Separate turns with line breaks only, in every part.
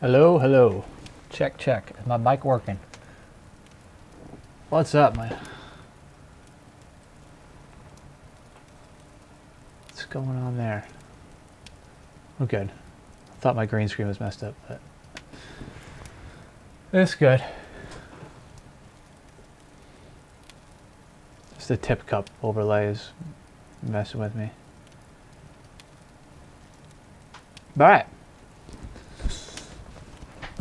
Hello, hello. Check, check. Is my mic working? What's up, man? What's going on there? Oh, good. I thought my green screen was messed up, but it's good. Just the tip cup overlay is messing with me. All right.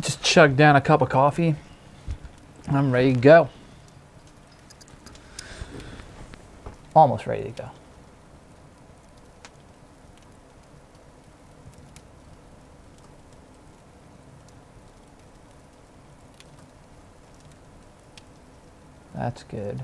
Just chugged down a cup of coffee. I'm ready to go. Almost ready to go. That's good.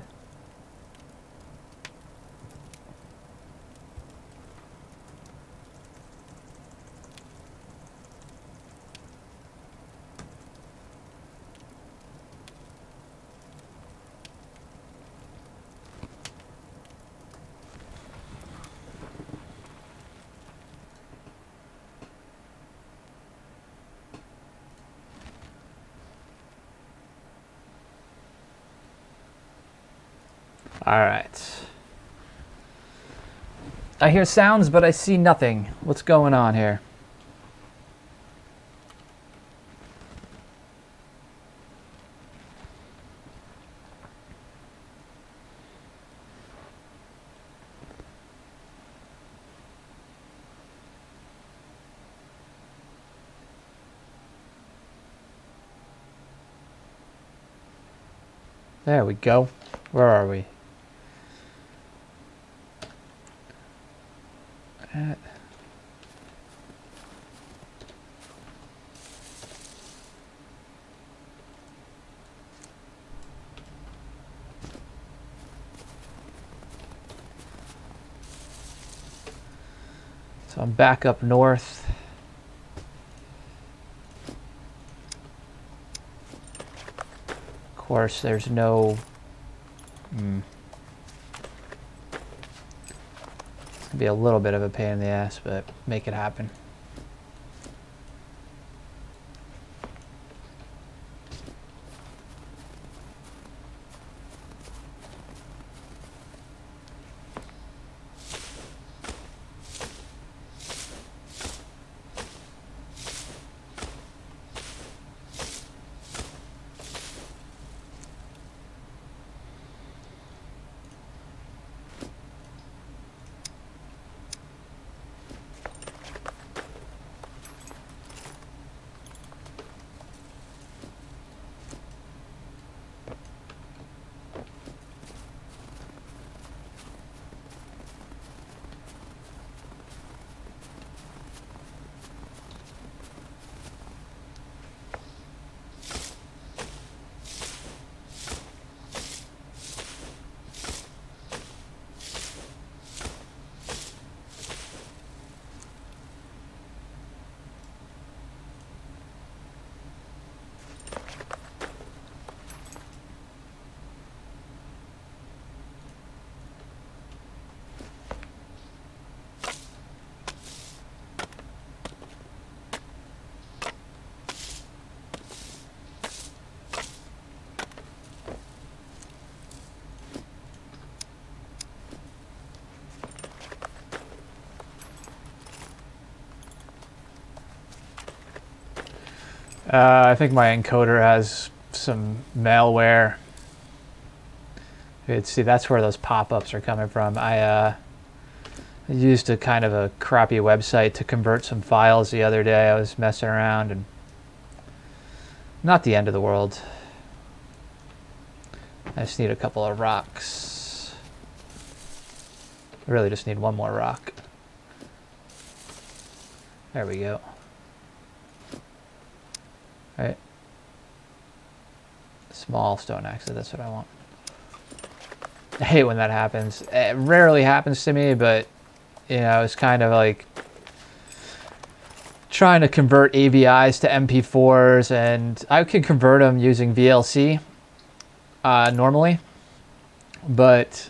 All right. I hear sounds, but I see nothing. What's going on here? There we go. Where are we? So I'm back up north. Of course, there's no... It'll be a little bit of a pain in the ass, but make it happen. I think my encoder has some malware. You can see that's where those pop-ups are coming from. I used a kind of a crappy website to convert some files the other day. I was messing around, and not the end of the world. I just need a couple of rocks. I really just need one more rock. There we go. Right. Small stone axe, that's what I want. I hate when that happens. It rarely happens to me, but you know, it's kind of like trying to convert AVIs to MP4s, and I can convert them using VLC normally, but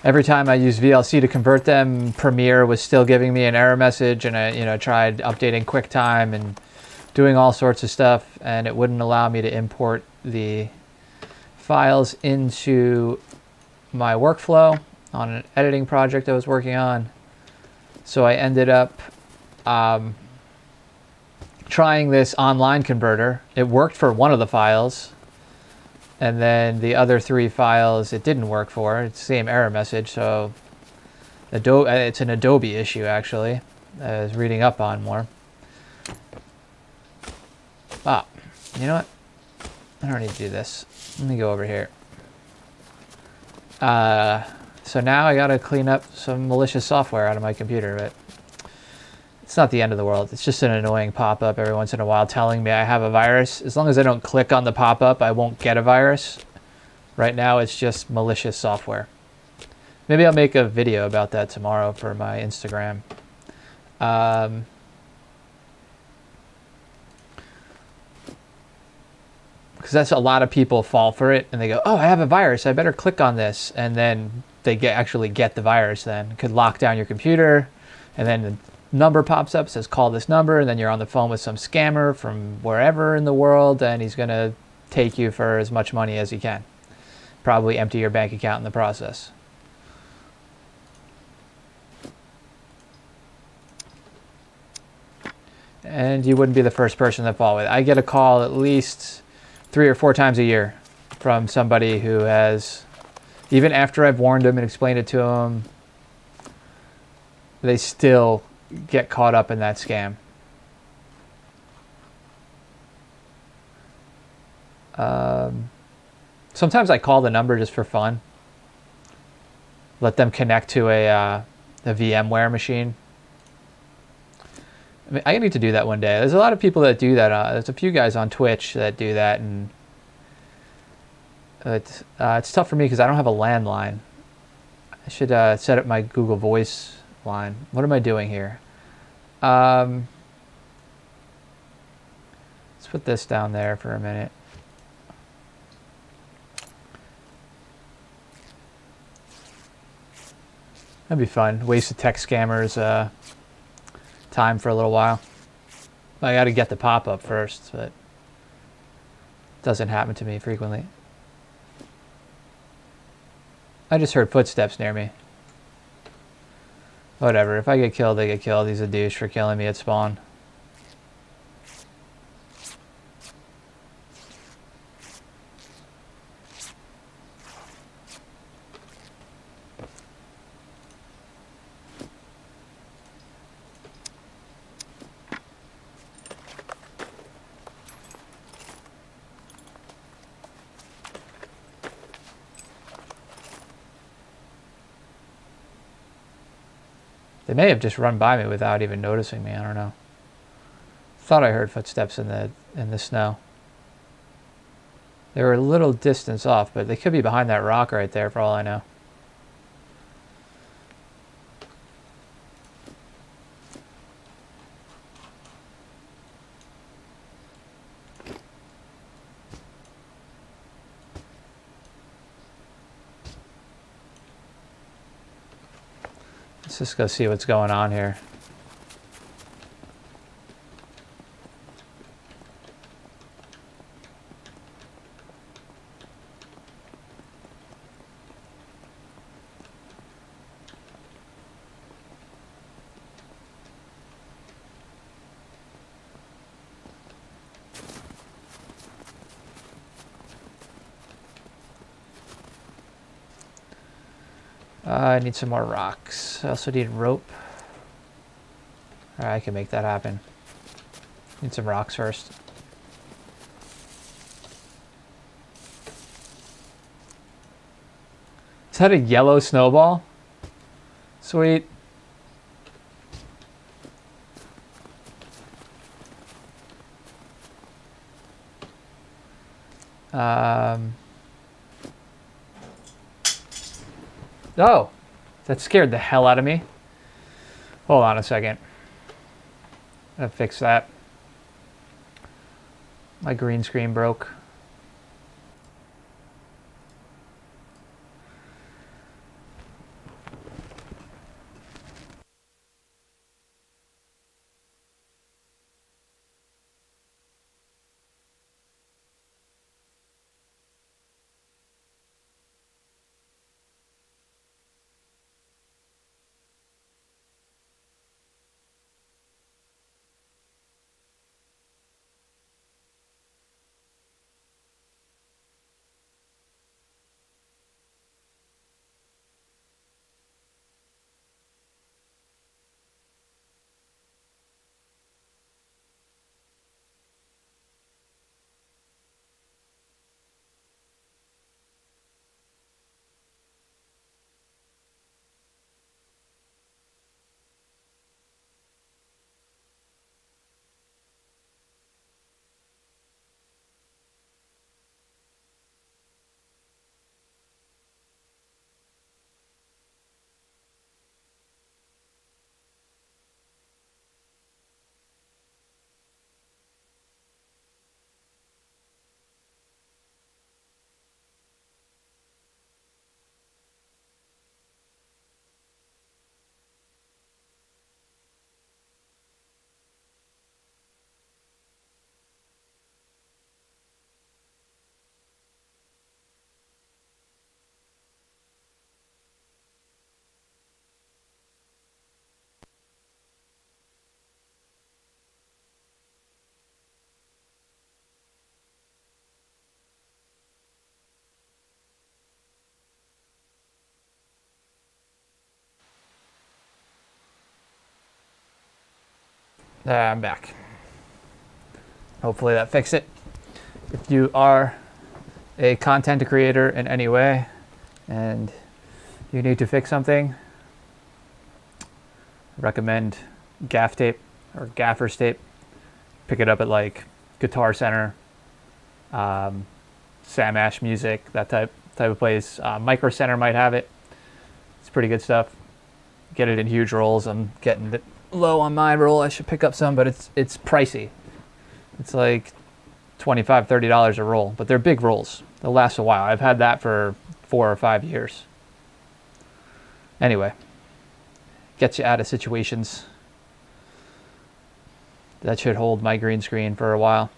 every time I used VLC to convert them, Premiere was still giving me an error message, and I tried updating QuickTime and doing all sorts of stuff, and it wouldn't allow me to import the files into my workflow on an editing project I was working on. So I ended up trying this online converter. It worked for one of the files, and then the other 3 files it didn't work for. It's the same error message, so it's an Adobe issue, actually. I was reading up on more. Ah, you know what? I don't need to do this. Let me go over here. So now I gotta clean up some malicious software out of my computer, but it's not the end of the world. It's just an annoying pop-up every once in a while telling me I have a virus. As long as I don't click on the pop-up, I won't get a virus. Right now, it's just malicious software. Maybe I'll make a video about that tomorrow for my Instagram. Because that's a lot of people fall for it, and they go, oh, I have a virus, I better click on this. And then they actually get the virus then. It could lock down your computer, and then the number pops up, says call this number, and then you're on the phone with some scammer from wherever in the world, and he's going to take you for as much money as he can. Probably empty your bank account in the process. And you wouldn't be the first person to fall with it. I get a call at least 3 or 4 times a year from somebody who has, even after I've warned them and explained it to them, they still get caught up in that scam. Sometimes I call the number just for fun. Let them connect to a VMware machine. I mean, I need to do that one day. There's a lot of people that do that. There's a few guys on Twitch that do that, and it's tough for me because I don't have a landline. I should set up my Google Voice line. What am I doing here? Let's put this down there for a minute. That'd be fun. Waste the tech scammers time for a little while. I got to get the pop-up first, but it doesn't happen to me frequently. I just heard footsteps near me. Whatever. If I get killed, I get killed. He's a douche for killing me at spawn. They may have just run by me without even noticing me. I don't know. Thought I heard footsteps in the snow. They were a little distance off, but they could be behind that rock right there for all I know. Let's just go see what's going on here. I need some more rocks. I also need rope. I can make that happen. Need some rocks first. Is that a yellow snowball? Sweet. Oh, that scared the hell out of me. Hold on a second. I'll fix that. My green screen broke. I'm back. Hopefully that fixed it. If you are a content creator in any way and you need to fix something, I recommend gaff tape or gaffer's tape. Pick it up at like Guitar Center, Sam Ash Music, that type of place. Micro Center might have it. It's pretty good stuff. Get it in huge rolls. I'm getting it low on my roll. I should pick up some, but it's pricey. It's like $25, $30 a roll, but they're big rolls. They'll last a while. I've had that for 4 or 5 years. Anyway, gets you out of situations. That should hold my green screen for a while.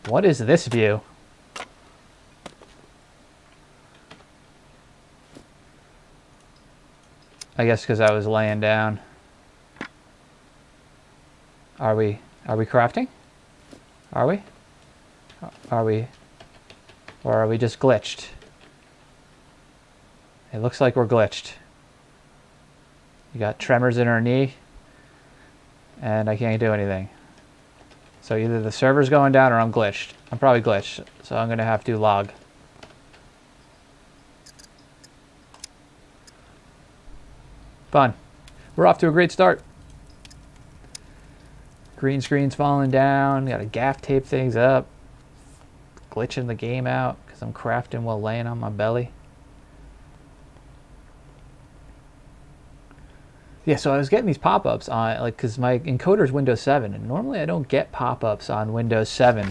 What is this view? I guess because I was laying down. Are we crafting? Are we? Are we? Or are we just glitched? It looks like we're glitched. You got tremors in our knee, and I can't do anything. So either the server's going down or I'm glitched. I'm probably glitched, so I'm gonna have to log. Fun. We're off to a great start. Green screen's falling down. Gotta gaff tape things up. Glitching the game out because I'm crafting while laying on my belly. Yeah, so I was getting these pop-ups on, like, because my encoder's Windows 7, and normally I don't get pop-ups on Windows 7.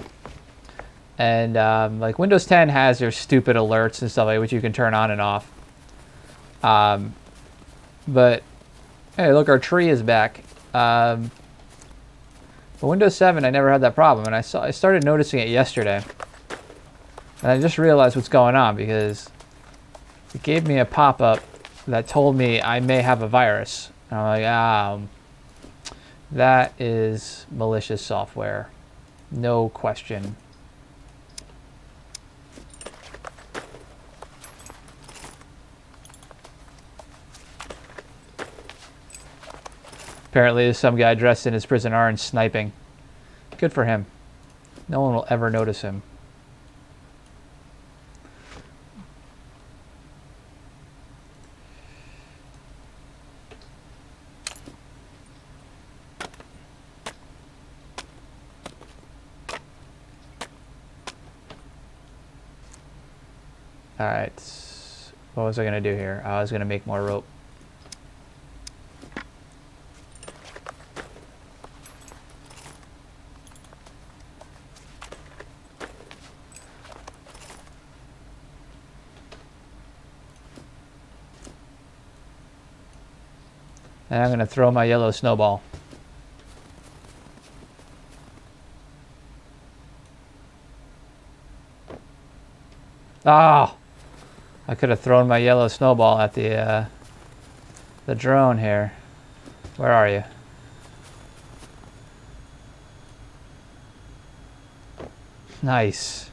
And like Windows 10 has their stupid alerts and stuff like which you can turn on and off. But hey, look, our tree is back. But Windows 7, I never had that problem, and I started noticing it yesterday, and I just realized what's going on because it gave me a pop-up that told me I may have a virus. And I'm like, that is malicious software, no question. Apparently there's some guy dressed in his prison orange sniping. Good for him. No one will ever notice him. Alright, what was I going to do here? I was going to make more rope. And I'm going to throw my yellow snowball. Oh! I could have thrown my yellow snowball at the drone here. Where are you? Nice.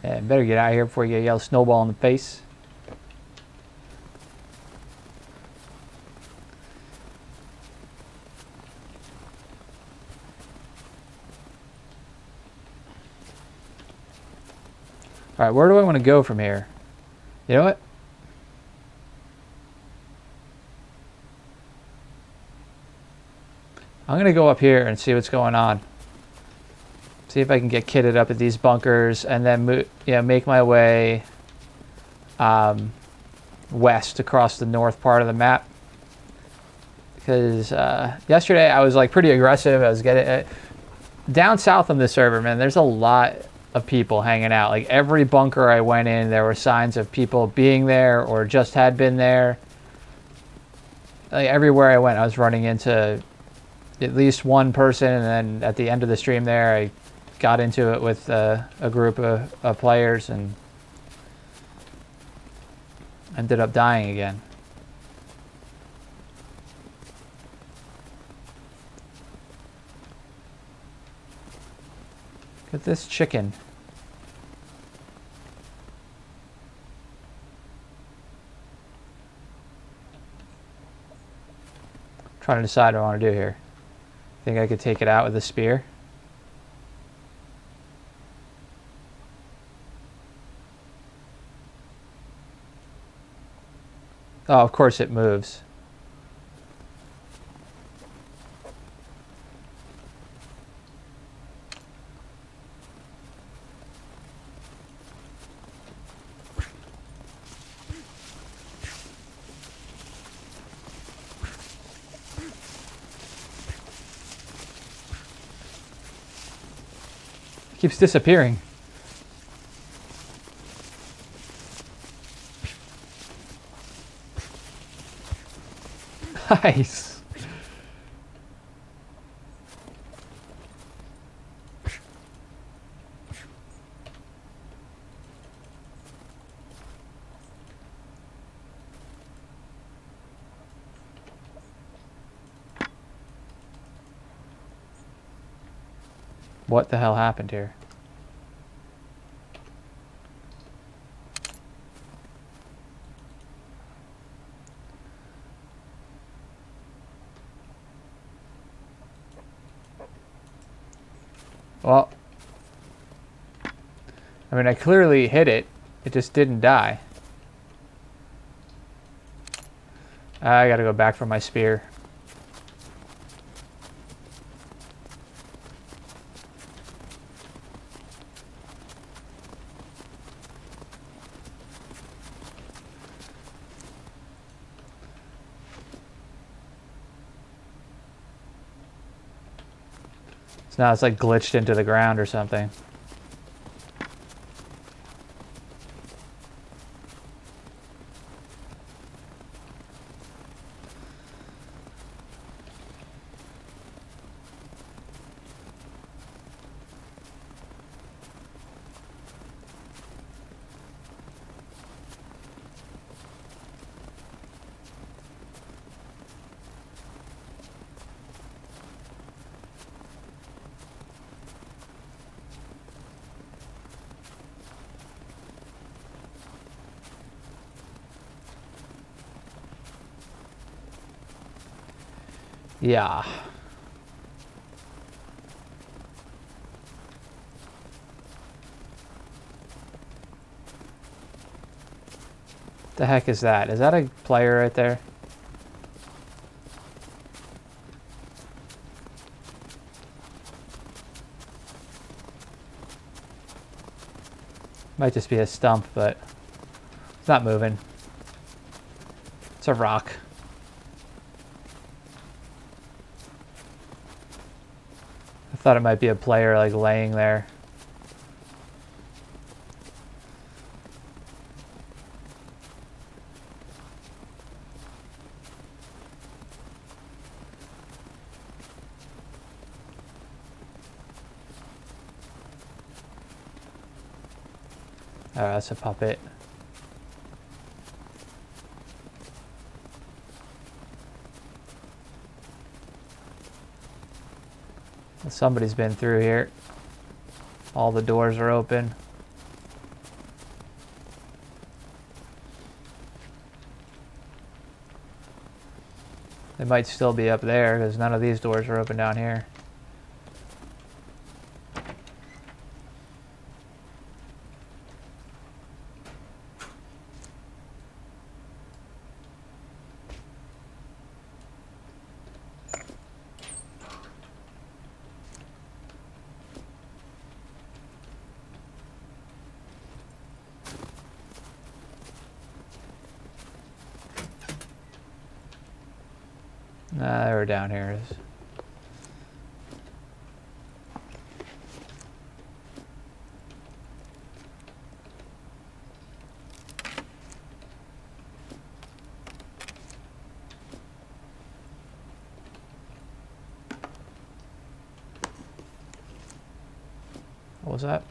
Yeah, better get out of here before you get a yellow snowball in the face. Alright, where do I want to go from here? You know what? I'm going to go up here and see what's going on. See if I can get kitted up at these bunkers and then make my way west across the north part of the map. Because yesterday I was like pretty aggressive. I was getting down south on this server, man. There's a lot of people hanging out. Like every bunker I went in, there were signs of people being there or just had been there. Like everywhere I went, I was running into at least one person, and then at the end of the stream there, I got into it with a group of players and ended up dying again. But this chicken. Trying to decide what I want to do here. Think I could take it out with a spear? Oh, of course it moves. It keeps disappearing. Nice. What the hell happened here? Well, I mean, I clearly hit it. It just didn't die. I gotta go back for my spear. So now it's like glitched into the ground or something. Yeah. The heck is that? Is that a player right there? Might just be a stump, but it's not moving. It's a rock. I thought it might be a player like laying there. Oh, that's a puppet. Somebody's been through here. All the doors are open. They might still be up there because none of these doors are open down here. Nah, they were down here. What was that?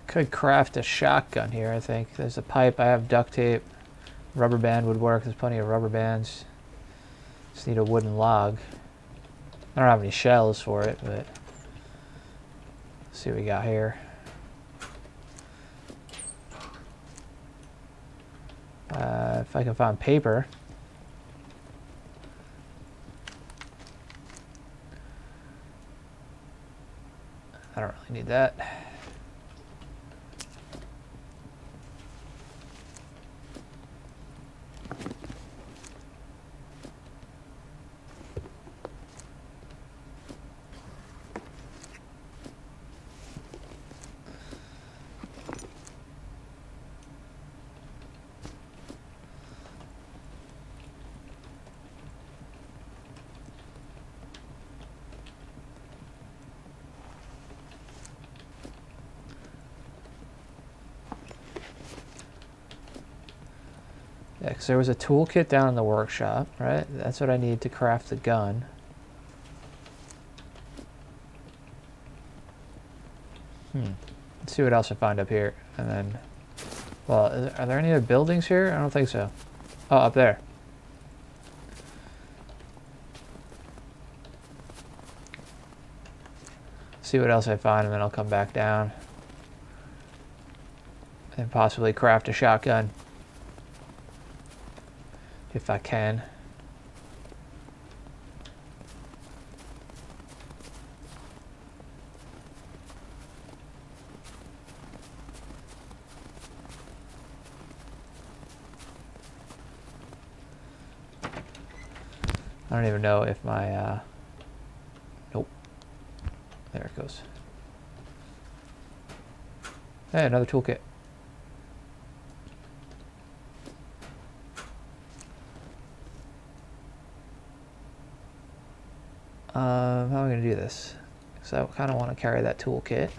Could craft a shotgun here, I think. There's a pipe, I have duct tape. Rubber band would work, there's plenty of rubber bands. Just need a wooden log. I don't have any shells for it, but let's see what we got here. If I can find paper. I don't really need that. Yeah, because there was a toolkit down in the workshop, right? That's what I need to craft the gun. Let's see what else I find up here. And then, well, are there any other buildings here? I don't think so. Oh, up there. See what else I find, and then I'll come back down. And possibly craft a shotgun. If I can. I don't even know if my, nope. There it goes. Hey, another toolkit. How am I going to do this? So I kind of want to carry that toolkit.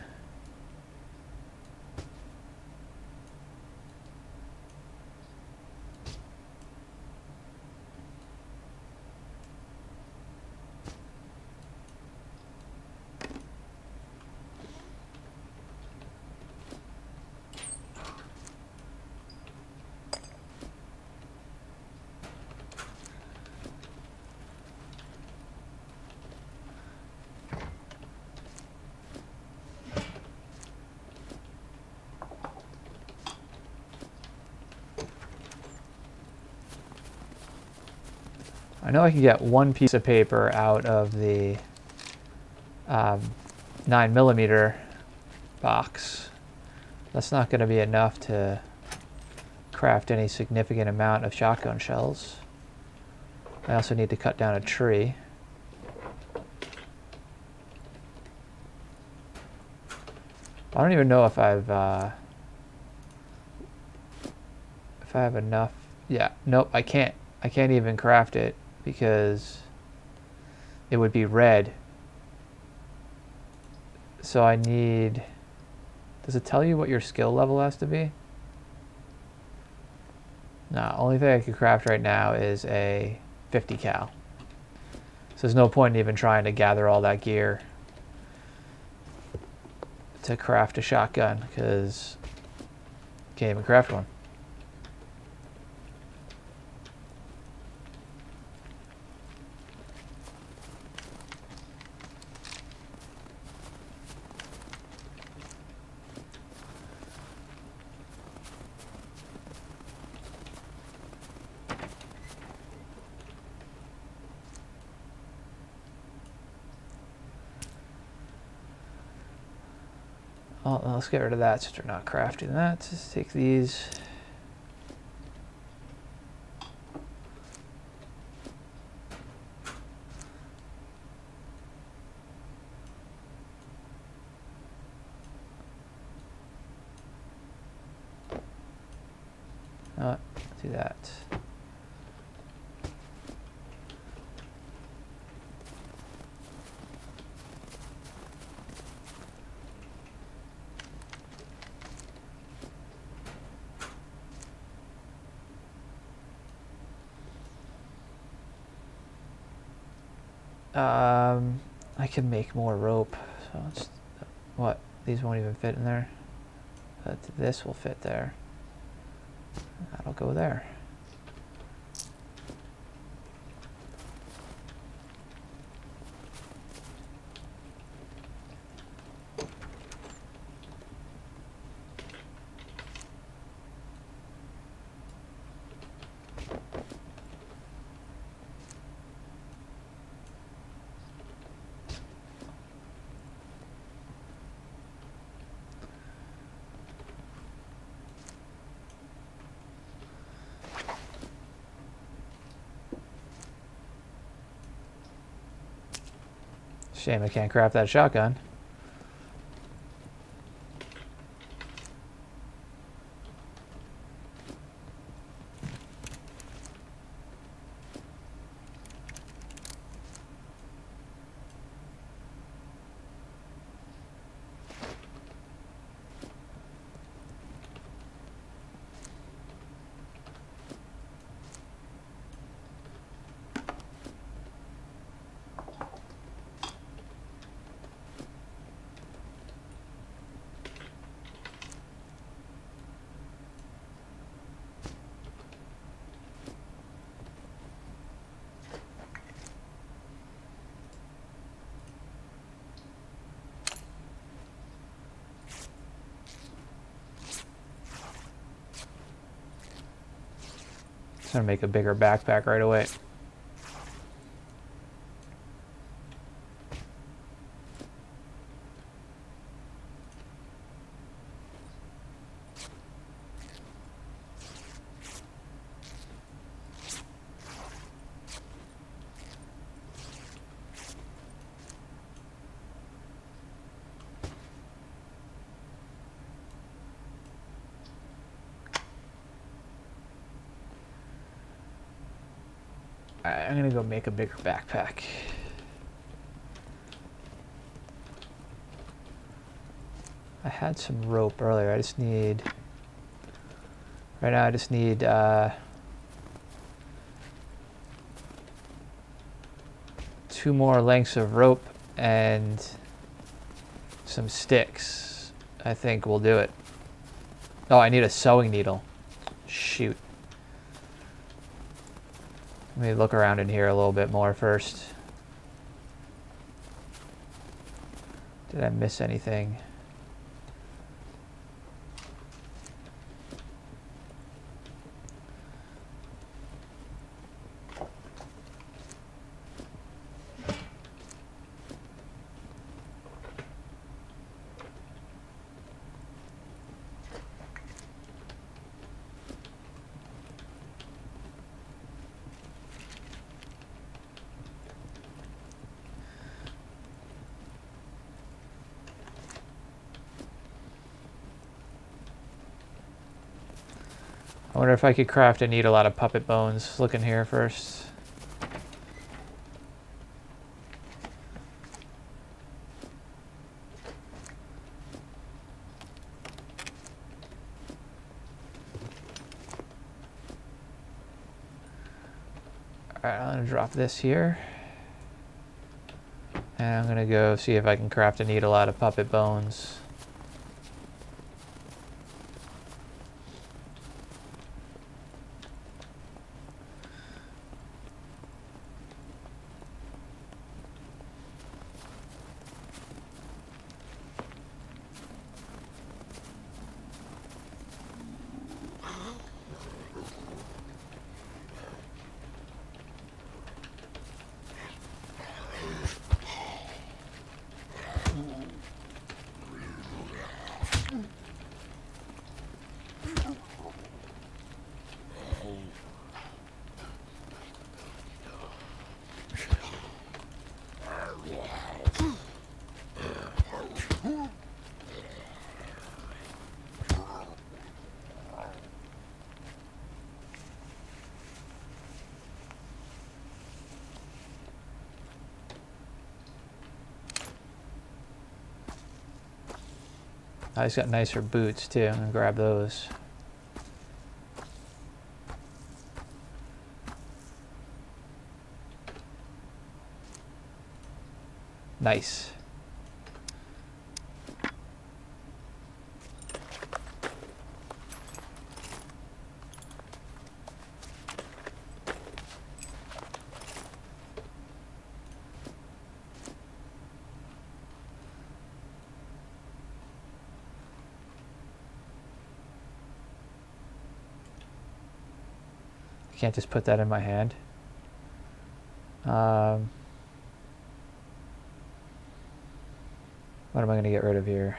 I know I can get one piece of paper out of the 9mm box. That's not going to be enough to craft any significant amount of shotgun shells. I also need to cut down a tree. I don't even know if I have enough. Yeah, nope, I can't even craft it because it would be red. So I need, does it tell you what your skill level has to be? No, only thing I can craft right now is a 50 cal. So there's no point in even trying to gather all that gear to craft a shotgun because you can't even craft one. Oh, let's get rid of that since we're not crafting that. Just take these. Do that. I can make more rope. So it's, what? These won't even fit in there. But this will fit there. That'll go there. Shame I can't craft that shotgun. Just gonna make a bigger backpack right away. I'm gonna go make a bigger backpack. I had some rope earlier. I just need, right now I just need 2 more lengths of rope and some sticks. I think we'll do it. Oh, I need a sewing needle. Shoot. Let me look around in here a little bit more first. Did I miss anything? I wonder if I could craft a needle out of puppet bones. Look in here first. Alright, I'm going to drop this here. And I'm going to go see if I can craft a needle out of puppet bones. Oh, he's got nicer boots too. I'm gonna grab those. Nice. can't just put that in my hand. What am I going to get rid of here?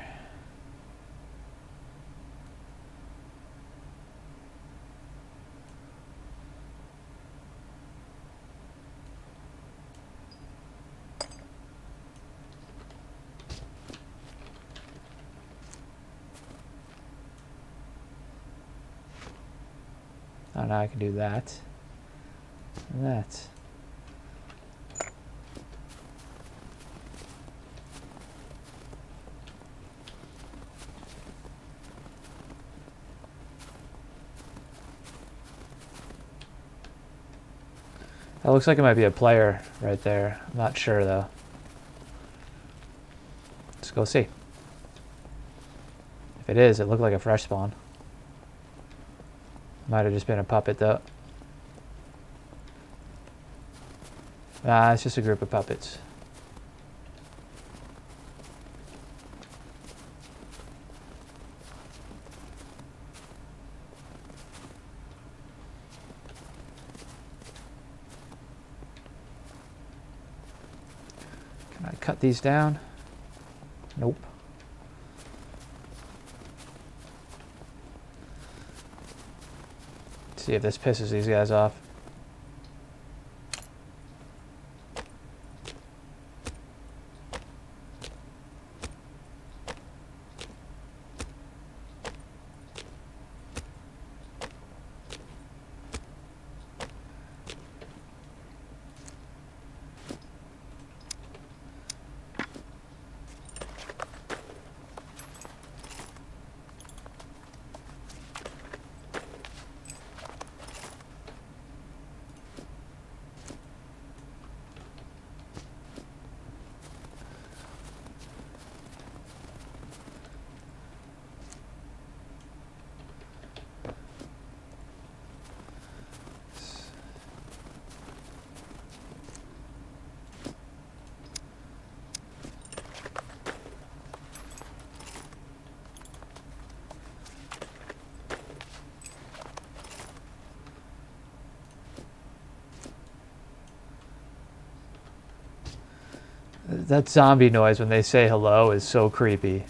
Oh, now I can do that. And that. That looks like it might be a player right there. I'm not sure though. Let's go see. If it is, it looked like a fresh spawn. Might have just been a puppet though. Nah, it's just a group of puppets. Can I cut these down? Nope. Let's see if this pisses these guys off. That zombie noise when they say hello is so creepy.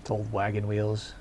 It's old wagon wheels.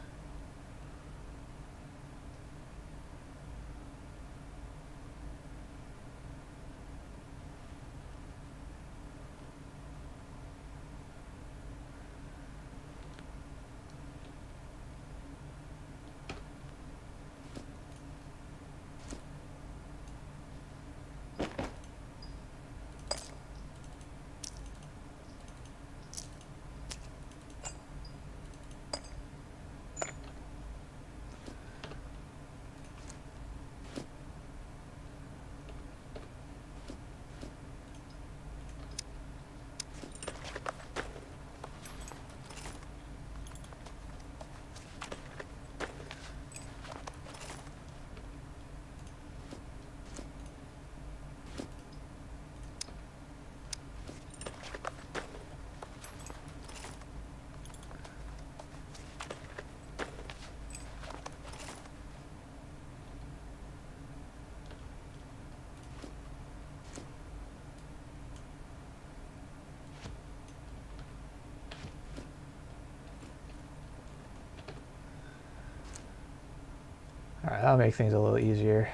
Alright, that'll make things a little easier.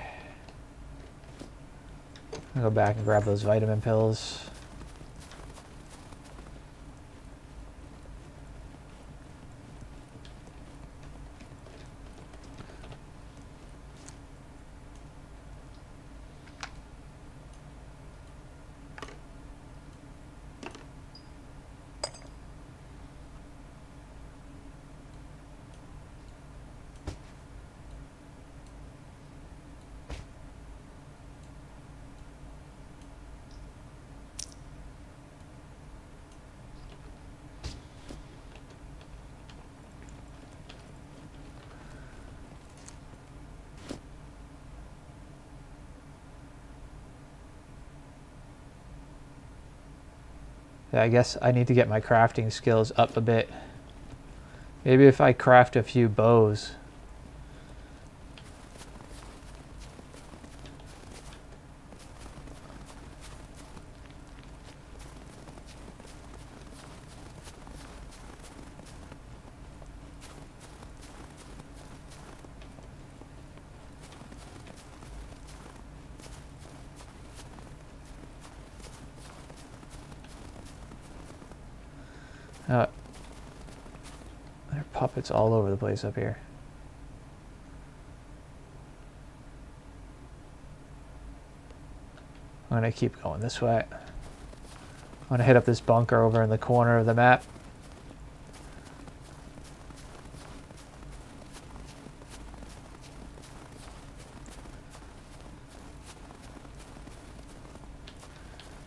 I'll go back and grab those vitamin pills. Yeah, I guess I need to get my crafting skills up a bit. Maybe if I craft a few bows. There are puppets all over the place up here. I'm gonna keep going this way. I'm gonna hit up this bunker over in the corner of the map.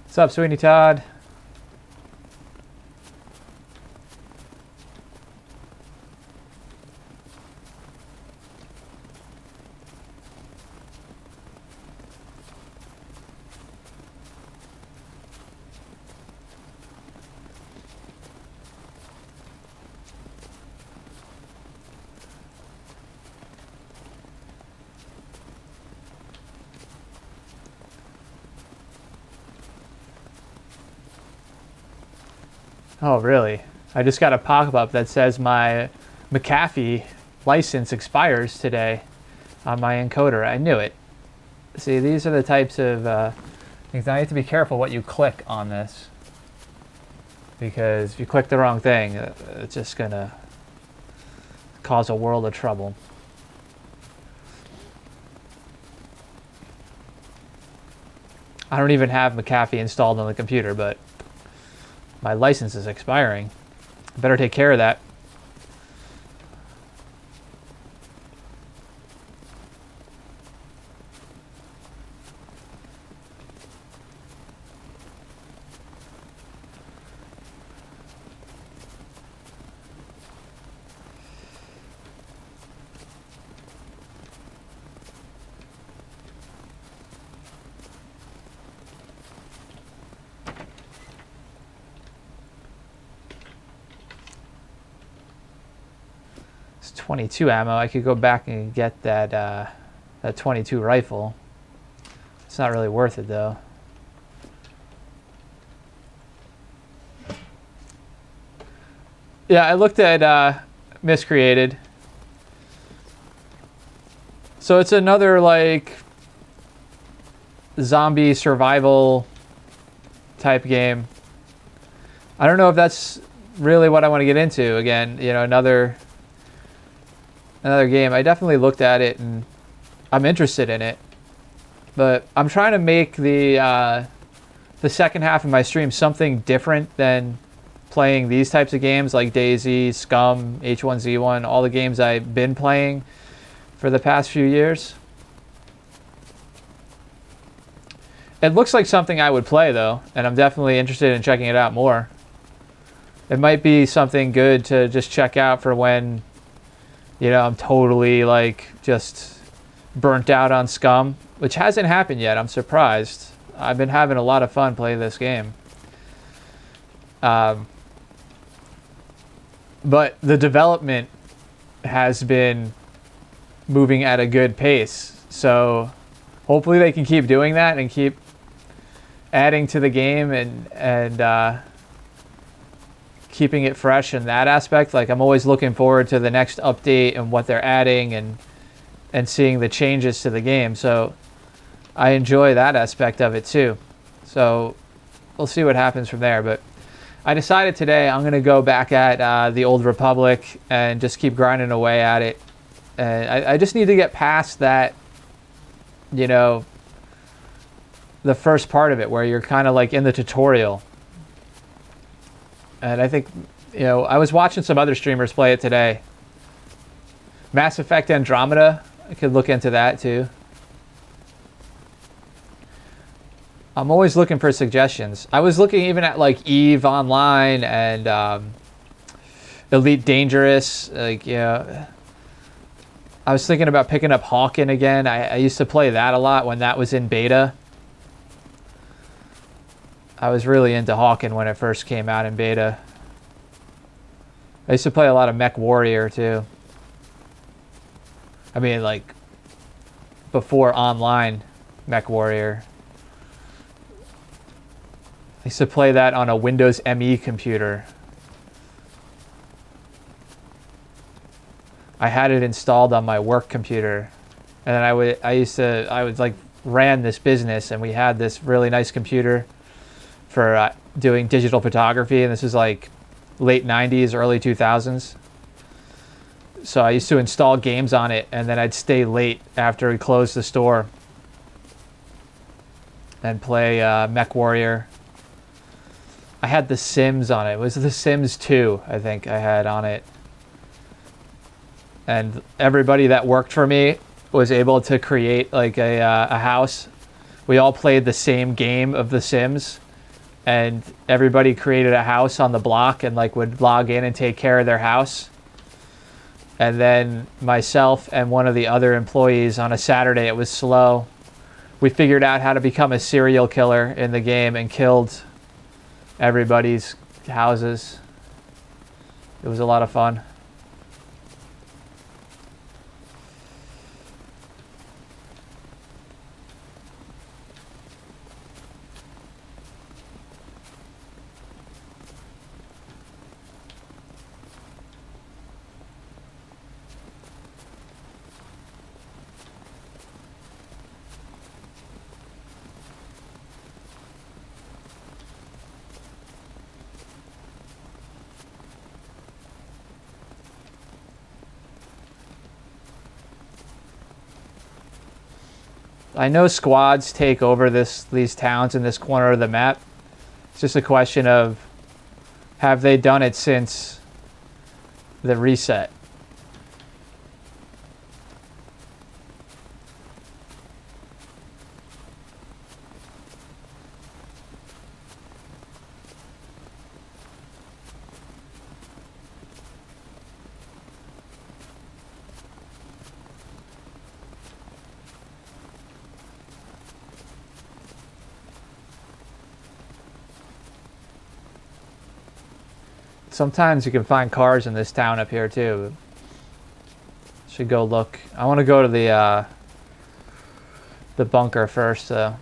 What's up, Sweeney Todd? Oh, really? I just got a pop-up that says my McAfee license expires today on my encoder. I knew it. See, these are the types of things. Now you have to be careful what you click on this, because if you click the wrong thing, it's just gonna cause a world of trouble. I don't even have McAfee installed on the computer, but my license is expiring. I better take care of that. It's 22 ammo. I could go back and get that that 22 rifle. It's not really worth it though. Yeah, I looked at Miscreated. So it's another like zombie survival type game. I don't know if that's really what I want to get into. Again, you know, another game. I definitely looked at it and I'm interested in it, but I'm trying to make the second half of my stream something different than playing these types of games like DayZ, Scum, H1Z1, all the games I've been playing for the past few years. It looks like something I would play though, and I'm definitely interested in checking it out more. It might be something good to just check out for when, you know, I'm totally like just burnt out on Scum, which hasn't happened yet. I'm surprised. I've been having a lot of fun playing this game. But the development has been moving at a good pace. So hopefully they can keep doing that and keep adding to the game and keeping it fresh in that aspect. Like I'm always looking forward to the next update and what they're adding and and seeing the changes to the game. So I enjoy that aspect of it too. So we'll see what happens from there. But I decided today I'm going to go back at the Old Republic and just keep grinding away at it. And I just need to get past that, you know, the first part of it where you're kind of like in the tutorial. And I think, you know, I was watching some other streamers play it today. Mass Effect Andromeda, I could look into that too. I'm always looking for suggestions. I was looking even at like EVE Online and Elite Dangerous. Like, you know, I was thinking about picking up Hawken again. I used to play that a lot when that was in beta. I was really into Hawken when it first came out in beta. I used to play a lot of Mech Warrior too. I mean, like, before online Mech Warrior. I used to play that on a Windows ME computer. I had it installed on my work computer, and then I would like ran this business, and we had this really nice computer for doing digital photography, and this is like late 90s, early 2000s. So I used to install games on it, and then I'd stay late after we closed the store and play Mech Warrior. I had The Sims on it. It was The Sims 2, I think I had on it. And everybody that worked for me was able to create like a house. We all played the same game of The Sims, and everybody created a house on the block and like would log in and take care of their house. And then myself and one of the other employees on a Saturday, it was slow, we figured out how to become a serial killer in the game and killed everybody's houses. It was a lot of fun. I know squads take over these towns in this corner of the map. It's just a question of, have they done it since the reset? Sometimes you can find cars in this town up here too. Should go look. I want to go to the bunker first though.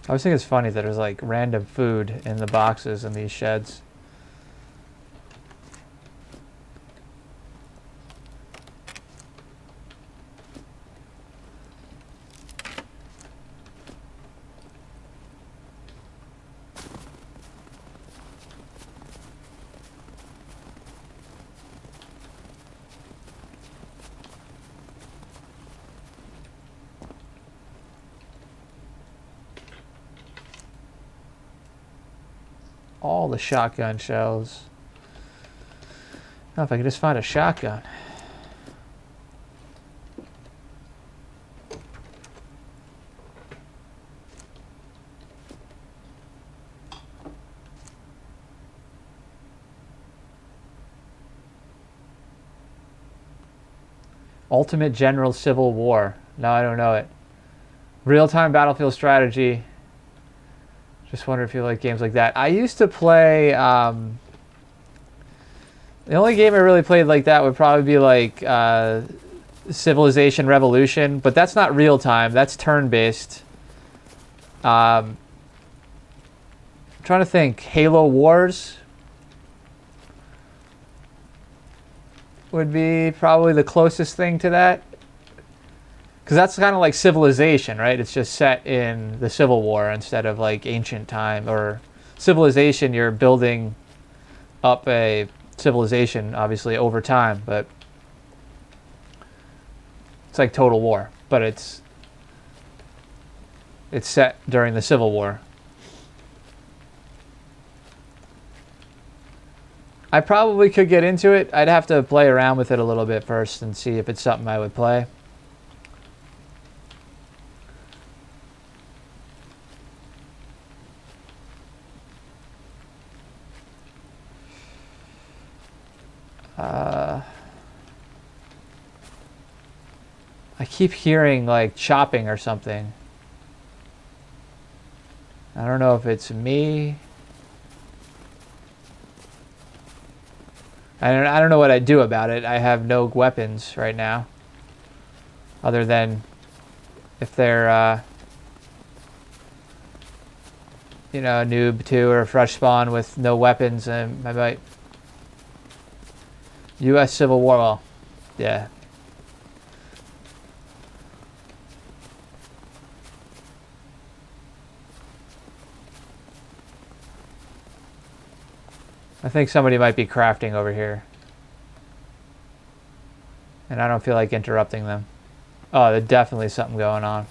I always think it's funny that there's like random food in the boxes in these sheds. All the shotgun shells. Oh, if I could just find a shotgun. Ultimate General Civil War. No, I don't know it. Real-time battlefield strategy. Just wonder if you like games like that. I used to play, the only game I really played like that would probably be like Civilization Revolution, but that's not real time, that's turn-based. I'm trying to think, Halo Wars would be probably the closest thing to that. Because that's kind of like Civilization, right? It's just set in the Civil War instead of like ancient time. Or Civilization, you're building up a civilization, obviously, over time. But it's like Total War. But it's set during the Civil War. I probably could get into it. I'd have to play around with it a little bit first and see if it's something I would play. I keep hearing like chopping or something. I don't know if it's me. I don't know what I'd do about it. I have no weapons right now. Other than if they're, you know, a noob too or a fresh spawn with no weapons, and I might... U.S. Civil War, well, yeah. I think somebody might be crafting over here. And I don't feel like interrupting them. Oh, there's definitely something going on.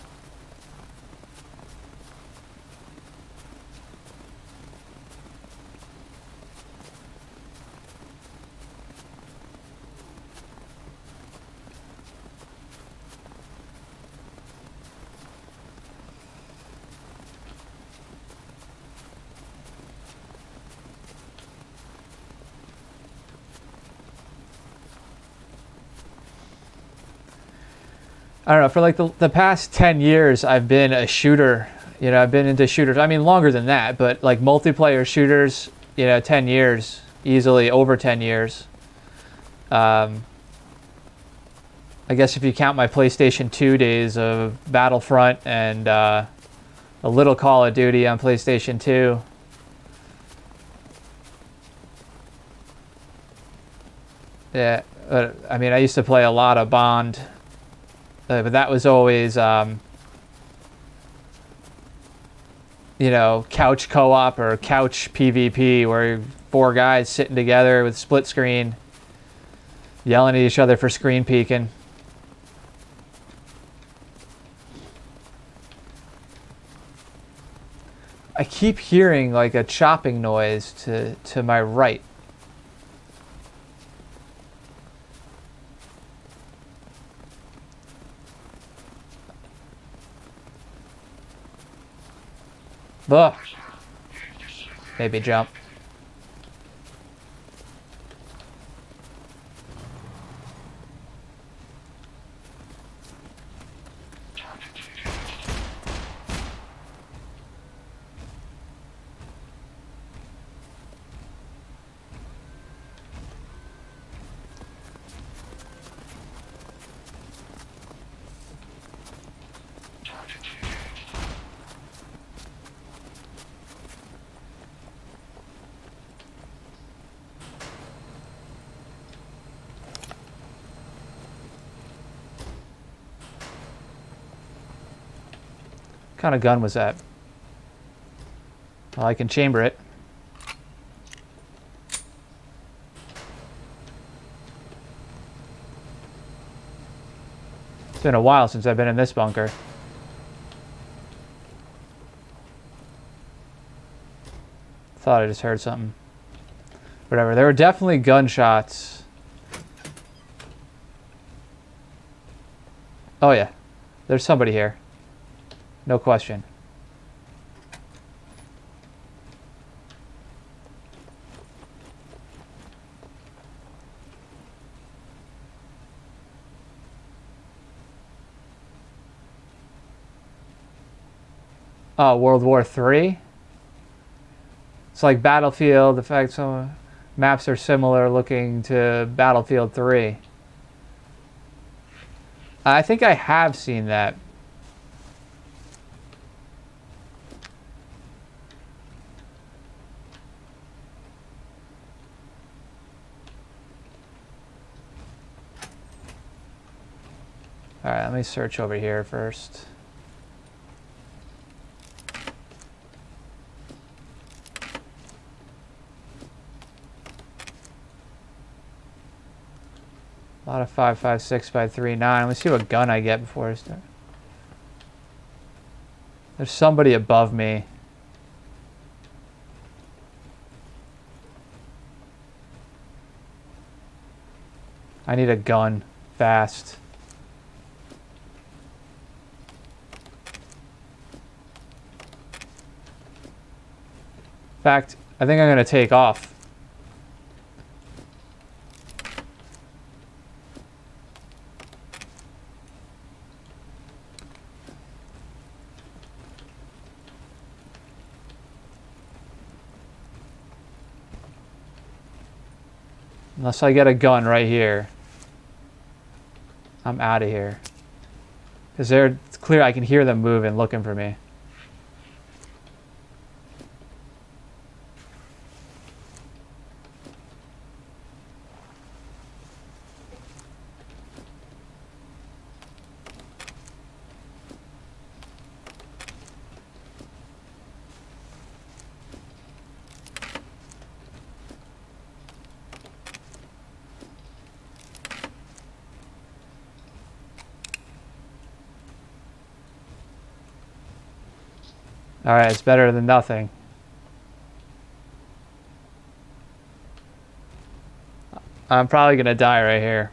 I don't know, for like the past 10 years, I've been a shooter. You know, I've been into shooters. I mean, longer than that, but like multiplayer shooters, you know, 10 years, easily over 10 years. I guess if you count my PlayStation 2 days of Battlefront and a little Call of Duty on PlayStation 2. Yeah, I mean, I used to play a lot of Bond. But that was always, you know, couch co-op or couch PvP, where 4 guys sitting together with split screen, yelling at each other for screen peeking. I keep hearing like a chopping noise to my right. Ugh. Maybe jump. kind of gun was that? Well, I can chamber it. It's been a while since I've been in this bunker. Thought I just heard something. Whatever. There were definitely gunshots. Oh yeah. There's somebody here. No question. Oh, World War III? It's like Battlefield. The fact some maps are similar looking to Battlefield 3. I think I have seen that. Alright, let me search over here first. A lot of 5.56 by 3.9. Let me see what gun I get before I start. There's somebody above me. I need a gun fast. In fact, I think I'm going to take off. Unless I get a gun right here. I'm out of here. Because it's clear I can hear them moving, looking for me. Alright, it's better than nothing. I'm probably gonna die right here.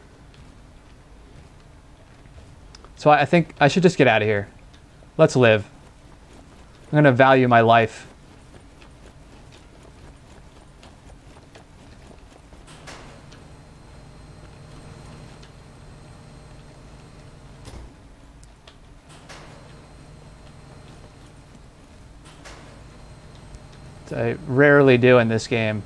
So I think I should just get out of here. Let's live. I'm gonna value my life. I rarely do in this game.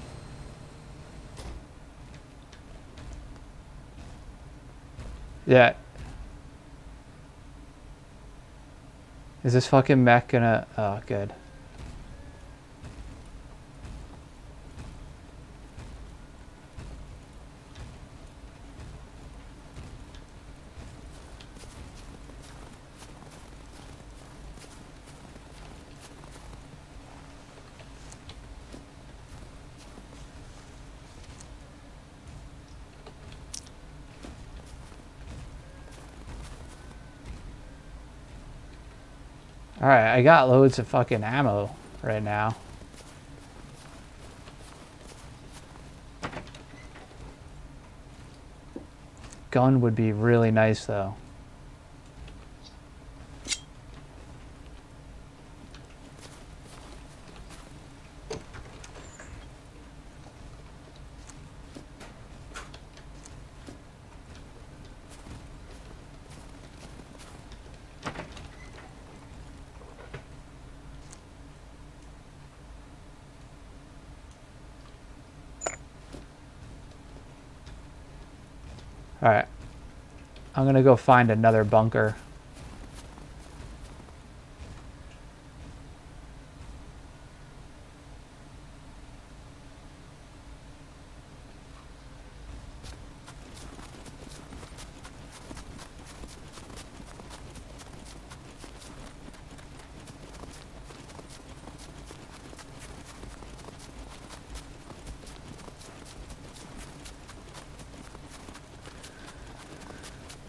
Yeah. Is this fucking mech gonna... Oh, good. Alright, I got loads of fucking ammo right now. Gun would be really nice though. Alright. I'm gonna go find another bunker.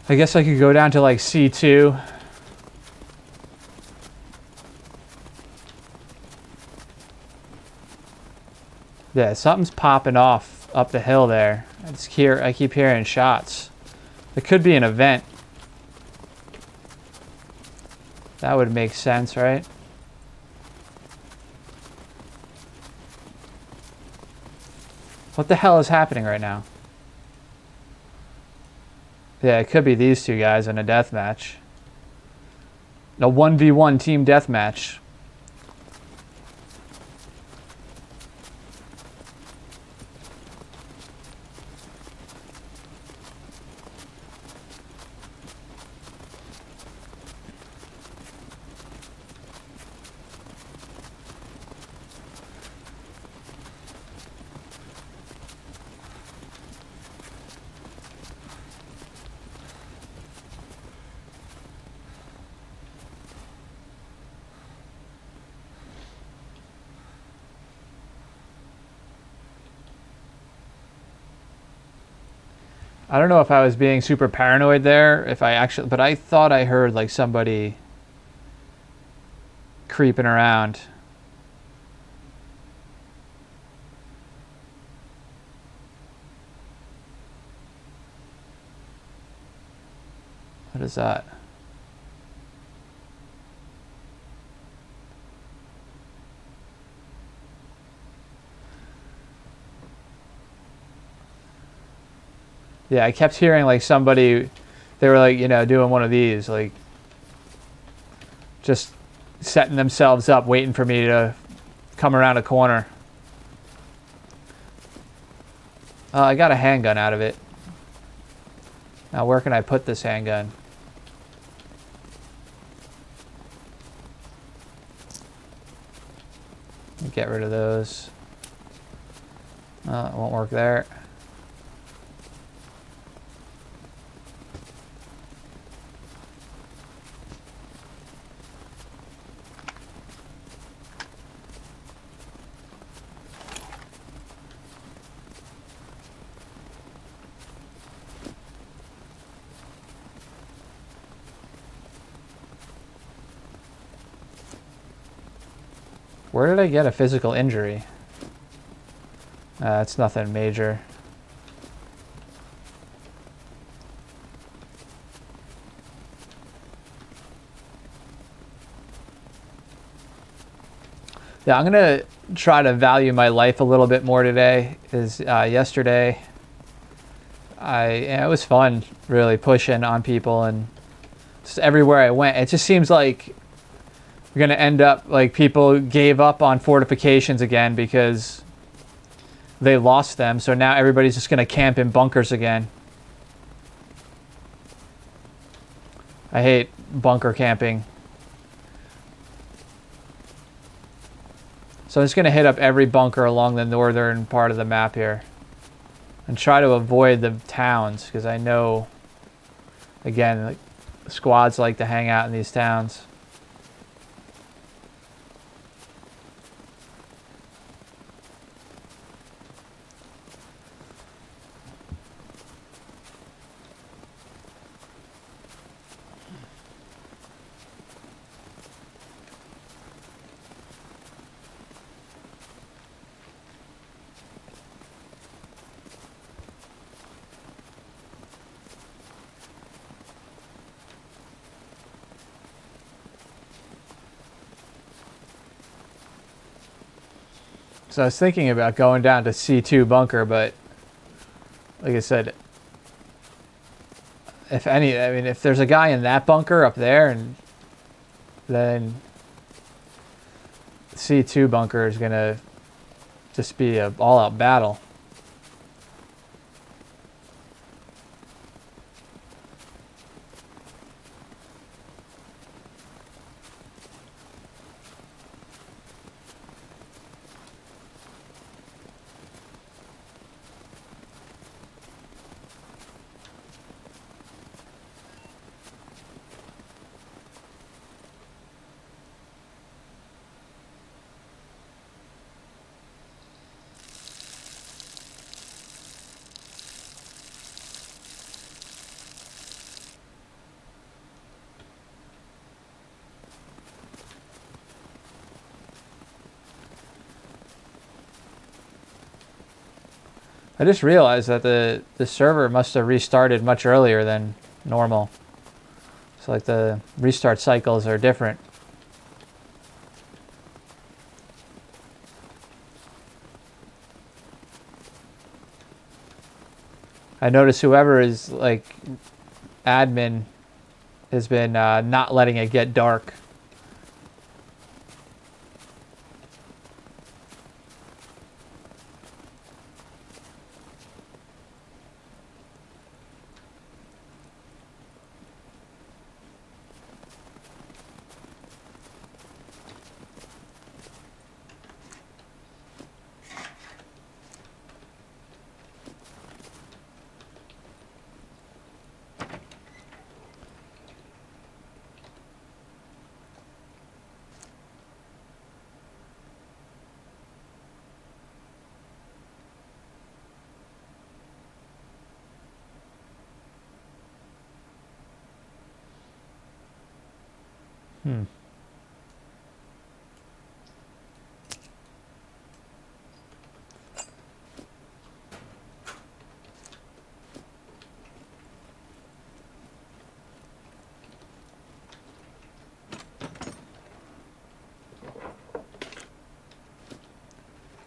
I guess I could go down to like C2. Yeah, something's popping off up the hill there. I keep hearing shots. It could be an event. That would make sense, right? What the hell is happening right now? Yeah, it could be these two guys in a death match. A 1v1 team death match. I don't know if I was being super paranoid there, but I thought I heard like somebody creeping around. What is that? Yeah, I kept hearing like somebody, they were like, you know, doing one of these, like just setting themselves up, waiting for me to come around a corner. I got a handgun out of it. Now where can I put this handgun? Get rid of those. It won't work there. Where did I get a physical injury? It's nothing major. Yeah, I'm gonna try to value my life a little bit more today. Yesterday, it was fun, really pushing on people, and just everywhere I went, it just seems like we're gonna end up like people gave up on fortifications again because they lost them. So now everybody's just gonna camp in bunkers again. I hate bunker camping. So I'm just gonna hit up every bunker along the northern part of the map here and try to avoid the towns, because I know, again, like, squads like to hang out in these towns. So I was thinking about going down to C2 bunker, but like I said, if there's a guy in that bunker up there, and then C2 bunker is gonna just be a all-out battle. I just realized that the server must have restarted much earlier than normal. So like the restart cycles are different. I notice whoever is like admin has been not letting it get dark.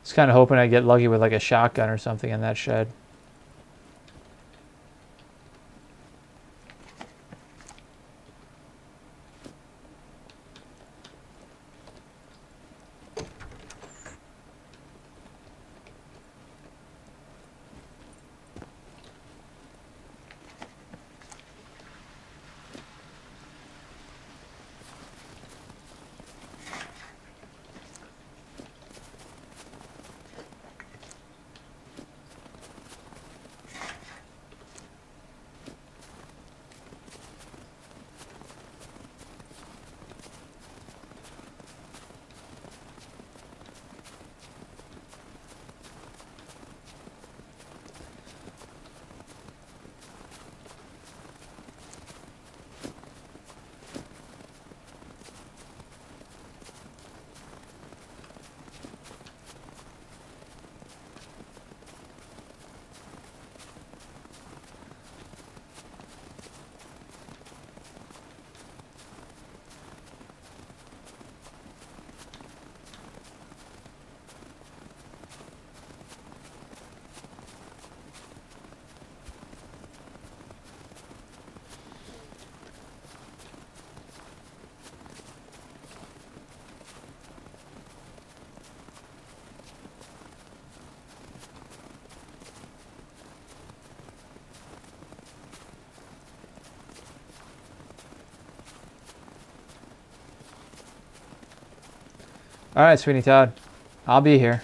Just kind of hoping I get lucky with like a shotgun or something in that shed. All right, Sweeney Todd. I'll be here.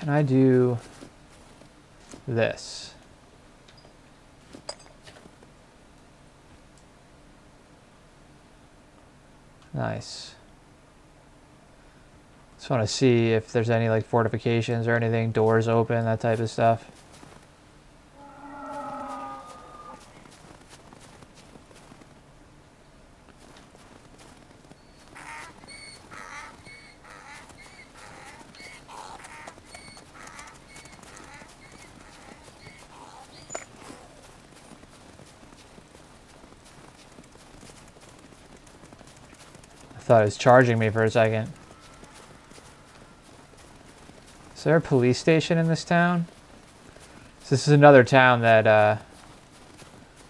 Can I do this? Nice. Just want to see if there's any like fortifications or anything, doors open, that type of stuff. I thought it was charging me for a second. Is there a police station in this town? So this is another town that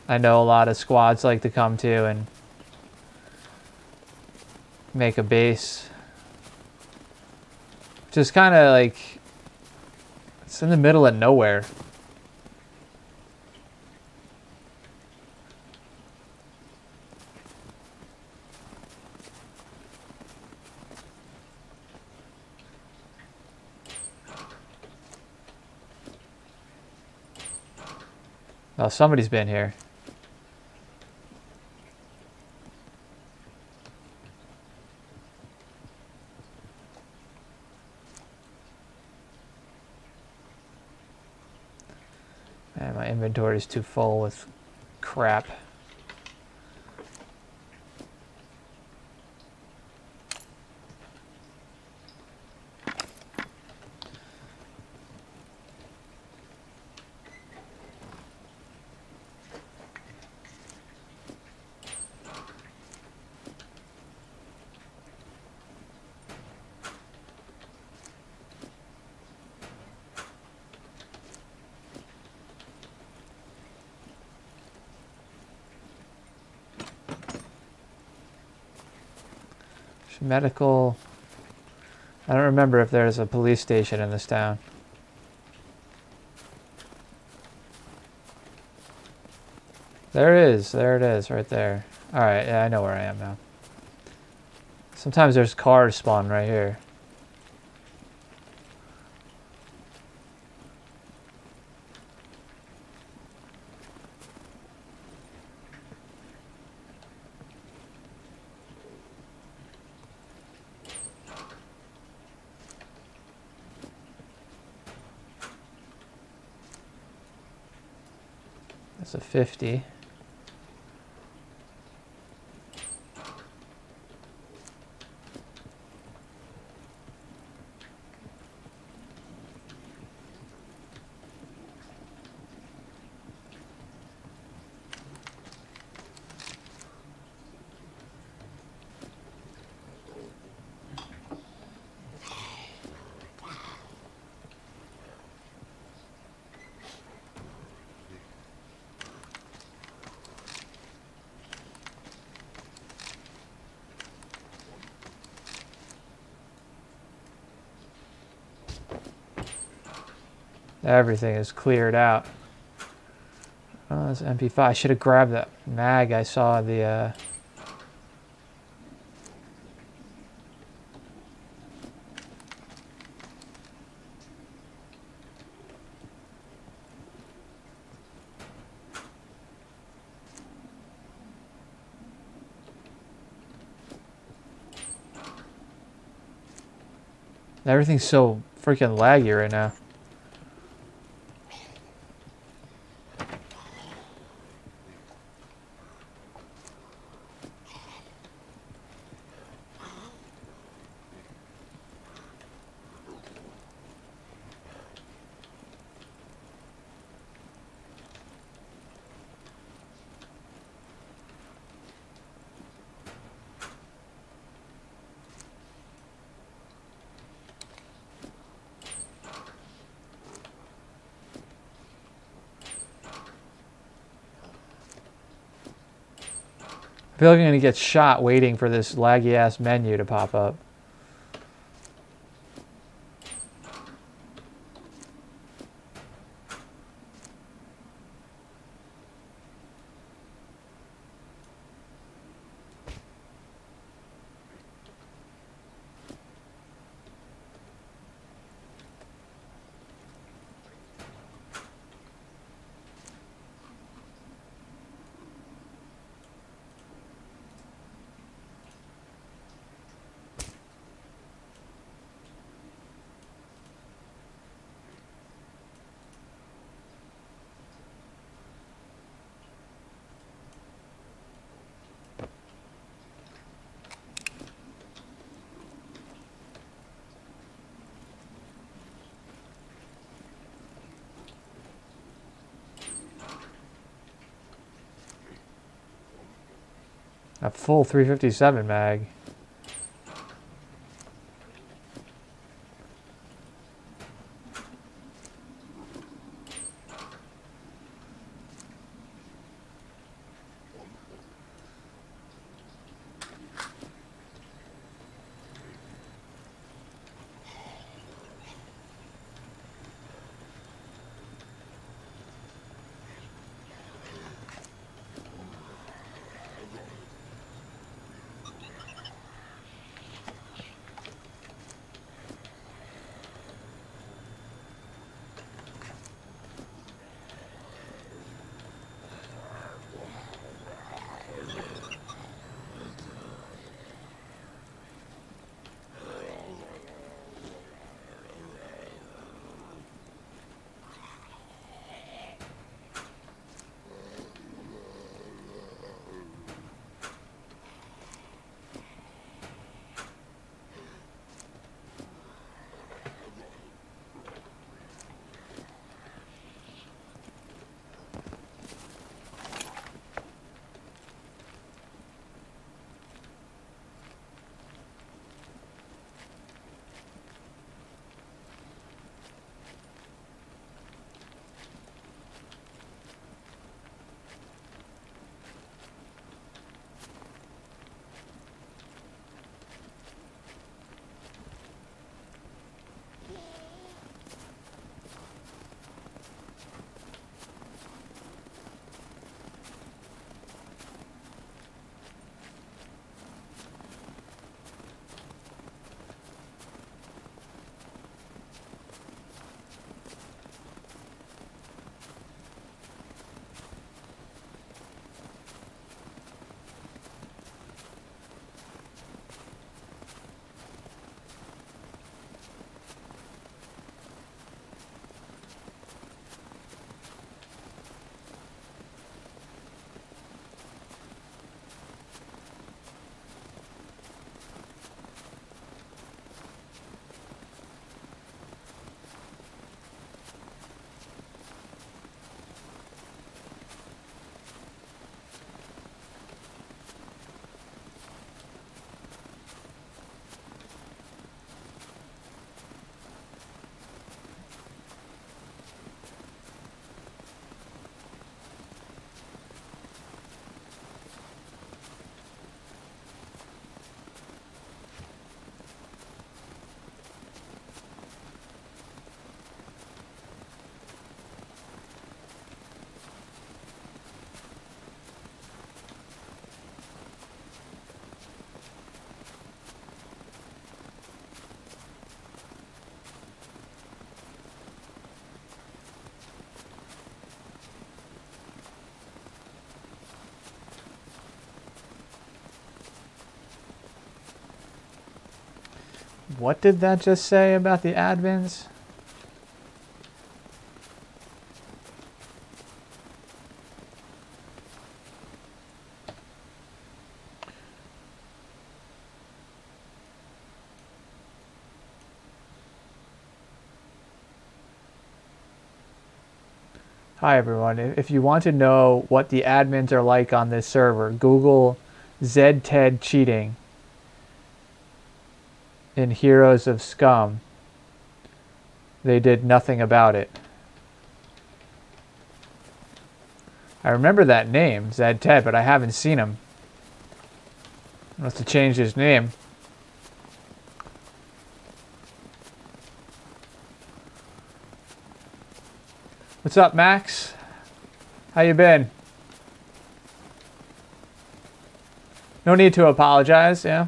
I know a lot of squads like to come to and make a base. Just kind of like, it's in the middle of nowhere. Oh, somebody's been here. Man, my inventory is too full with crap. Medical. I don't remember if there's a police station in this town. There it is, right there. Alright, yeah, I know where I am now. Sometimes there's cars spawn right here. That's a 50. Everything is cleared out. Oh, that's MP5. I should have grabbed that mag. I saw the everything's so freaking laggy right now. I feel like I'm going to get shot waiting for this laggy ass menu to pop up. A full 357 mag. What did that just say about the admins? Hi everyone, if you want to know what the admins are like on this server, Google ZTED cheating in Heroes of Scum. They did nothing about it. I remember that name, ZTED, but I haven't seen him. Must have changed his name. What's up, Max? How you been? No need to apologize, yeah?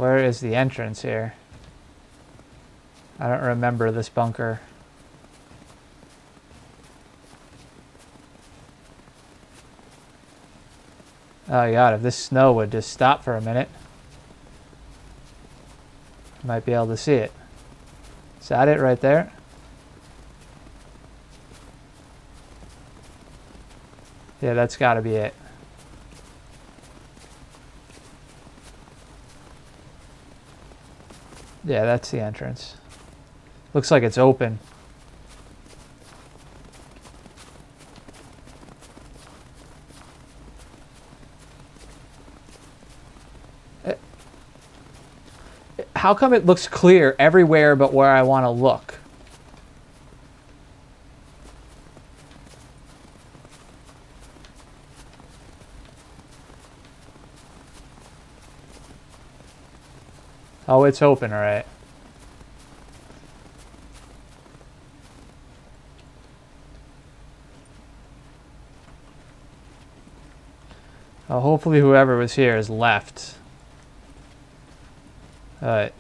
Where is the entrance here? I don't remember this bunker. Oh god, if this snow would just stop for a minute, I might be able to see it. Is that it right there? Yeah, that's gotta be it. Yeah, that's the entrance. Looks like it's open. How come it looks clear everywhere but where I want to look? Oh, it's open, all right. Hopefully whoever was here has left. Alright.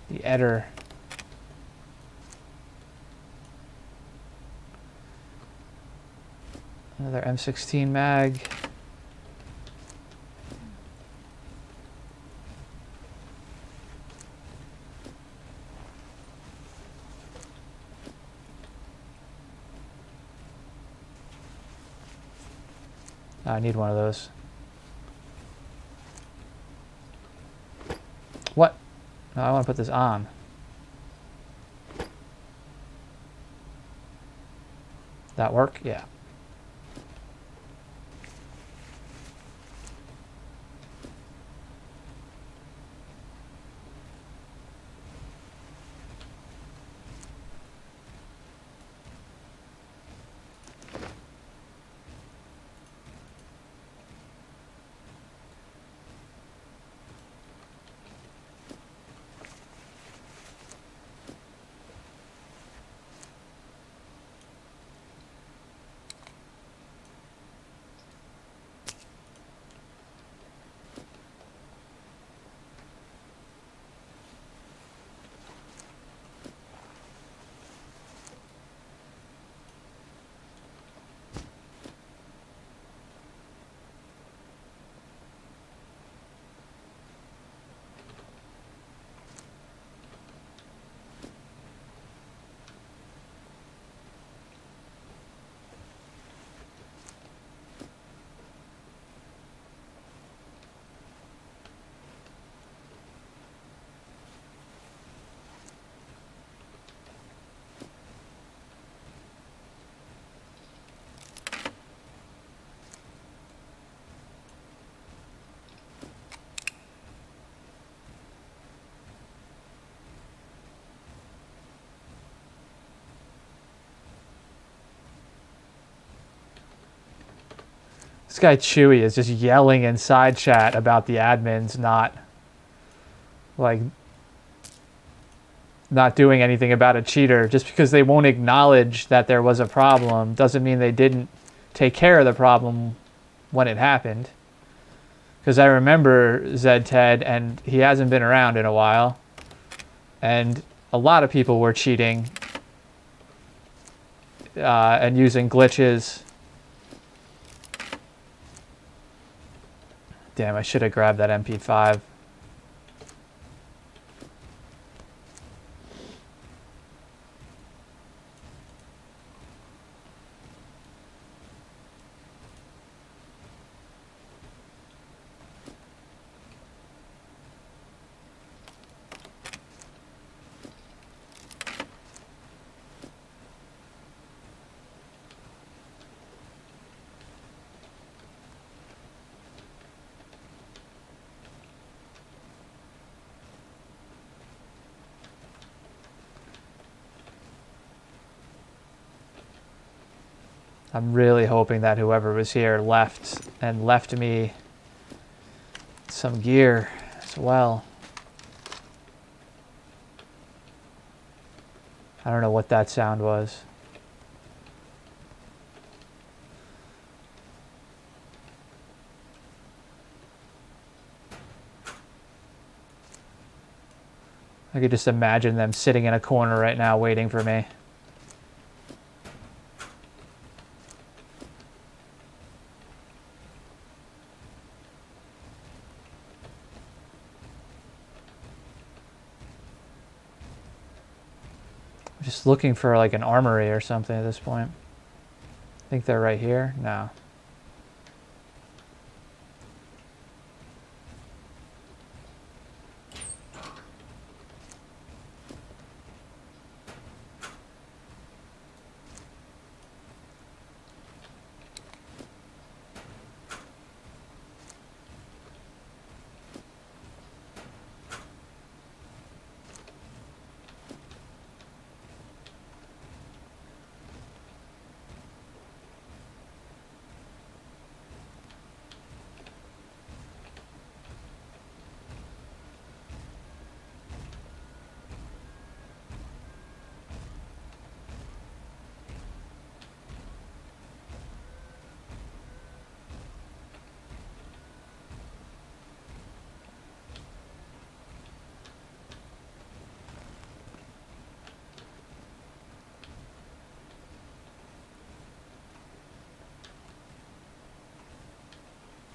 The Eder. Another M16 mag. I need one of those. What? No, I want to put this on. That work? Yeah. This guy Chewy is just yelling inside chat about the admins not doing anything about a cheater. Just because they won't acknowledge that there was a problem doesn't mean they didn't take care of the problem when it happened. Because I remember ZTED, and he hasn't been around in a while, and a lot of people were cheating and using glitches. Damn, I should have grabbed that MP5. I'm really hoping that whoever was here left and left me some gear as well. I don't know what that sound was. I could just imagine them sitting in a corner right now waiting for me. I'm just looking for like an armory or something at this point. I think they're right here. No.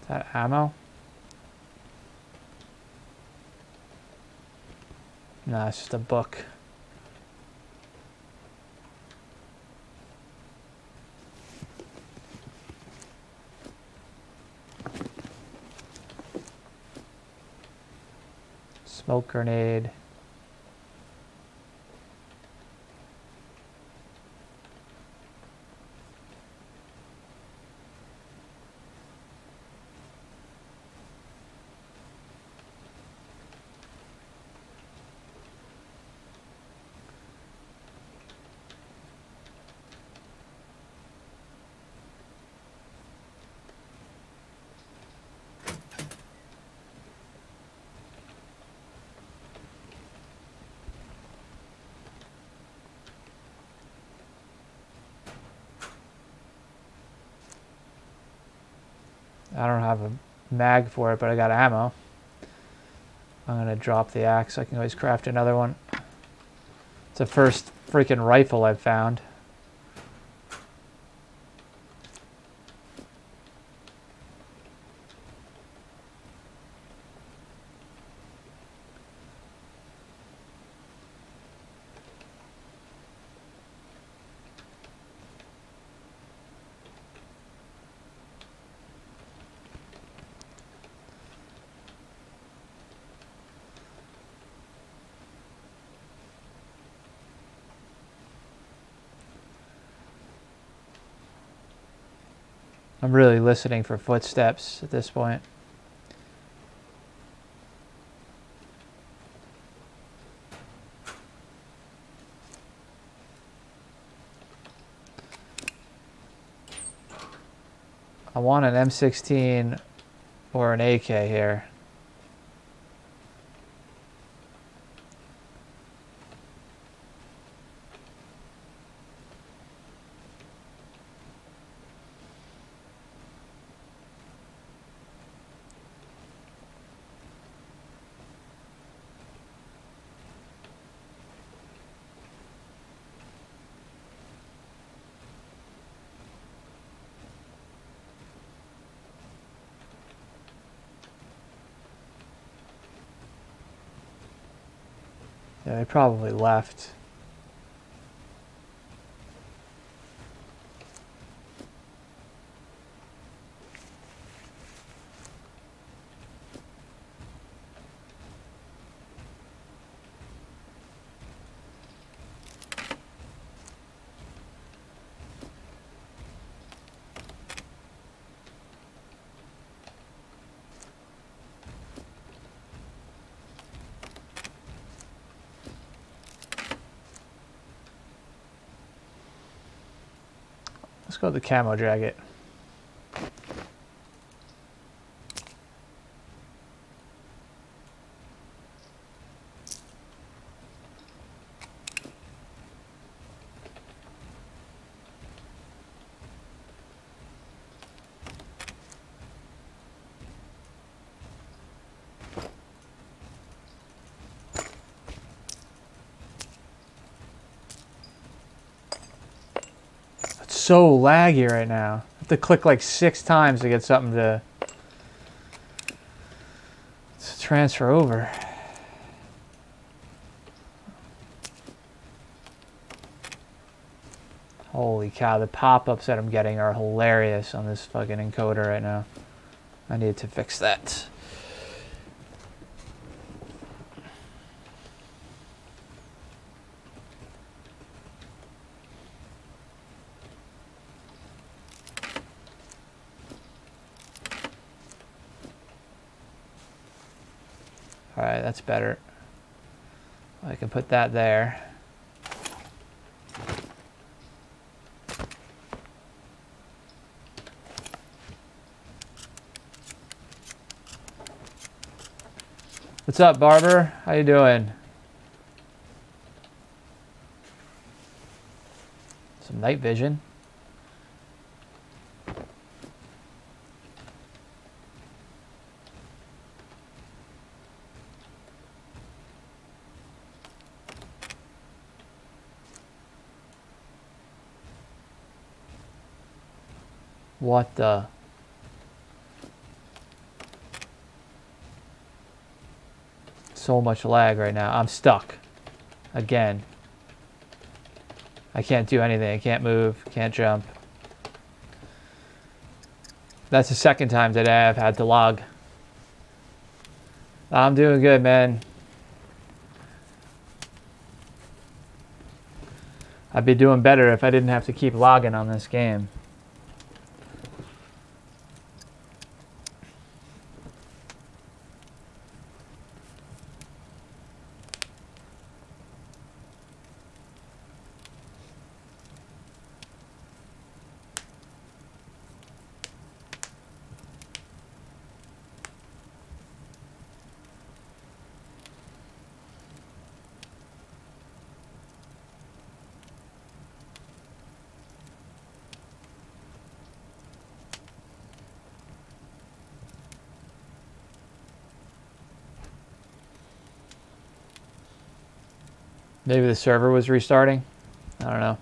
Is that ammo? No, it's just a book. Smoke grenade. I don't have a mag for it, but I got ammo. I'm gonna drop the axe. I can always craft another one. It's the first freaking rifle I've found. I'm really listening for footsteps at this point. I want an M16 or an AK here. Yeah, they probably left. go with the camo jacket. So laggy right now. I have to click like 6 times to get something to transfer over. Holy cow, the pop-ups that I'm getting are hilarious on this fucking encoder right now. I need to fix that. Alright, that's better. I can put that there. What's up, Barber? How you doing? Some night vision. What the? So much lag right now. I'm stuck. Again. I can't do anything. I can't move. Can't jump. That's the second time today I've had to log. I'm doing good, man. I'd be doing better if I didn't have to keep logging on this game. Maybe the server was restarting. I don't know.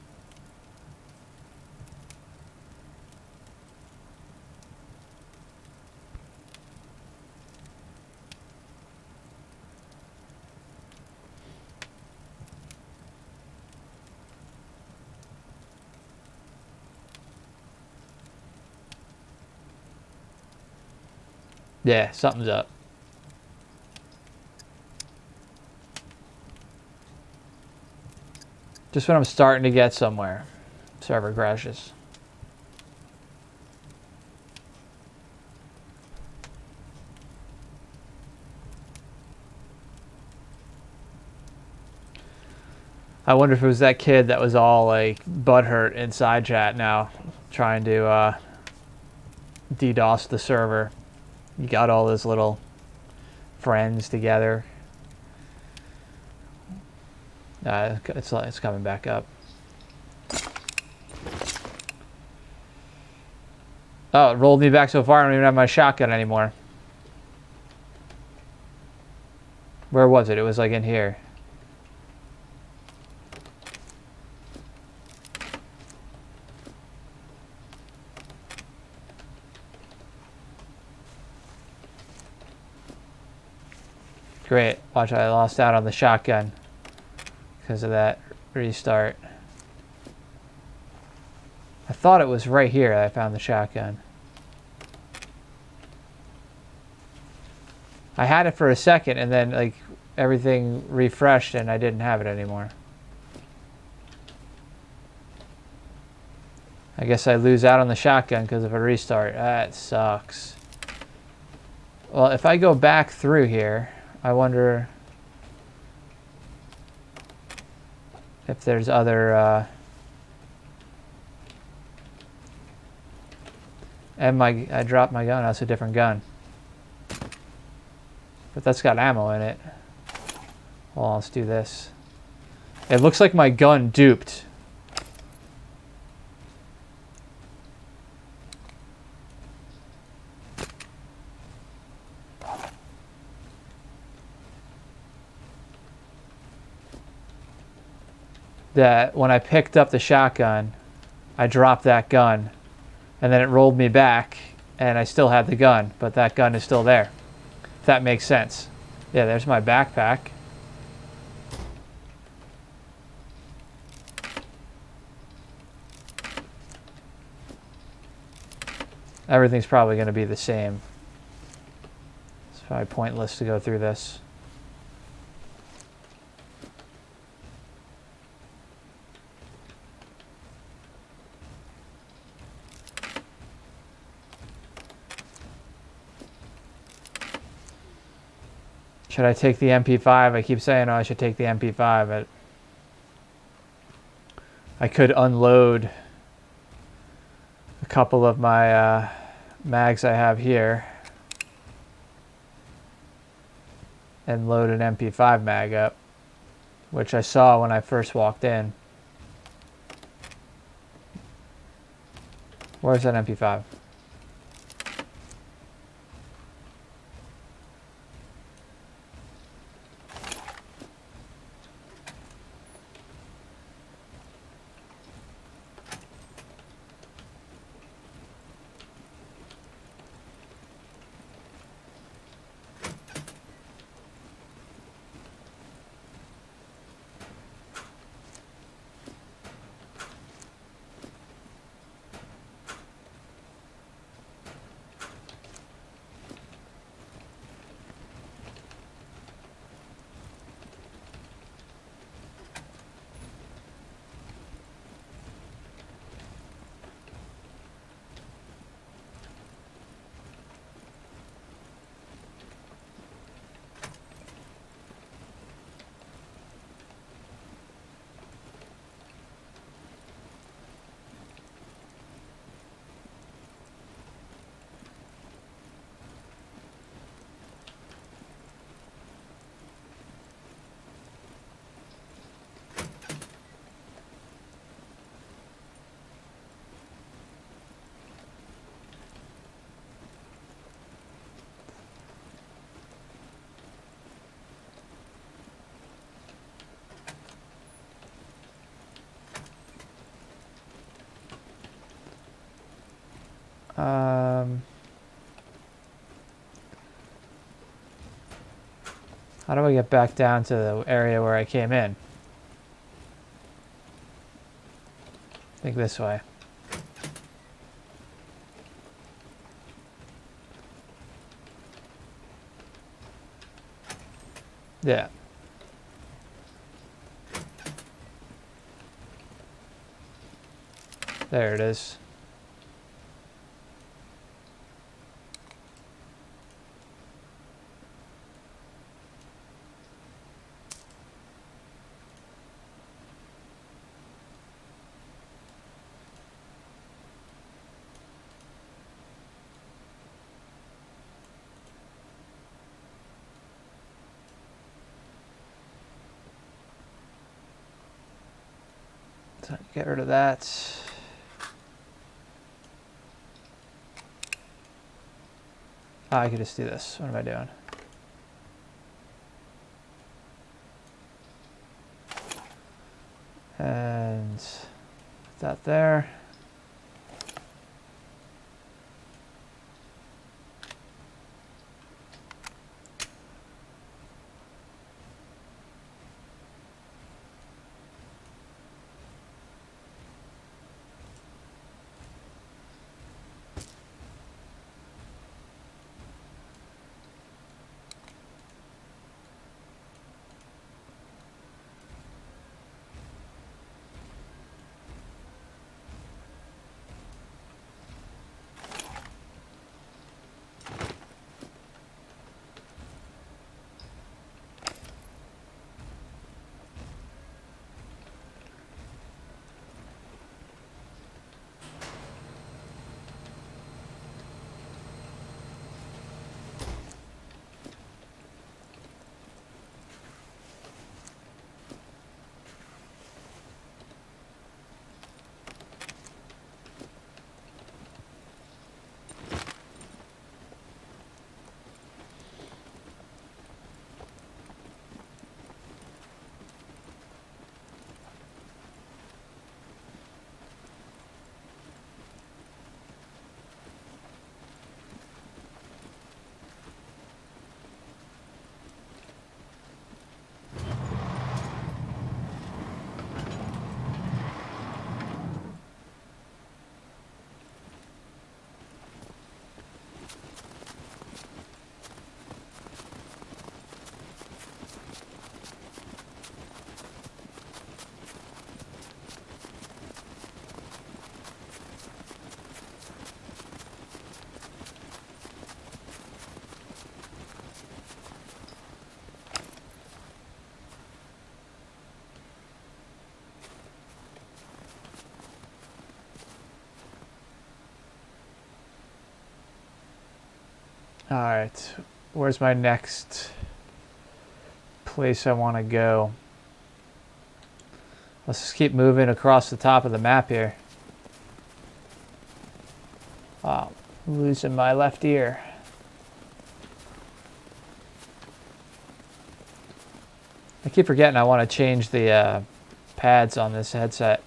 Yeah, something's up. Just when I'm starting to get somewhere, server crashes. I wonder if it was that kid that was all like butthurt inside chat now, trying to DDoS the server. You got all those little friends together. It's coming back up. Oh, it rolled me back so far I don't even have my shotgun anymore. Where was it? It was like in here. Great. Watch, I lost out on the shotgun because of that restart. I thought it was right here that I found the shotgun. I had it for a second and then like everything refreshed and I didn't have it anymore. I guess I lose out on the shotgun because of a restart. That sucks. Well, if I go back through here, I wonder if there's other And I dropped my gun. That's a different gun. But that's got ammo in it. Well, let's do this. It looks like my gun duped. That when I picked up the shotgun, I dropped that gun, and then it rolled me back, and I still had the gun, but that gun is still there. If that makes sense. Yeah, there's my backpack. Everything's probably going to be the same. It's probably pointless to go through this. Should I take the MP5? I keep saying, oh, I should take the MP5, but I could unload a couple of my mags I have here and load an MP5 mag up, which I saw when I first walked in. Where's that MP5? How do I get back down to the area where I came in? I think this way. Yeah. There it is. So get rid of that. I could just do this. What am I doing? And put that there. All right, where's my next place I want to go? Let's just keep moving across the top of the map here. Wow, I'm losing my left ear. I keep forgetting I want to change the pads on this headset.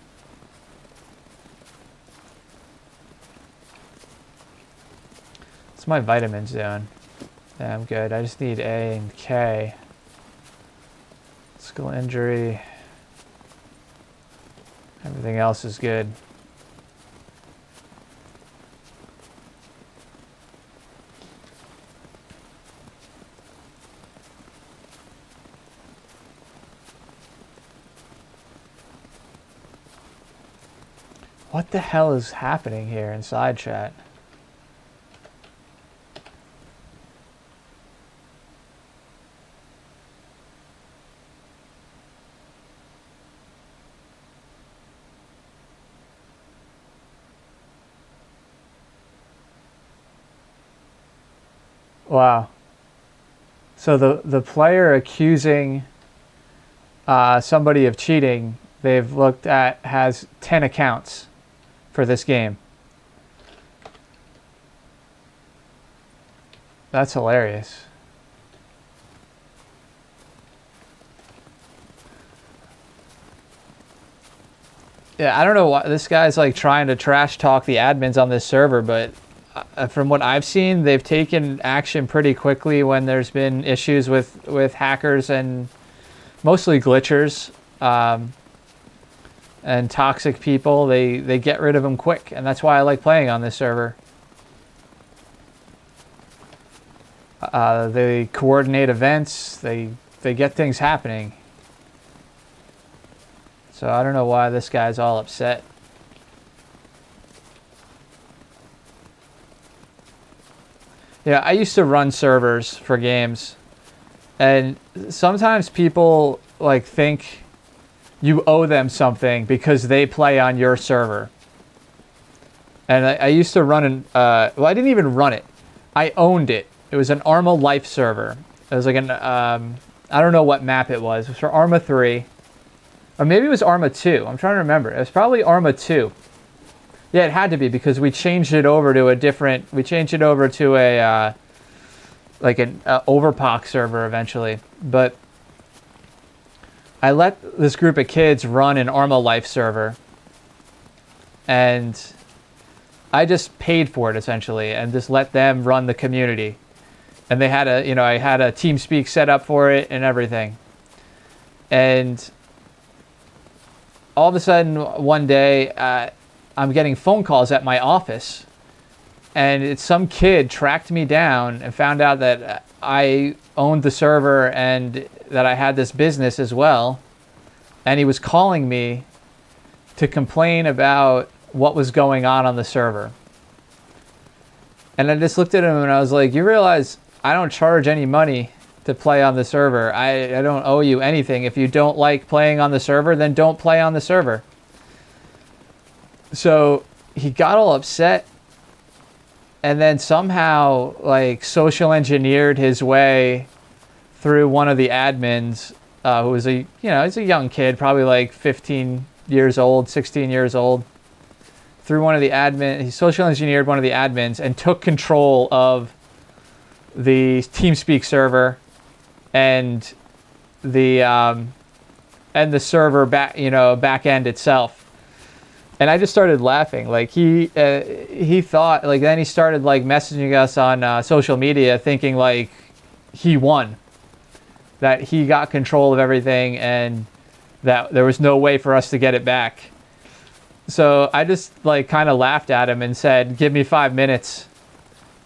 What's my vitamins doing? Yeah, I'm good. I just need A and K. Skull injury. Everything else is good. What the hell is happening here inside chat? Wow. So the player accusing somebody of cheating, they've looked at, has 10 accounts for this game. That's hilarious. Yeah, I don't know why this guy's like trying to trash talk the admins on this server, but from what I've seen, they've taken action pretty quickly when there's been issues with hackers and mostly glitchers and toxic people. They get rid of them quick, and that's why I like playing on this server. They coordinate events. They get things happening. So I don't know why this guy's all upset. Yeah, I used to run servers for games, and sometimes people like think you owe them something because they play on your server. And I used to run an well, I didn't even run it. I owned it. It was an Arma Life server. It was like an I don't know what map it was. It was for Arma 3. Or maybe it was Arma 2. I'm trying to remember. It was probably Arma 2. Yeah, it had to be because we changed it over to a different... We changed it over to a... like an Overpoch server eventually. But I let this group of kids run an Arma Life server. And I just paid for it essentially. And just let them run the community. And they had a... You know, I had a TeamSpeak set up for it and everything. And all of a sudden one day... I'm getting phone calls at my office, and it's some kid tracked me down and found out that I owned the server and that I had this business as well, and he was calling me to complain about what was going on the server. And I just looked at him and I was like, you realize I don't charge any money to play on the server. I don't owe you anything. If you don't like playing on the server, then don't play on the server. So he got all upset and then somehow like social engineered his way through one of the admins who was he's a young kid, probably like 15 years old, 16 years old. Through one of the admins, he social engineered one of the admins and took control of the TeamSpeak server and the server back end itself. And I just started laughing. Like he thought, like then he started like messaging us on social media, thinking like he won, that he got control of everything, and that there was no way for us to get it back. So I just like kind of laughed at him and said, "Give me 5 minutes,"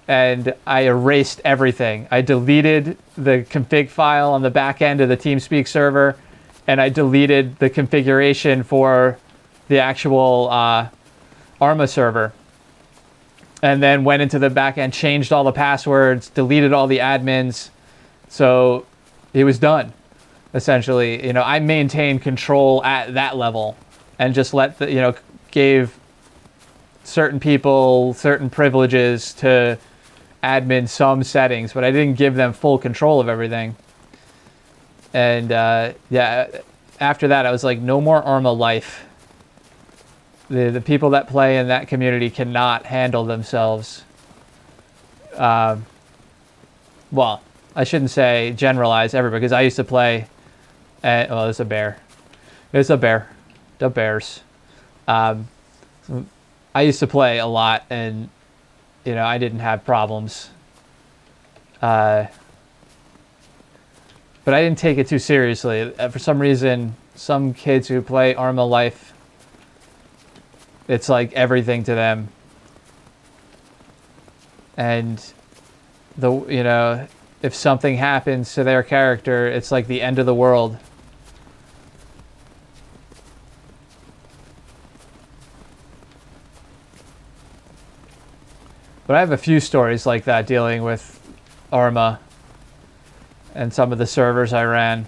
and I erased everything. I deleted the config file on the back end of the TeamSpeak server, and I deleted the configuration for the actual Arma server, and then went into the back end, changed all the passwords, deleted all the admins. So it was done, essentially. I maintained control at that level and just let gave certain people certain privileges to admin some settings, but I didn't give them full control of everything. And yeah, after that I was like, no more Arma life. The people that play in that community cannot handle themselves. Well, I shouldn't say generalize everybody, because I used to play at, oh, there's a bear. There's a bear. The bears. I used to play a lot, and you know, I didn't have problems. But I didn't take it too seriously. For some reason, some kids who play Arma Life, it's like everything to them. And you know, if something happens to their character, it's like the end of the world. But I have a few stories like that dealing with Arma and some of the servers I ran.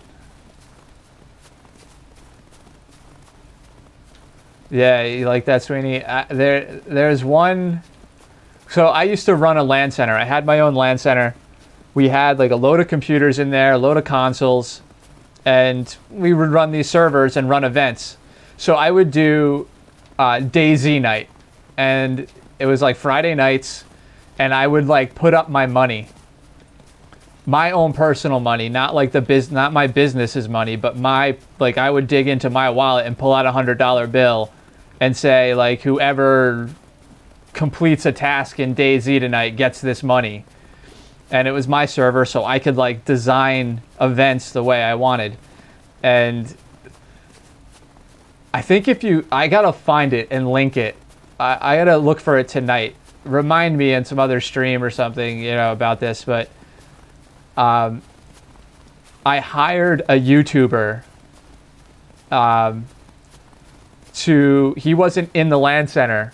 Yeah, you like that, Sweeney? There's one. So I used to run a LAN center. I had my own LAN center. We had like a load of computers in there, a load of consoles, and we would run these servers and run events. So I would do DayZ night, and it was like Friday nights, and I would like put up my money, my own personal money, not like not my business's money, but my, like, I would dig into my wallet and pull out $100 bill and say, like, whoever completes a task in DayZ tonight gets this money. And it was my server, so I could like design events the way I wanted. And I think I gotta find it and link it. I gotta look for it tonight. Remind me in some other stream or something, you know, about this. But I hired a YouTuber he wasn't in the LAN center.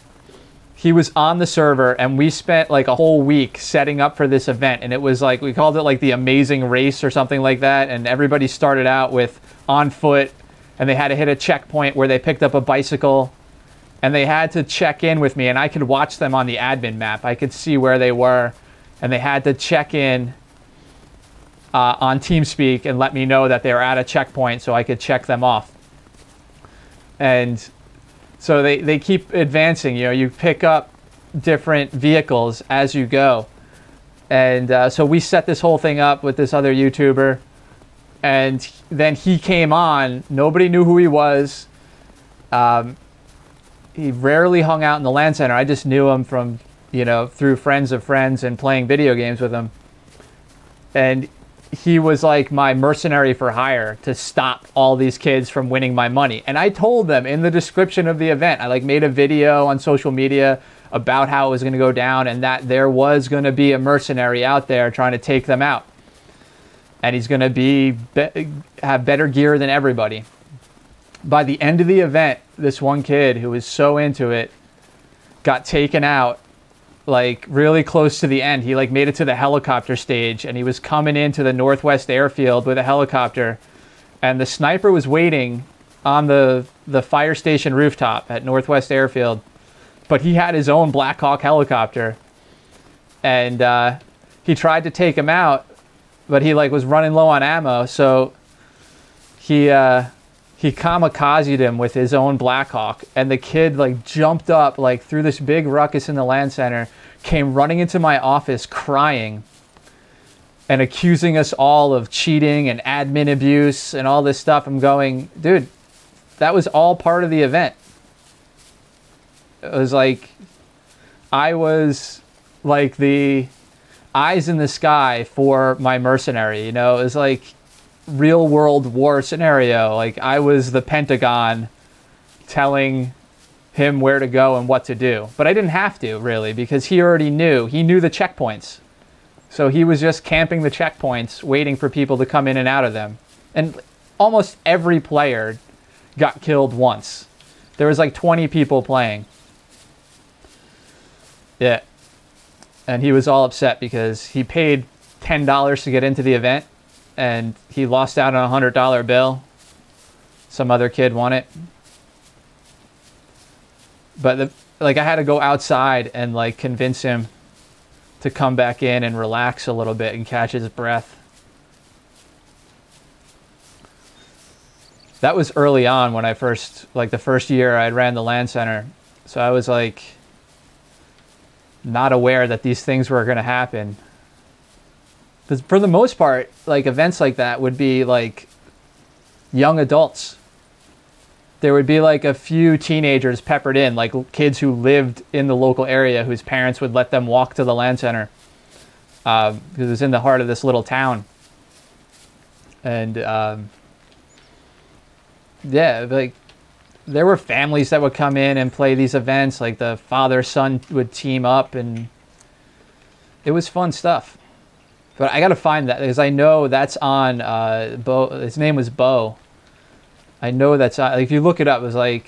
He was on the server, and we spent like a whole week setting up for this event. And it was like, we called it like the Amazing Race or something like that. And everybody started out with on foot, and they had to hit a checkpoint where they picked up a bicycle, and they had to check in with me, and I could watch them on the admin map. I could see where they were, and they had to check in on TeamSpeak and let me know that they were at a checkpoint so I could check them off. And so they keep advancing. You know, you pick up different vehicles as you go. And so we set this whole thing up with this other YouTuber. And then he came on. Nobody knew who he was. He rarely hung out in the LAN center. I just knew him from, you know, through friends of friends and playing video games with him. And he was like my mercenary for hire to stop all these kids from winning my money. And I told them in the description of the event, I like made a video on social media about how it was going to go down, and that there was going to be a mercenary out there trying to take them out. And he's going to have better gear than everybody. By the end of the event, this one kid who was so into it got taken out like really close to the end. He like made it to the helicopter stage, and he was coming into the Northwest airfield with a helicopter, and the sniper was waiting on the fire station rooftop at Northwest airfield, but he had his own Black Hawk helicopter, and he tried to take him out, but he like was running low on ammo, so he kamikazed him with his own Black Hawk. And the kid like jumped up like through this big ruckus in the LAN center, came running into my office crying and accusing us all of cheating and admin abuse and all this stuff. I'm going, dude, that was all part of the event. It was like, I was like the eyes in the sky for my mercenary, you know. It was like real world war scenario. Like I was the Pentagon telling him where to go and what to do. But I didn't have to, really, because he already knew. He knew the checkpoints. So he was just camping the checkpoints, waiting for people to come in and out of them. And almost every player got killed once. There was like 20 people playing. Yeah. And he was all upset because he paid $10 to get into the event, and he lost out on a $100 bill. Some other kid won it. But like I had to go outside and like convince him to come back in and relax a little bit and catch his breath. That was early on when I first, like the first year I ran the LAN center. So I was like not aware that these things were going to happen. Because for the most part, like events like that would be like young adults. There would be like a few teenagers peppered in, like kids who lived in the local area whose parents would let them walk to the LAN center. Because it was in the heart of this little town. And yeah, like there were families that would come in and play these events. Like the father-son would team up, and it was fun stuff. But I got to find that because I know that's on Bo. His name was Bo. I know that's on, like, if you look it up, it was like,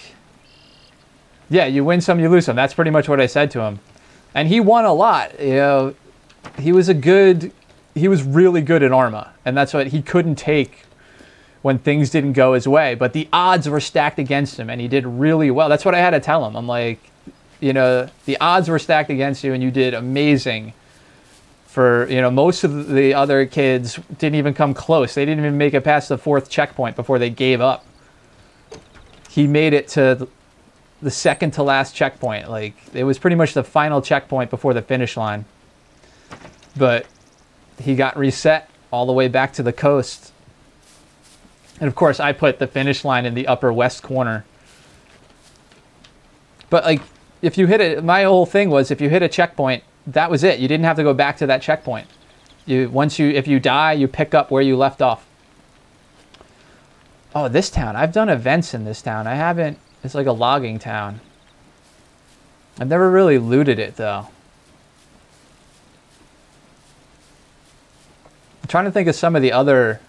yeah, you win some, you lose some. That's pretty much what I said to him. And he won a lot. You know, he was really good at Arma. And that's what he couldn't take when things didn't go his way. But the odds were stacked against him, and he did really well. That's what I had to tell him. I'm like, you know, the odds were stacked against you, and you did amazing. For, you know, most of the other kids didn't even come close. They didn't even make it past the 4th checkpoint before they gave up. He made it to the second to last checkpoint. Like, it was pretty much the final checkpoint before the finish line. But he got reset all the way back to the coast. And of course, I put the finish line in the upper west corner. But like, if you hit it, my whole thing was if you hit a checkpoint, that was it. You didn't have to go back to that checkpoint. If you die, you pick up where you left off. Oh, this town. I've done events in this town. I haven't. It's like a logging town. I've never really looted it though. I'm trying to think of some of the other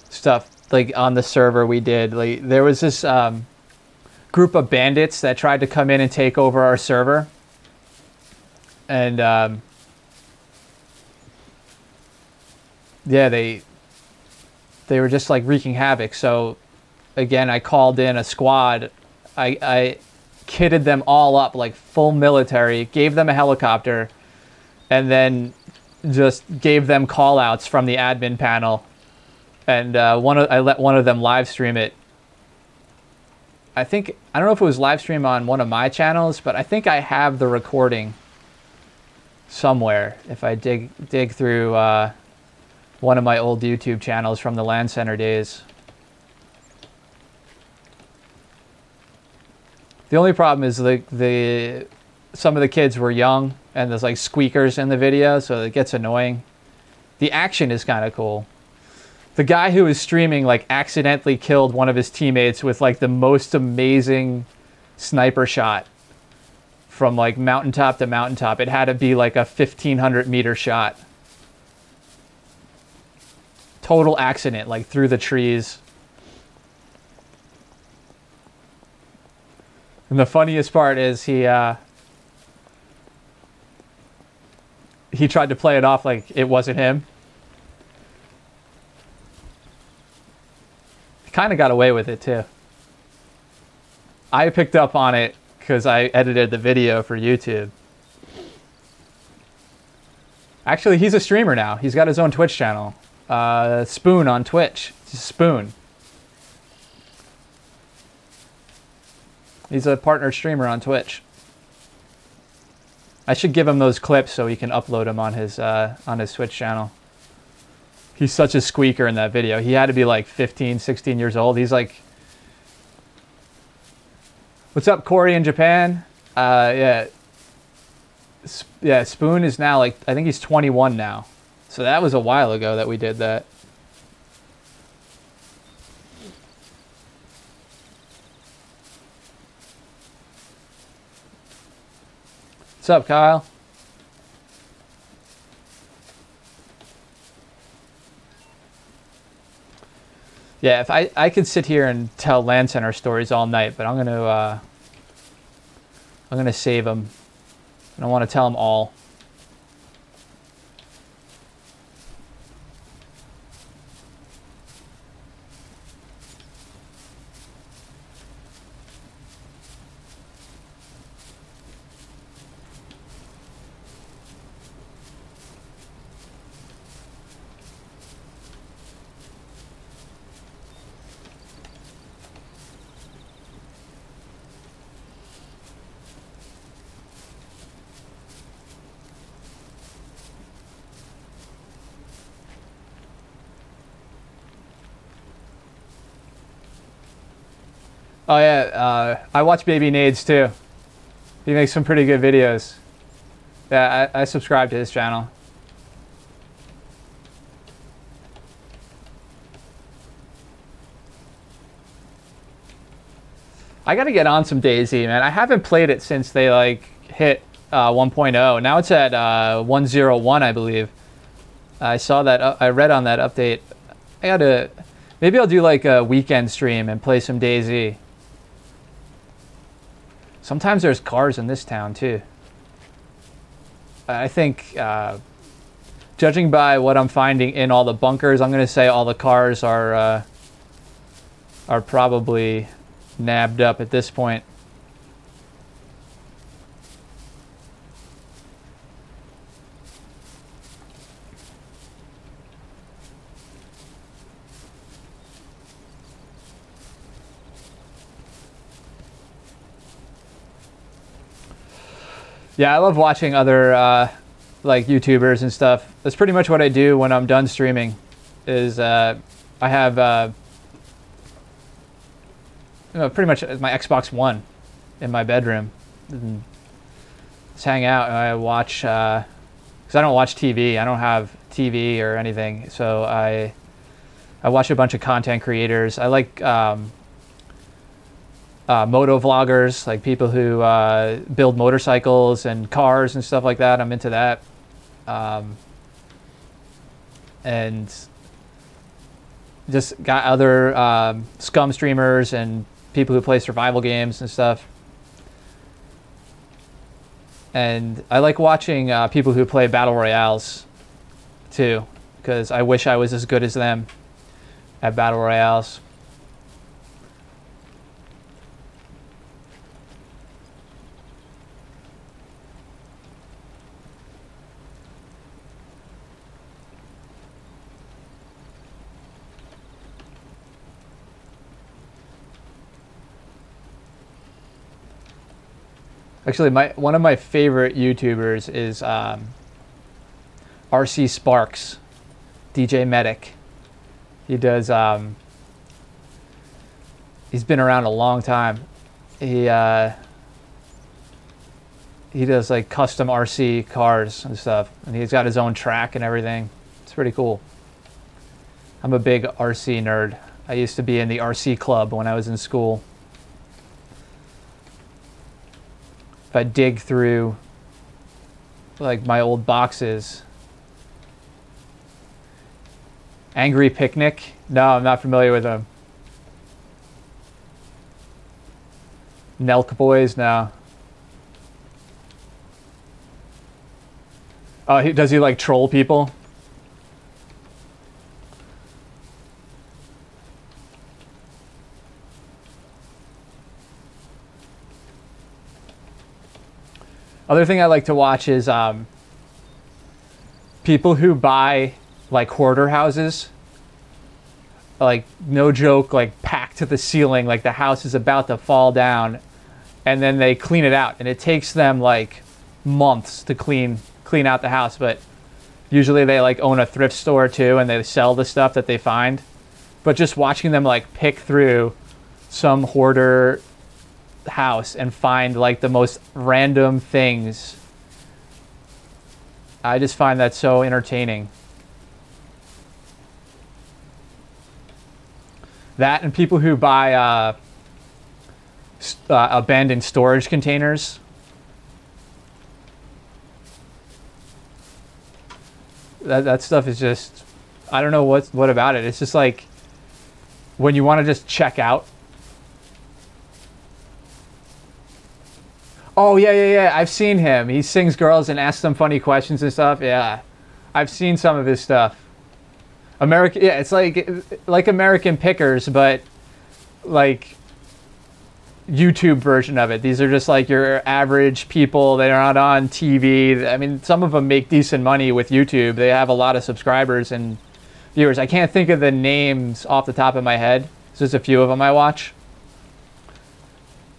stuff like on the server we did. Like there was this group of bandits that tried to come in and take over our server. And yeah, they were just like wreaking havoc. So again, I called in a squad. I kitted them all up like full military, gave them a helicopter, and then just gave them call outs from the admin panel. And I let one of them live stream it. I don't know if it was live stream on one of my channels, but I think I have the recording somewhere if I dig through one of my old YouTube channels from the LAN center days. The only problem is some of the kids were young and there's like squeakers in the video, so it gets annoying. The action is kind of cool. The guy who was streaming like accidentally killed one of his teammates with like the most amazing sniper shot from like mountaintop to mountaintop. It had to be like a 1,500 meter shot. Total accident, like through the trees. And the funniest part is he tried to play it off like it wasn't him. He kind of got away with it too. I picked up on it because I edited the video for YouTube. Actually, he's a streamer now. He's got his own Twitch channel. Spoon on Twitch. Spoon. He's a partner streamer on Twitch. I should give him those clips so he can upload them on his Twitch channel. He's such a squeaker in that video. He had to be like 15, 16 years old. He's like, what's up, Corey in Japan? Yeah, Spoon is now like, I think he's 21 now. So that was a while ago that we did that. What's up, Kyle? Yeah, if I could sit here and tell LAN center stories all night, but I'm gonna save them. I don't want to tell them all. Oh yeah, I watch Baby Nades too. He makes some pretty good videos. Yeah, I subscribe to his channel. I gotta get on some DayZ, man. I haven't played it since they like hit 1.0. Now it's at 1.01, I believe. I saw that. I read on that update. I gotta. Maybe I'll do like a weekend stream and play some DayZ. Sometimes there's cars in this town too. I think, judging by what I'm finding in all the bunkers, I'm gonna say all the cars are probably nabbed up at this point. Yeah, I love watching other like YouTubers and stuff. That's pretty much what I do when I'm done streaming. Is I have pretty much my Xbox One in my bedroom. And just hang out and I watch, because I don't watch TV. I don't have TV or anything. So I watch a bunch of content creators. I like moto vloggers, like people who build motorcycles and cars and stuff like that. I'm into that. And just got other scum streamers and people who play survival games and stuff. And I like watching people who play battle royales too, because I wish I was as good as them at battle royales. Actually, one of my favorite YouTubers is RC Sparks, DJ Medic. He does. He's been around a long time. He does like custom RC cars and stuff, and he's got his own track and everything. It's pretty cool. I'm a big RC nerd. I used to be in the RC club when I was in school. If I dig through like my old boxes. Angry Picnic? No, I'm not familiar with them. Nelk Boys? No. Oh, does he like troll people? Other thing I like to watch is people who buy like hoarder houses. Like, no joke, like packed to the ceiling, like the house is about to fall down, and then they clean it out, and it takes them like months to clean out the house. But usually they like own a thrift store too, and they sell the stuff that they find. But just watching them like pick through some hoarder house and find like the most random things, I just find that so entertaining. That and people who buy abandoned storage containers. That stuff is just, I don't know what about it. It's just like when you want to just check out. Oh yeah. I've seen him. He sings girls and asks them funny questions and stuff. Yeah, I've seen some of his stuff. American, yeah, it's like American Pickers, but like YouTube version of it. These are just like your average people. They're not on TV. I mean, some of them make decent money with YouTube. They have a lot of subscribers and viewers. I can't think of the names off the top of my head. There's just a few of them I watch.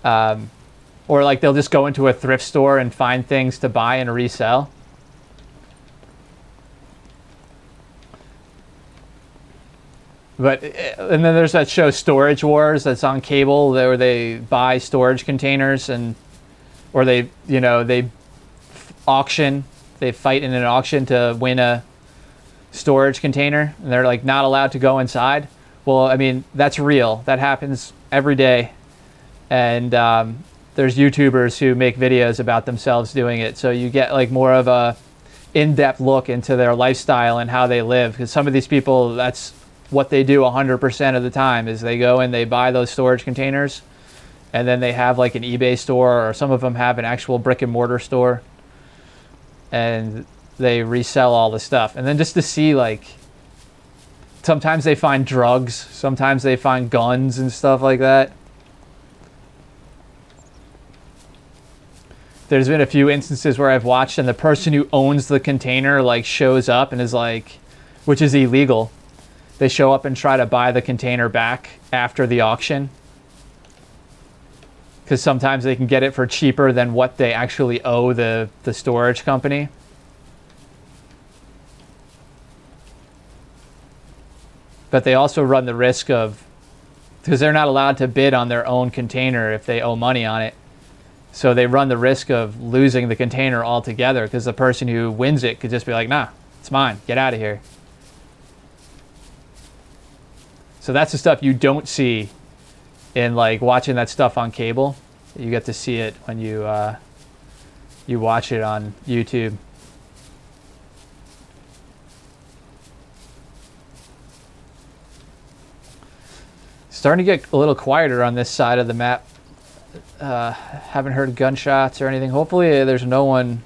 Or like they'll just go into a thrift store and find things to buy and resell. But and then there's that show Storage Wars that's on cable where they buy storage containers or they auction, they fight in an auction to win a storage container, and they're like not allowed to go inside. Well, I mean, that's real. That happens every day, and there's YouTubers who make videos about themselves doing it, so you get like more of a in-depth look into their lifestyle and how they live, because some of these people, that's what they do 100% of the time, is they go and they buy those storage containers, and then they have like an eBay store, or some of them have an actual brick and mortar store, and they resell all the stuff. And then just to see, like, sometimes they find drugs, sometimes they find guns and stuff like that. There's been a few instances where I've watched and the person who owns the container like shows up and is like, which is illegal. They show up and try to buy the container back after the auction, because sometimes they can get it for cheaper than what they actually owe the storage company. But they also run the risk of, because they're not allowed to bid on their own container if they owe money on it. So they run the risk of losing the container altogether, because the person who wins it could just be like, nah, it's mine, get out of here. So that's the stuff you don't see in like watching that stuff on cable. You get to see it when you watch it on YouTube. Starting to get a little quieter on this side of the map. Haven't heard gunshots or anything. Hopefully there's no one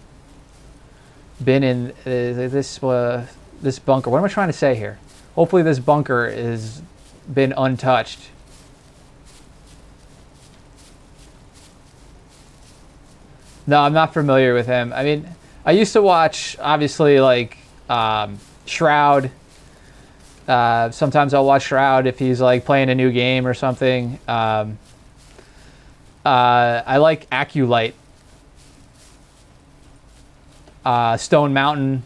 been in this bunker. What am I trying to say here? Hopefully this bunker is been untouched. No, I'm not familiar with him. I mean, I used to watch, obviously, like Shroud. Sometimes I'll watch Shroud if he's like playing a new game or something. I like Aculite. Stone Mountain.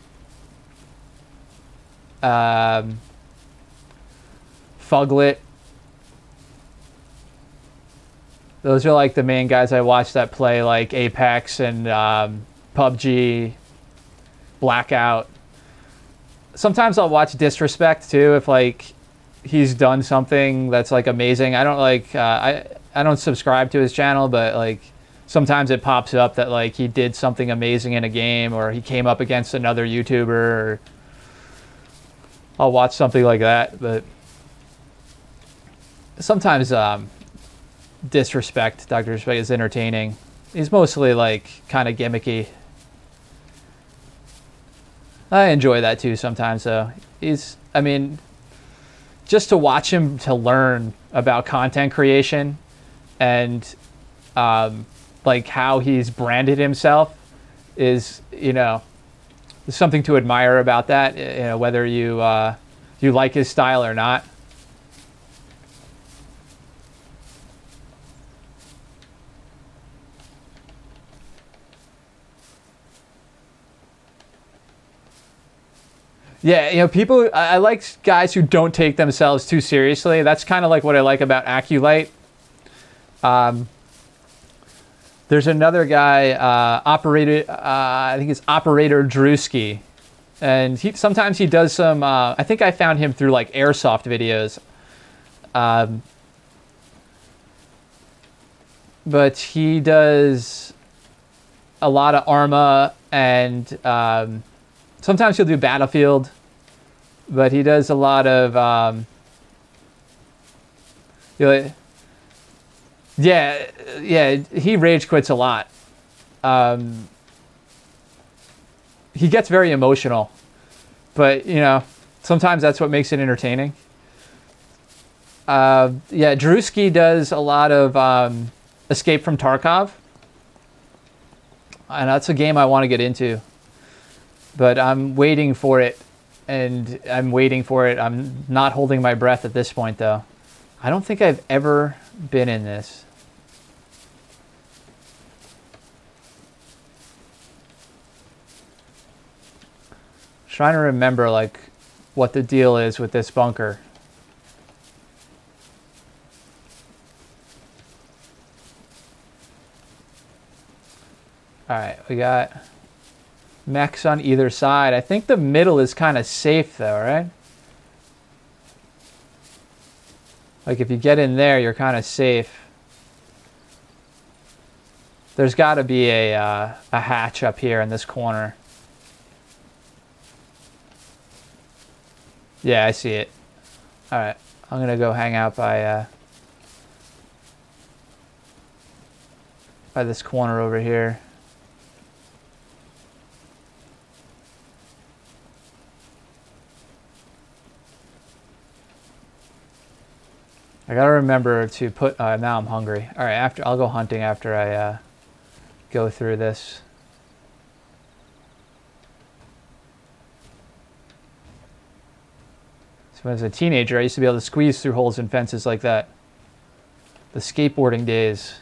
Fuglit. Those are like the main guys I watch that play like Apex and PUBG, Blackout. Sometimes I'll watch Disrespect too if like he's done something that's like amazing. I don't like I don't subscribe to his channel, but like sometimes it pops up that like he did something amazing in a game, or he came up against another YouTuber, or I'll watch something like that. But sometimes Disrespect, Dr. Respect, is entertaining. He's mostly like kind of gimmicky. I enjoy that too sometimes though. I mean, just to watch him, to learn about content creation and like how he's branded himself is, there's something to admire about that, whether you like his style or not. Yeah, people, I like guys who don't take themselves too seriously. That's kind of like what I like about Aculite. There's another guy, I think it's Operator Drewski. And sometimes he does some, I think I found him through like airsoft videos. But he does a lot of Arma, and sometimes he'll do Battlefield, but he does a lot of yeah, he rage quits a lot. He gets very emotional, but sometimes that's what makes it entertaining. Yeah, Drewski does a lot of Escape from Tarkov, and that's a game I want to get into, but I'm waiting for it, and I'm not holding my breath at this point though. I don't think I've ever been in this. Trying to remember like what the deal is with this bunker. Alright, we got mechs on either side. I think the middle is kind of safe though, right? Like if you get in there, you're kind of safe. There's got to be a hatch up here in this corner. Yeah, I see it. Alright, I'm going to go hang out by this corner over here. I gotta remember to put, now I'm hungry. Alright, I'll go hunting after I go through this. So when I was a teenager, I used to be able to squeeze through holes in fences like that. The skateboarding days.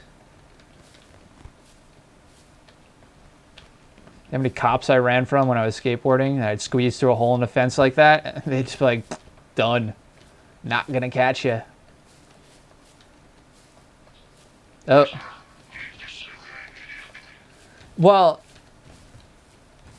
How many cops I ran from when I was skateboarding? I'd squeeze through a hole in a fence like that. They'd just be like, done. Not gonna catch you. Oh. Well,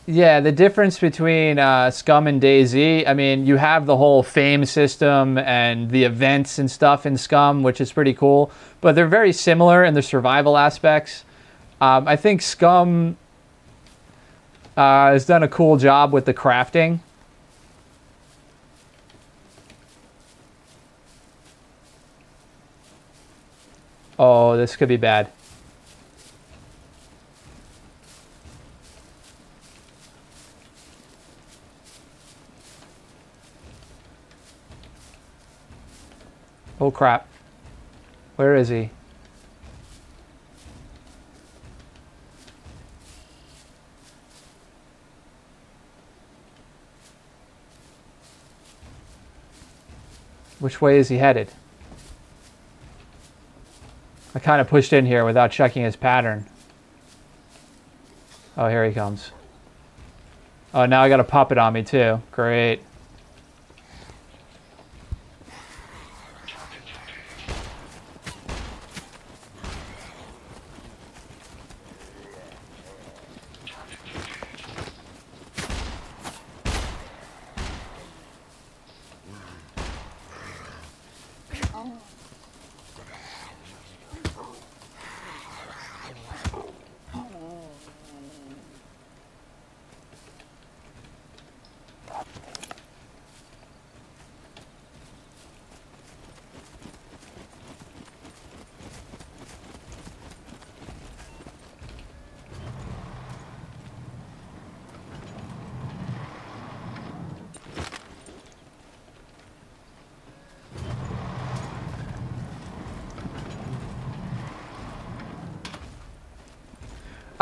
yeah, the difference between Scum and DayZ, I mean, you have the whole fame system and the events and stuff in Scum, which is pretty cool, but they're very similar in the survival aspects. I think Scum has done a cool job with the crafting. Oh, this could be bad. Oh crap. Where is he? Which way is he headed? I kind of pushed in here without checking his pattern. Oh, here he comes. Oh, now I got a puppet on me too. Great.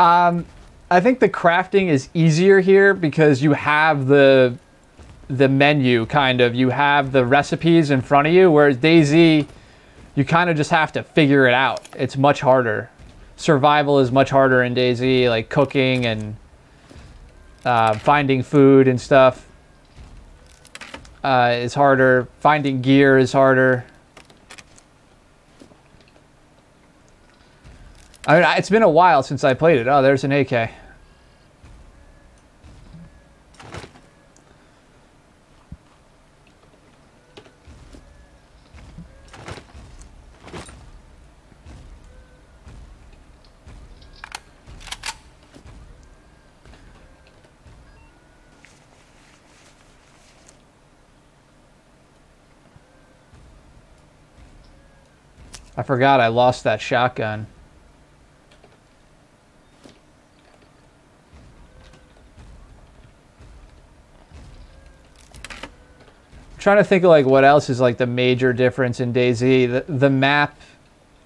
I think the crafting is easier here because you have the menu, kind of. You have the recipes in front of you, whereas DayZ, you kind of just have to figure it out. It's much harder. Survival is much harder in DayZ, like cooking and finding food and stuff is harder. Finding gear is harder. I mean, it's been a while since I played it. Oh, there's an AK. I forgot I lost that shotgun. Trying to think of like what else is like the major difference in DayZ. The map,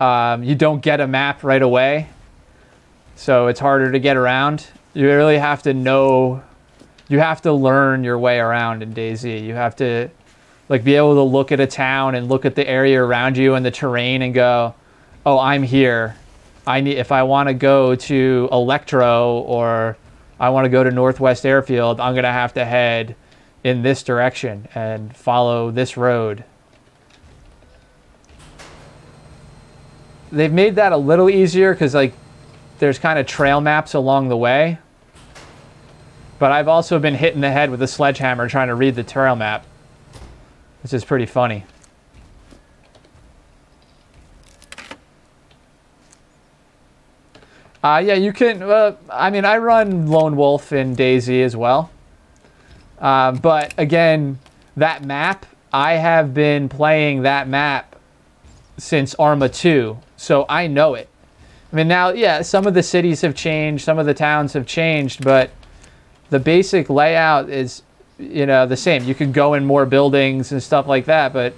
you don't get a map right away, so it's harder to get around. You really have to know, you have to learn your way around in DayZ. You have to like be able to look at a town and look at the area around you and the terrain and go, oh, I'm here. If I want to go to Electro or I want to go to Northwest Airfield, I'm gonna have to head in this direction and follow this road. They've made that a little easier because like there's kind of trail maps along the way. But I've also been hit in the head with a sledgehammer trying to read the trail map, which is pretty funny. Yeah, you can, I mean, I run Lone Wolf in DayZ as well. But again, that map, I have been playing that map since Arma 2, so I know it. I mean, now, yeah, some of the cities have changed, some of the towns have changed, but the basic layout is, you know, the same. You can go in more buildings and stuff like that, but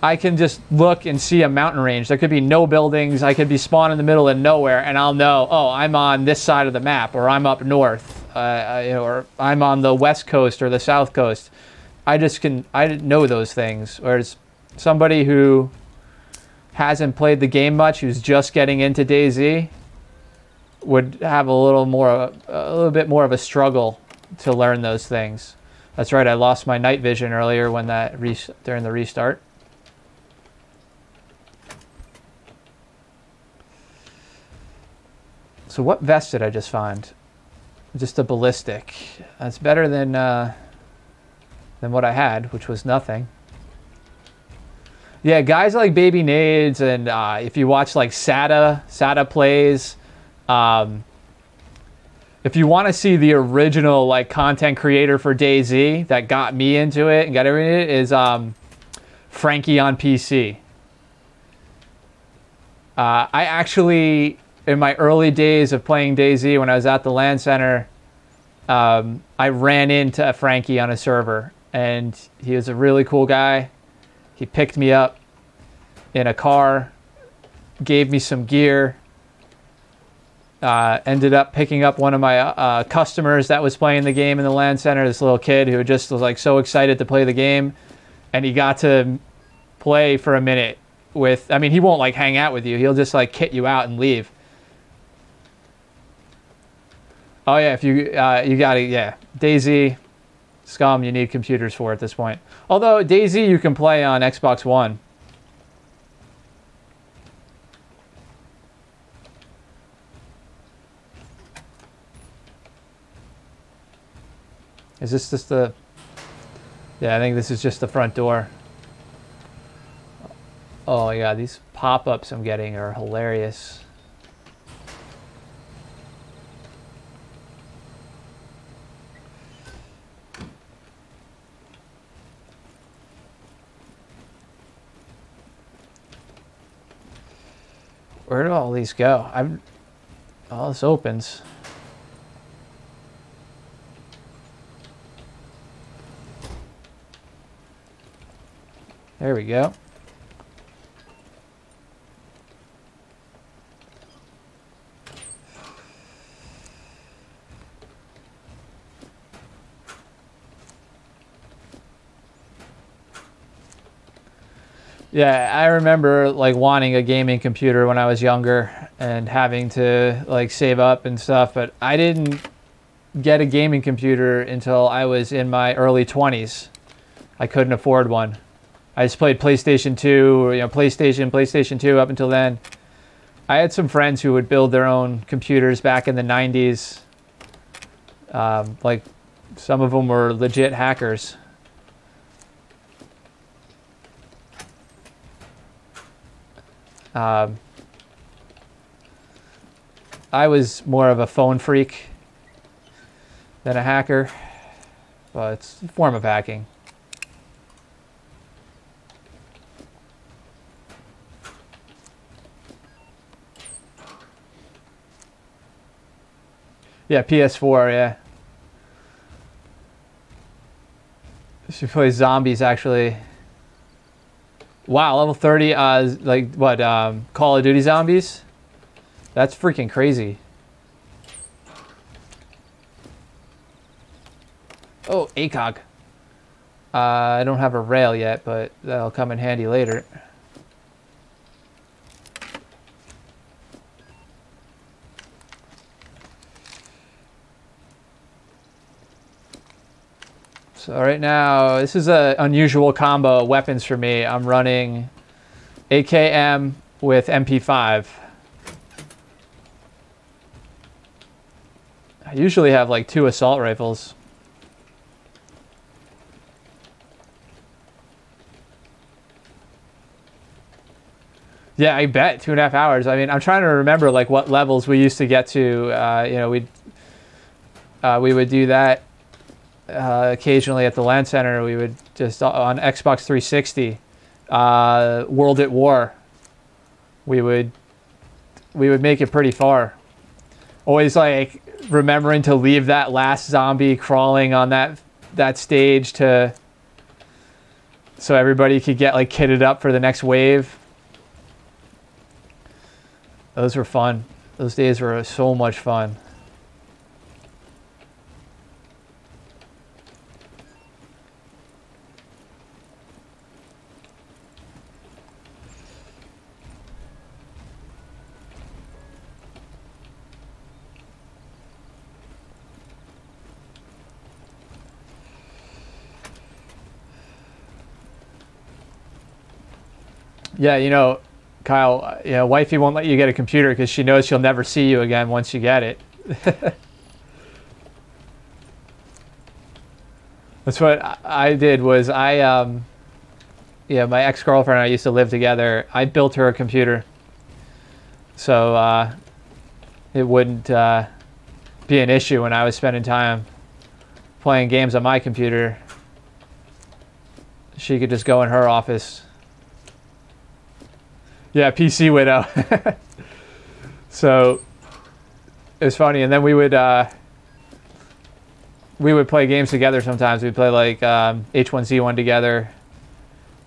I can just look and see a mountain range. There could be no buildings. I could be spawned in the middle of nowhere, and I'll know, oh, I'm on this side of the map, or I'm up north, or I'm on the west coast or the south coast. I know those things. Whereas somebody who hasn't played the game much, who's just getting into DayZ, would have a little bit more of a struggle to learn those things. That's right. I lost my night vision earlier when during the restart. So what vest did I just find? Just a ballistic. That's better than what I had, which was nothing. Yeah, guys like Baby Nades, and if you watch like Sata plays, if you want to see the original like content creator for DayZ that got me into it and got everything in it, is Frankie on PC. I actually, in my early days of playing DayZ, when I was at the LAN center, I ran into Frankie on a server, and he was a really cool guy. He picked me up in a car, gave me some gear, ended up picking up one of my customers that was playing the game in the LAN center, this little kid who just was like so excited to play the game, and he got to play for a minute with, I mean, he won't like hang out with you, he'll just like kit you out and leave. Oh yeah, if you gotta, yeah, DayZ, Scum, you need computers for at this point. Although DayZ you can play on Xbox One. Is this just the, yeah, I think this is just the front door. Oh my god, these pop-ups I'm getting are hilarious. Where do all these go? Oh, this opens. There we go. Yeah, I remember like wanting a gaming computer when I was younger and having to like save up and stuff, but I didn't get a gaming computer until I was in my early 20s. I couldn't afford one. I just played PlayStation 2, you know, PlayStation 2 up until then. I had some friends who would build their own computers back in the 90s. Like some of them were legit hackers. I was more of a phone freak than a hacker, but it's a form of hacking. Yeah, PS4, yeah. She plays zombies, actually. Wow, level 30, like, what, Call of Duty zombies? That's freaking crazy. Oh, ACOG. I don't have a rail yet, but that'll come in handy later. So right now, this is an unusual combo of weapons for me. I'm running AKM with MP5. usually have like 2 assault rifles. Yeah, I bet 2.5 hours. I mean, I'm trying to remember like what levels we used to get to. You know, we would do that occasionally at the LAN center. We would just on Xbox 360, World at War. We would make it pretty far. Always like remembering to leave that last zombie crawling on that stage so everybody could get like kitted up for the next wave. Those were fun. Those days were so much fun. Yeah, you know, Kyle, you know, wifey won't let you get a computer because she knows she'll never see you again once you get it. That's what I did was yeah, my ex-girlfriend and I used to live together. I built her a computer. So it wouldn't be an issue when I was spending time playing games on my computer. She could just go in her office. Yeah, PC widow. So it was funny, and then we would play games together sometimes. We'd play like H1Z1 together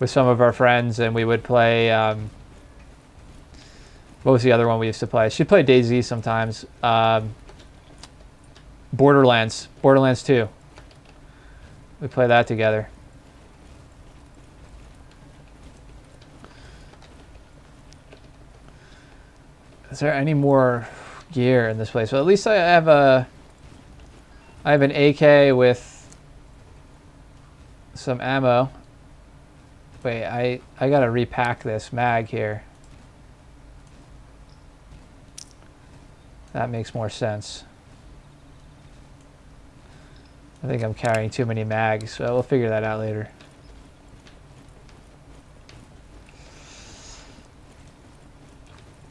with some of our friends, and we would play what was the other one we used to play? She'd play DayZ sometimes. Borderlands 2. We play that together. Is there any more gear in this place? Well, at least I have an AK with some ammo. Wait, I gotta repack this mag here. That makes more sense. I think I'm carrying too many mags, so we'll figure that out later.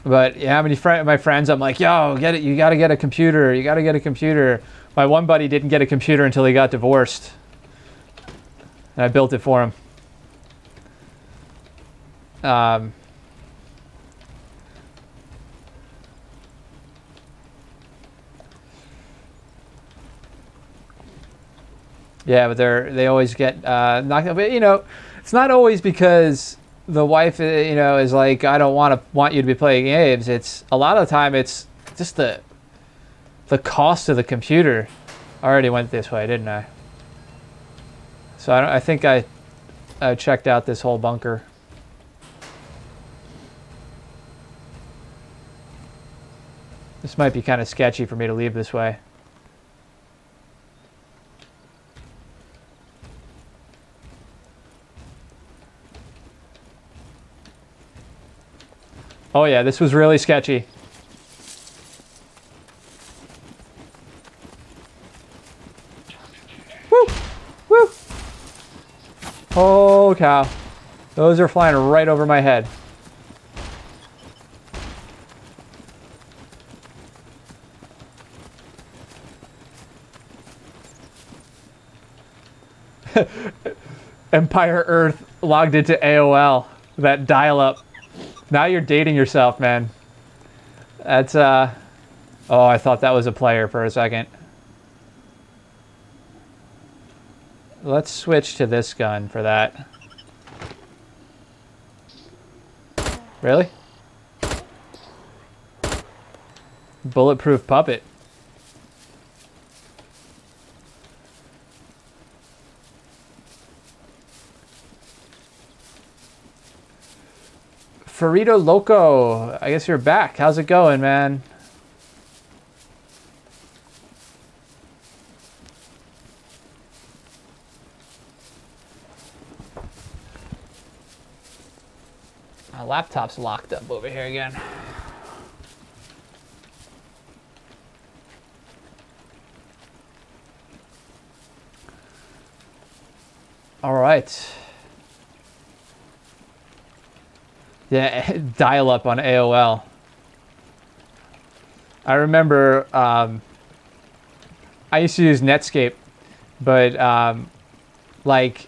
But yeah, my friends, I'm like, yo, get it. You got to get a computer. You got to get a computer. My one buddy didn't get a computer until he got divorced. And I built it for him. Yeah, but they always get knocked out. But, you know, it's not always because the wife, you know, is like, I don't want you to be playing games. It's a lot of the time it's just the cost of the computer. I already went this way, didn't I? So I think I checked out this whole bunker. This might be kind of sketchy for me to leave this way. Oh yeah, this was really sketchy. Woo! Woo! Oh cow. Those are flying right over my head. Empire Earth logged into AOL. That dial-up. Now you're dating yourself, man. That's, oh, I thought that was a player for a second. Let's switch to this gun for that. Really? Bulletproof puppet. Farito Loco, I guess you're back. How's it going, man? My laptop's locked up over here again. All right. Yeah, dial up on AOL. I remember I used to use Netscape, but like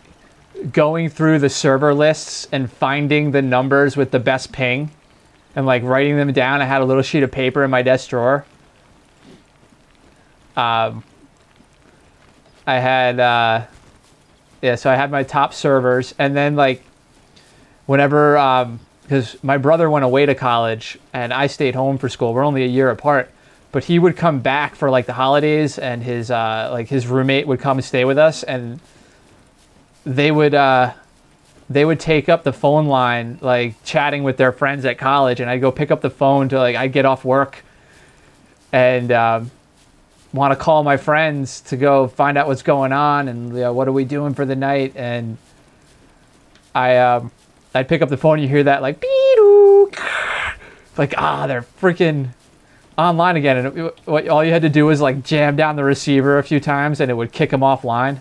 going through the server lists and finding the numbers with the best ping and like writing them down. I had a little sheet of paper in my desk drawer. I had yeah, so I had my top servers, and then like whenever because my brother went away to college and I stayed home for school. We're only a year apart, but he would come back for like the holidays, and his like his roommate would come and stay with us, and they would take up the phone line, like chatting with their friends at college, and I'd go pick up the phone to like I'd get off work and want to call my friends to go find out what's going on and what are we doing for the night, and I'd pick up the phone and you hear that like beep, like they're freaking online again, and all you had to do was like jam down the receiver a few times and it would kick them offline,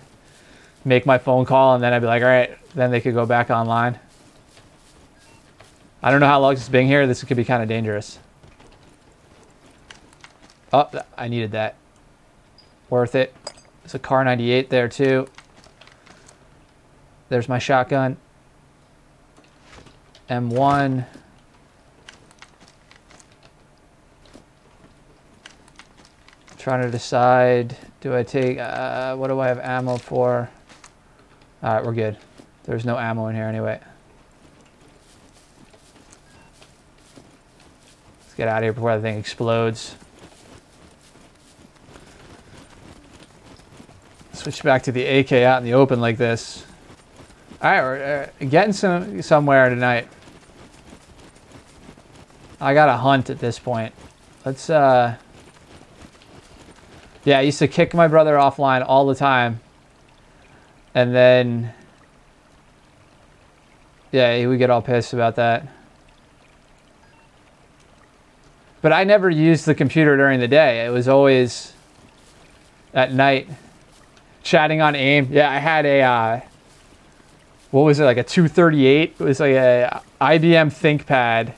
make my phone call, and then I'd be like, all right, then they could go back online. I don't know how long it's been here. This could be kind of dangerous. Oh, I needed that. Worth it. There's a Car 98 there too. There's my shotgun. M1. Trying to decide, do I take, what do I have ammo for? All right, we're good. There's no ammo in here anyway. Let's get out of here before the thing explodes. Switch back to the AK out in the open like this. All right, we're getting somewhere tonight. I got a hunt at this point. Let's, yeah, I used to kick my brother offline all the time. And then, yeah, he would get all pissed about that. But I never used the computer during the day. It was always at night. Chatting on AIM. Yeah, I had a, what was it, like a 238? It was like a IBM ThinkPad.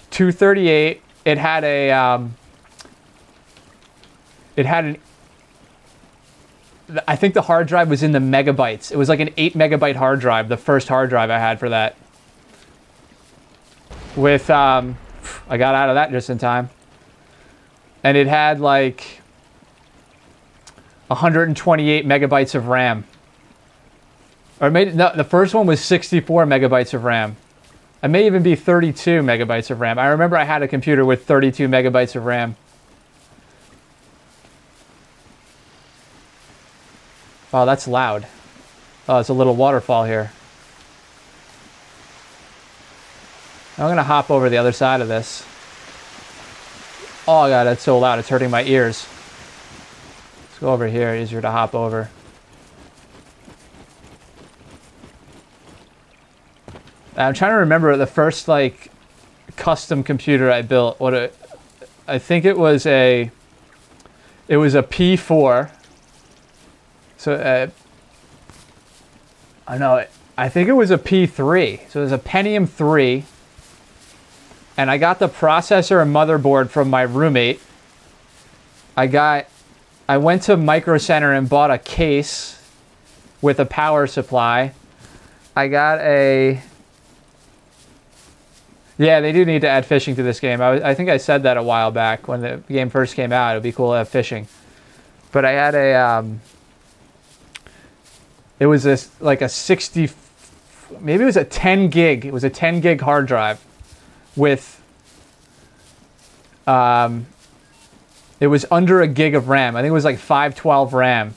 238. It had a, I think the hard drive was in the megabytes. It was like an 8 megabyte hard drive, the first hard drive I had for that. With, I got out of that just in time. And it had like 128 megabytes of RAM. Or maybe, no, the first one was 64 megabytes of RAM. It may even be 32 megabytes of RAM. I remember I had a computer with 32 megabytes of RAM. Oh, that's loud. Oh, it's a little waterfall here. I'm going to hop over the other side of this. Oh, God, that's so loud. It's hurting my ears. Let's go over here. Easier to hop over. I'm trying to remember the first, like, custom computer I built. I think it was a P4. So, I think it was a P3. So it was a Pentium 3. And I got the processor and motherboard from my roommate. I went to Micro Center and bought a case with a power supply. I got a... Yeah, they do need to add fishing to this game. I think I said that a while back when the game first came out. It would be cool to have fishing. But I had a... it was like a 60... Maybe it was a 10 gig. It was a 10 gig hard drive with... it was under a gig of RAM. I think it was like 512 RAM.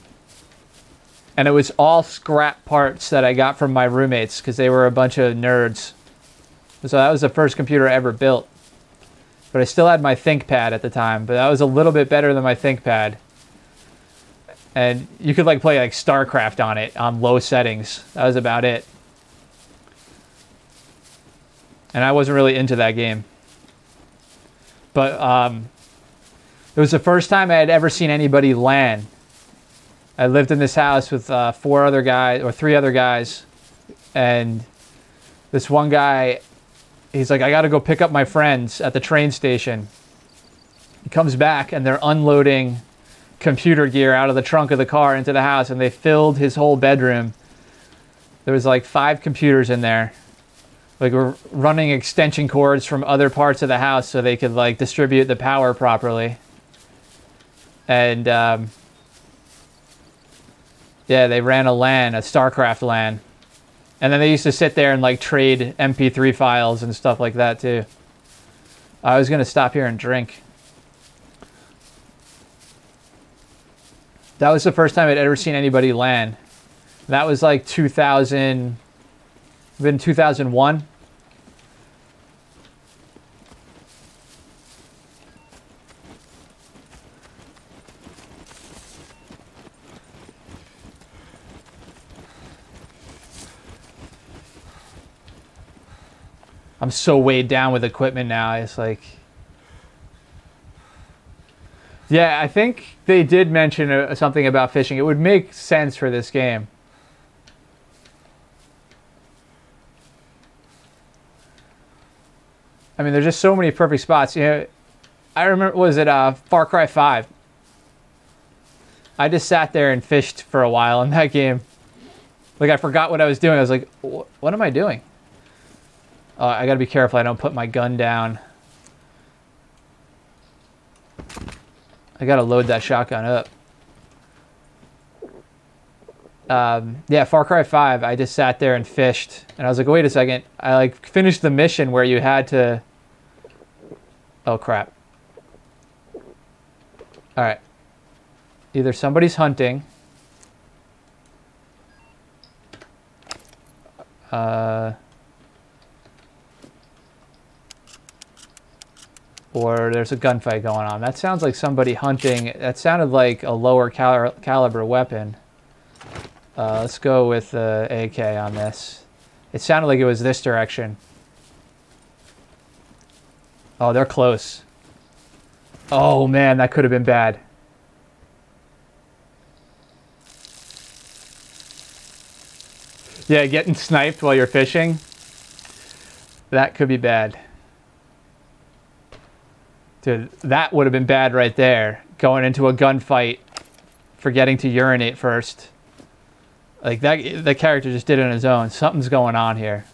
And it was all scrap parts that I got from my roommates because they were a bunch of nerds. So that was the first computer I ever built. But I still had my ThinkPad at the time. But that was a little bit better than my ThinkPad. And you could like play like StarCraft on it on low settings. That was about it. And I wasn't really into that game. But it was the first time I had ever seen anybody LAN. I lived in this house with 4 other guys, or 3 other guys, and this one guy, he's like, I gotta go pick up my friends at the train station. He comes back and they're unloading computer gear out of the trunk of the car into the house, and they filled his whole bedroom. There was like 5 computers in there. Like, we're running extension cords from other parts of the house so they could like distribute the power properly. And yeah, they ran a LAN, a StarCraft LAN. And then they used to sit there and like trade MP3 files and stuff like that too. I was gonna stop here and drink. That was the first time I'd ever seen anybody LAN. That was like 2000, been 2001. I'm so weighed down with equipment now. It's like, yeah, I think they did mention something about fishing. It would make sense for this game. I mean, there's just so many perfect spots. You know, I remember, was it Far Cry 5? I just sat there and fished for a while in that game. Like, I forgot what I was doing. I was like, what am I doing? I gotta be careful I don't put my gun down. I gotta load that shotgun up. Yeah, Far Cry 5, I just sat there and fished. And I was like, wait a second. I like finished the mission where you had to... Oh, crap. Alright. Either somebody's hunting. Or there's a gunfight going on. That sounds like somebody hunting. That sounded like a lower caliber weapon. Let's go with the AK on this. It sounded like it was this direction. Oh, they're close. Oh man, that could have been bad. Yeah, getting sniped while you're fishing. That could be bad. Dude, that would have been bad right there. Going into a gunfight, forgetting to urinate first. Like, that, the character just did it on his own. Something's going on here.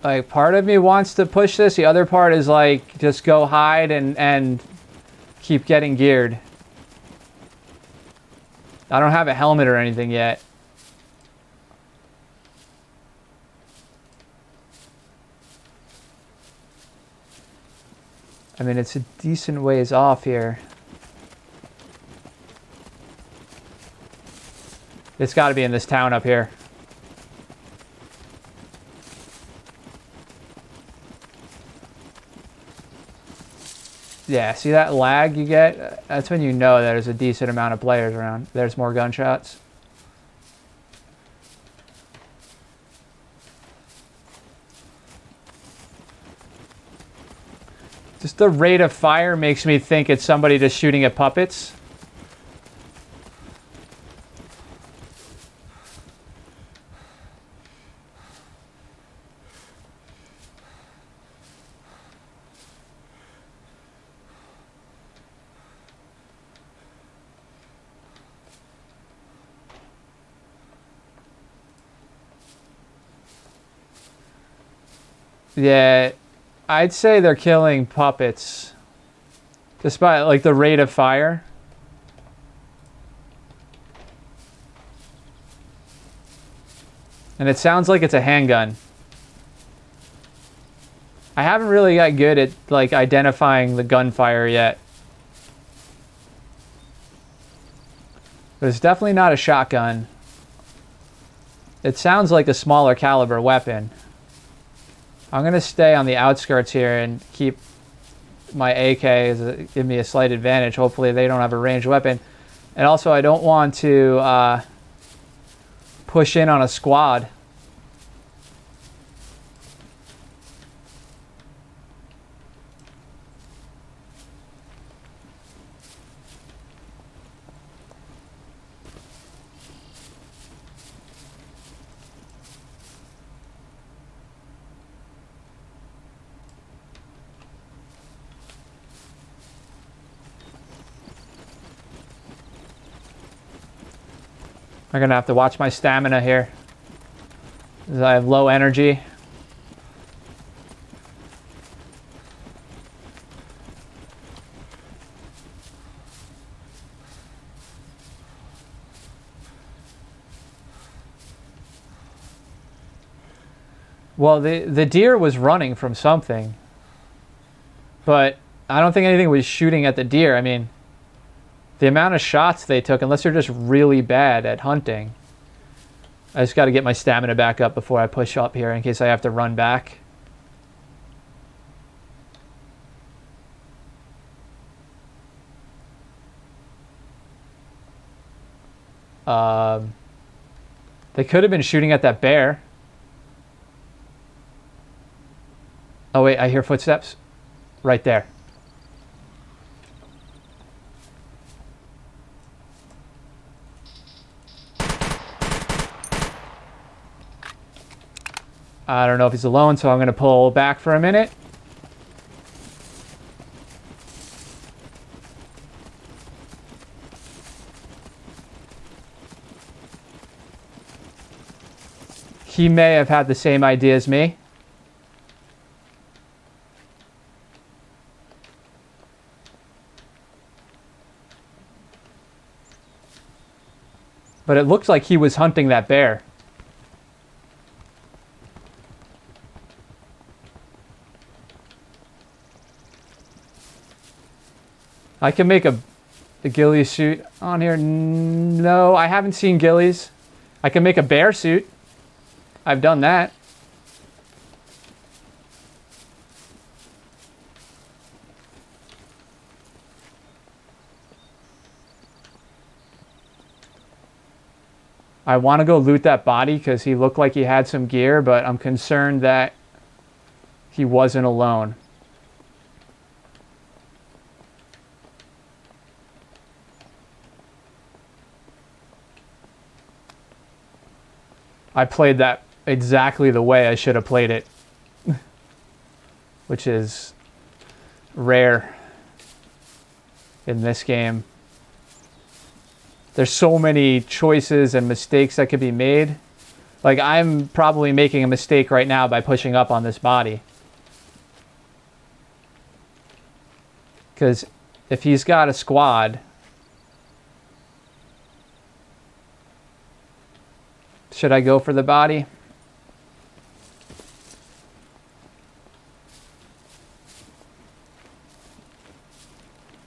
Like, part of me wants to push this. The other part is like, just go hide and keep getting geared. I don't have a helmet or anything yet. I mean, it's a decent ways off here. It's got to be in this town up here. Yeah, see that lag you get? That's when you know there's a decent amount of players around. There's more gunshots. Just the rate of fire makes me think it's somebody just shooting at puppets. Yeah, I'd say they're killing puppets. Despite, like, the rate of fire. And it sounds like it's a handgun. I haven't really got good at, like, identifying the gunfire yet. But it's definitely not a shotgun. It sounds like a smaller caliber weapon. I'm going to stay on the outskirts here and keep my AK is give me a slight advantage. Hopefully they don't have a ranged weapon. And also I don't want to push in on a squad. I'm gonna have to watch my stamina here, because I have low energy. Well, the deer was running from something, but I don't think anything was shooting at the deer. I mean, the amount of shots they took, unless they're just really bad at hunting. I just got to get my stamina back up before I push up here in case I have to run back. They could have been shooting at that bear. Oh wait, I hear footsteps right there. I don't know if he's alone, so I'm going to pull back for a minute. He may have had the same idea as me. But it looked like he was hunting that bear. I can make a ghillie suit on here. No, I haven't seen ghillies. I can make a bear suit. I've done that. I want to go loot that body because he looked like he had some gear, but I'm concerned that he wasn't alone. I played that exactly the way I should have played it, which is rare in this game. There's so many choices and mistakes that could be made. Like, I'm probably making a mistake right now by pushing up on this body. Because if he's got a squad, should I go for the body?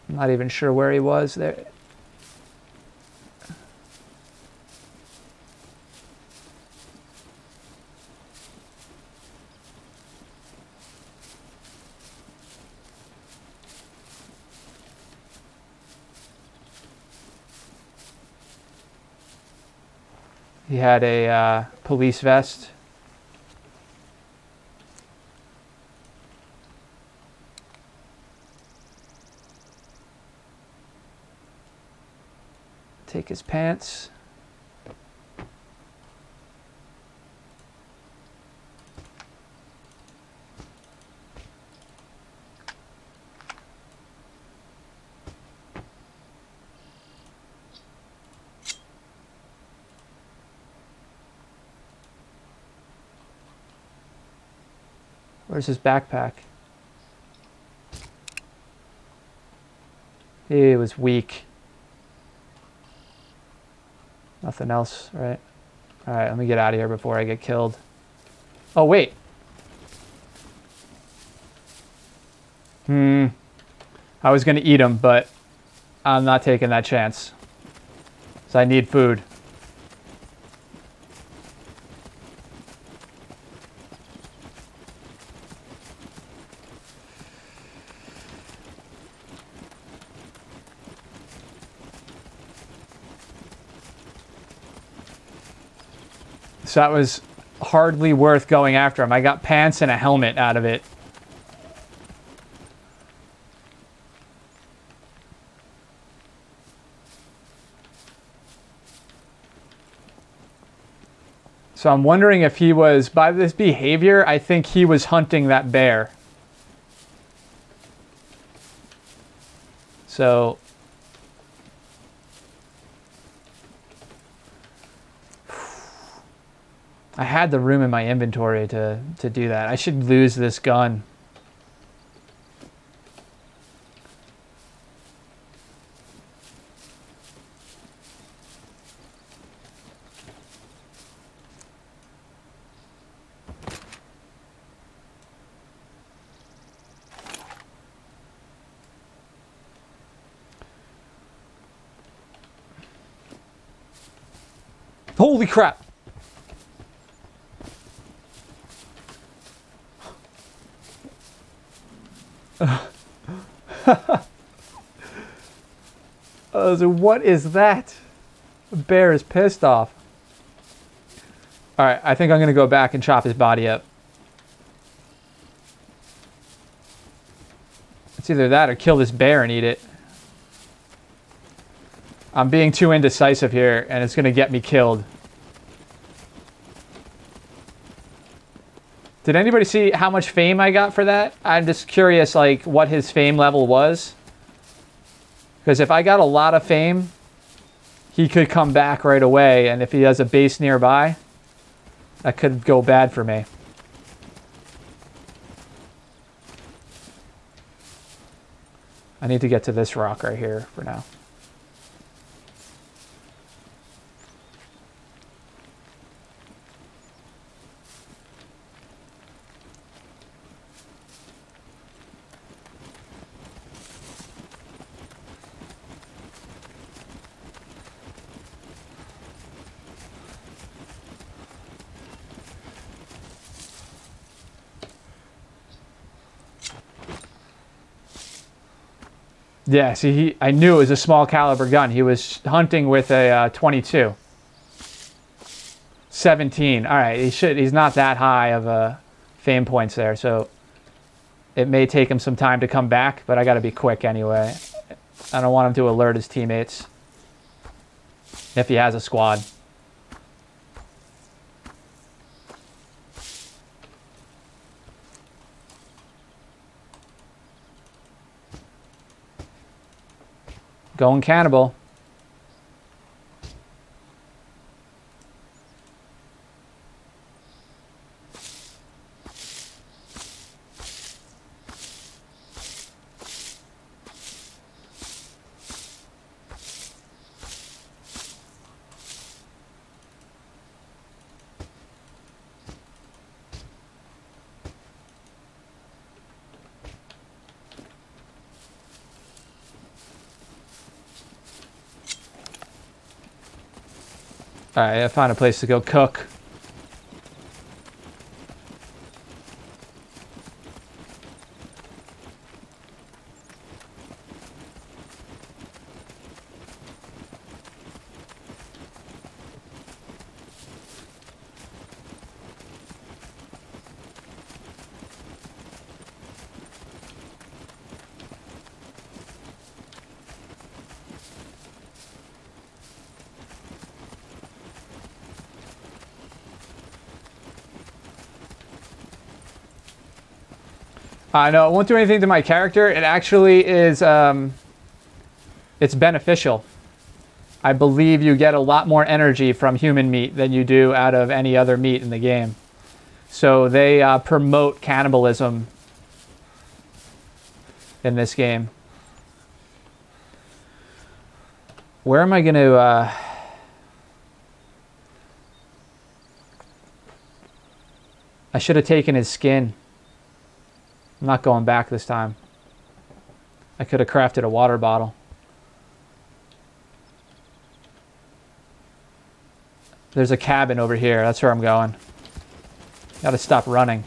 I'm not even sure where he was there. He had a police vest. Take his pants. Where's his backpack? He was weak. Nothing else, right? Alright, let me get out of here before I get killed. Oh, wait. I was going to eat him, but I'm not taking that chance. So I need food. So that was hardly worth going after him. I got pants and a helmet out of it. So I'm wondering if he was, by this behavior, I think he was hunting that bear. So I had the room in my inventory to do that. I should lose this gun. Holy crap! So what is that? The bear is pissed off. Alright, I think I'm going to go back and chop his body up. It's either that or kill this bear and eat it. I'm being too indecisive here, and it's going to get me killed. Did anybody see how much fame I got for that? I'm just curious, like, what his fame level was. Because if I got a lot of fame, he could come back right away, and if he has a base nearby, that could go bad for me. I need to get to this rock right here for now. Yeah, see, I knew it was a small caliber gun. He was hunting with a 22. 17. All right, he's not that high of fame points there, so it may take him some time to come back, but I got to be quick anyway. I don't want him to alert his teammates if he has a squad. Going cannibal. Alright, I found a place to go cook. No, it won't do anything to my character. It actually is, it's beneficial. I believe you get a lot more energy from human meat than you do out of any other meat in the game. So they promote cannibalism in this game. Where am I going to... I should have taken his skin. I'm not going back this time. I could have crafted a water bottle. There's a cabin over here. That's where I'm going. Gotta stop running.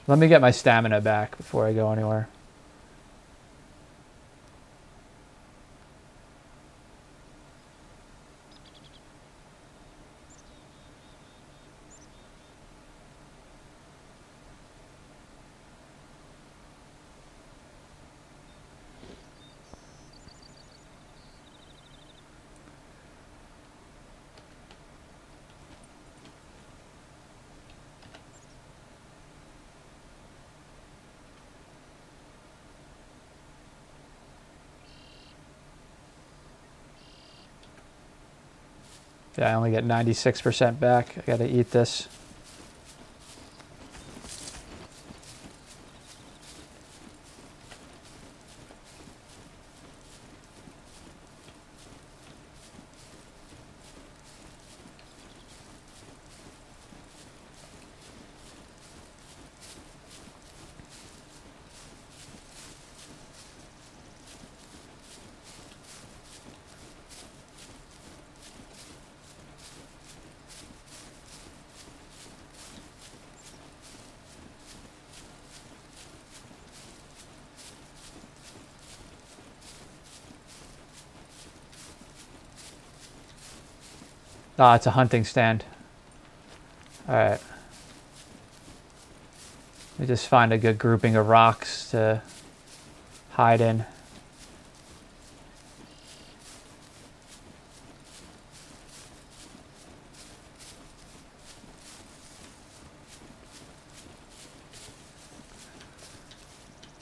Let me get my stamina back before I go anywhere. Yeah, I only get 96% back. I gotta eat this. Ah, it's a hunting stand. Alright. Let me just find a good grouping of rocks to hide in.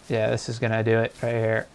Yeah, this is gonna do it right here.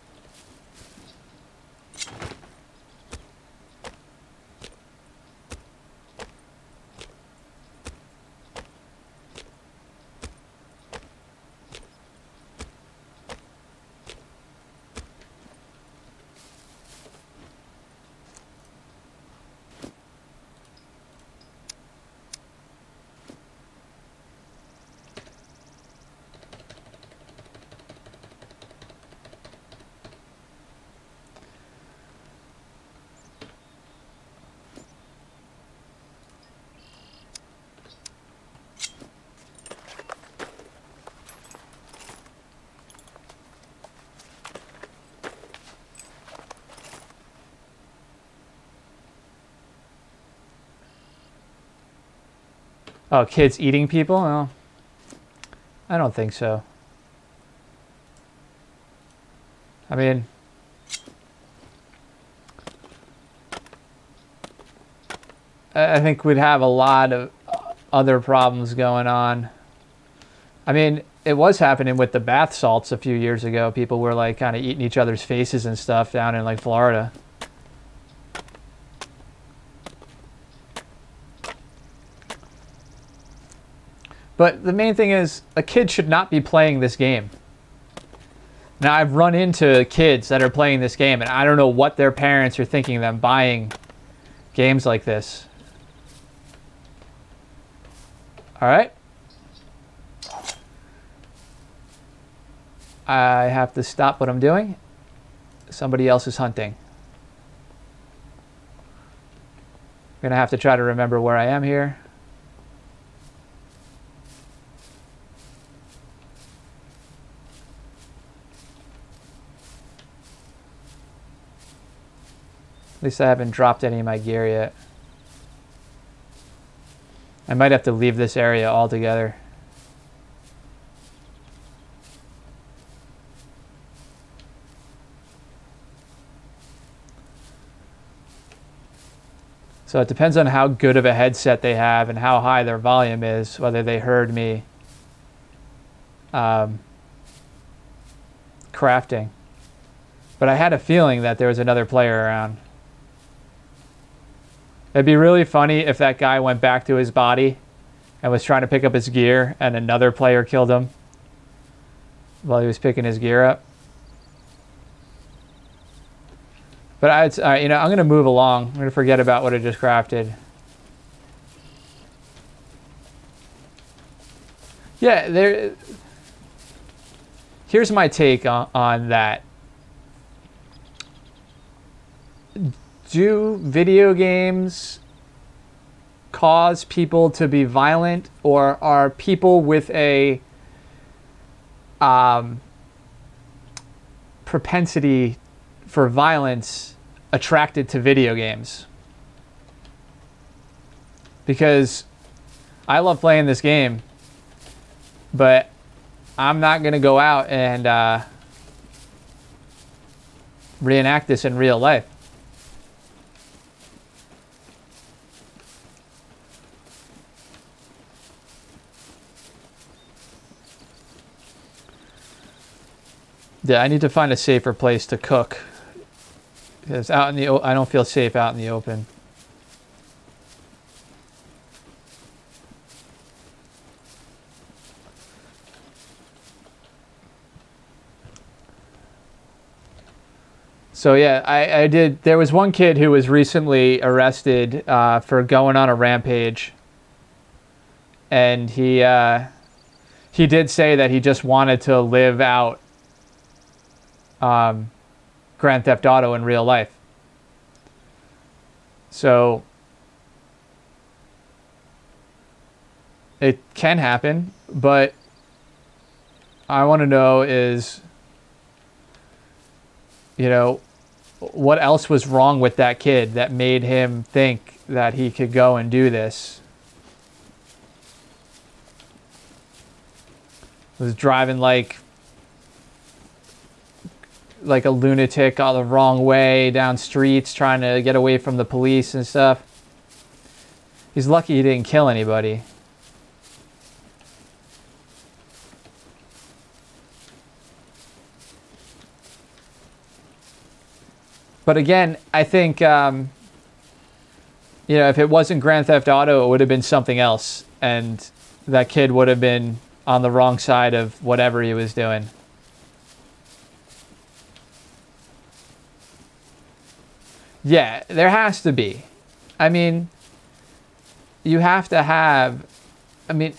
Oh, kids eating people? Well, I don't think so. I mean, I think we'd have a lot of other problems going on. I mean, it was happening with the bath salts a few years ago. People were like kind of eating each other's faces and stuff down in like Florida. But the main thing is, a kid should not be playing this game. Now, I've run into kids that are playing this game, and I don't know what their parents are thinking of them buying games like this. All right. I have to stop what I'm doing. Somebody else is hunting. I'm going to have to try to remember where I am here. At least I haven't dropped any of my gear yet. I might have to leave this area altogether. So it depends on how good of a headset they have and how high their volume is, whether they heard me crafting. But I had a feeling that there was another player around. It'd be really funny if that guy went back to his body and was trying to pick up his gear and another player killed him while he was picking his gear up. But I'm going to move along. I'm going to forget about what I just crafted. Yeah, here's my take on that. Do video games cause people to be violent, or are people with a propensity for violence attracted to video games? Because I love playing this game, but I'm not going to go out and reenact this in real life. Yeah, I need to find a safer place to cook, because I don't feel safe out in the open. So yeah, I did. There was one kid who was recently arrested for going on a rampage, and he did say that he just wanted to live out Grand Theft Auto in real life. So it can happen, but I want to know is, you know, what else was wrong with that kid that made him think that he could go and do this? Was driving like a lunatic all the wrong way down streets, trying to get away from the police and stuff. He's lucky he didn't kill anybody. But again, I think, you know, if it wasn't Grand Theft Auto, it would have been something else. And that kid would have been on the wrong side of whatever he was doing. Yeah, there has to be. I mean, you have to have... I mean,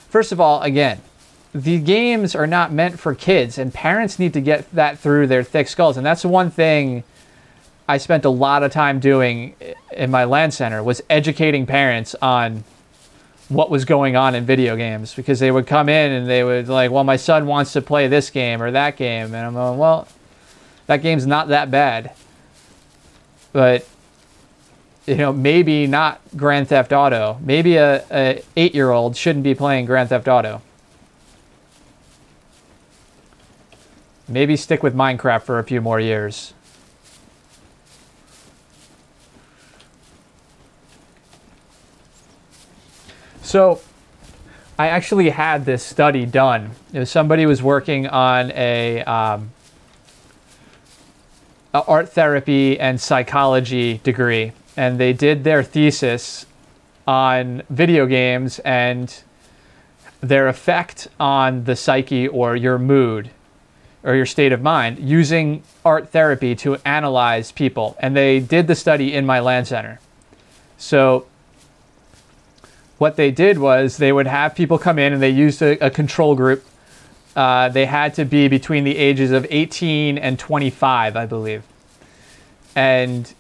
first of all, again, the games are not meant for kids, and parents need to get that through their thick skulls. And that's the one thing I spent a lot of time doing in my LAN center, was educating parents on what was going on in video games, because they would come in and they would like, well, my son wants to play this game or that game. And I'm going, well, that game's not that bad. But, you know, maybe not Grand Theft Auto. Maybe a 8-year-old shouldn't be playing Grand Theft Auto. Maybe stick with Minecraft for a few more years. So I actually had this study done. You know, somebody was working on a art therapy and psychology degree, and they did their thesis on video games and their effect on the psyche or your mood or your state of mind using art therapy to analyze people. And they did the study in my LAN center. So what they did was they would have people come in and they used a control group. They had to be between the ages of 18 and 25, I believe. And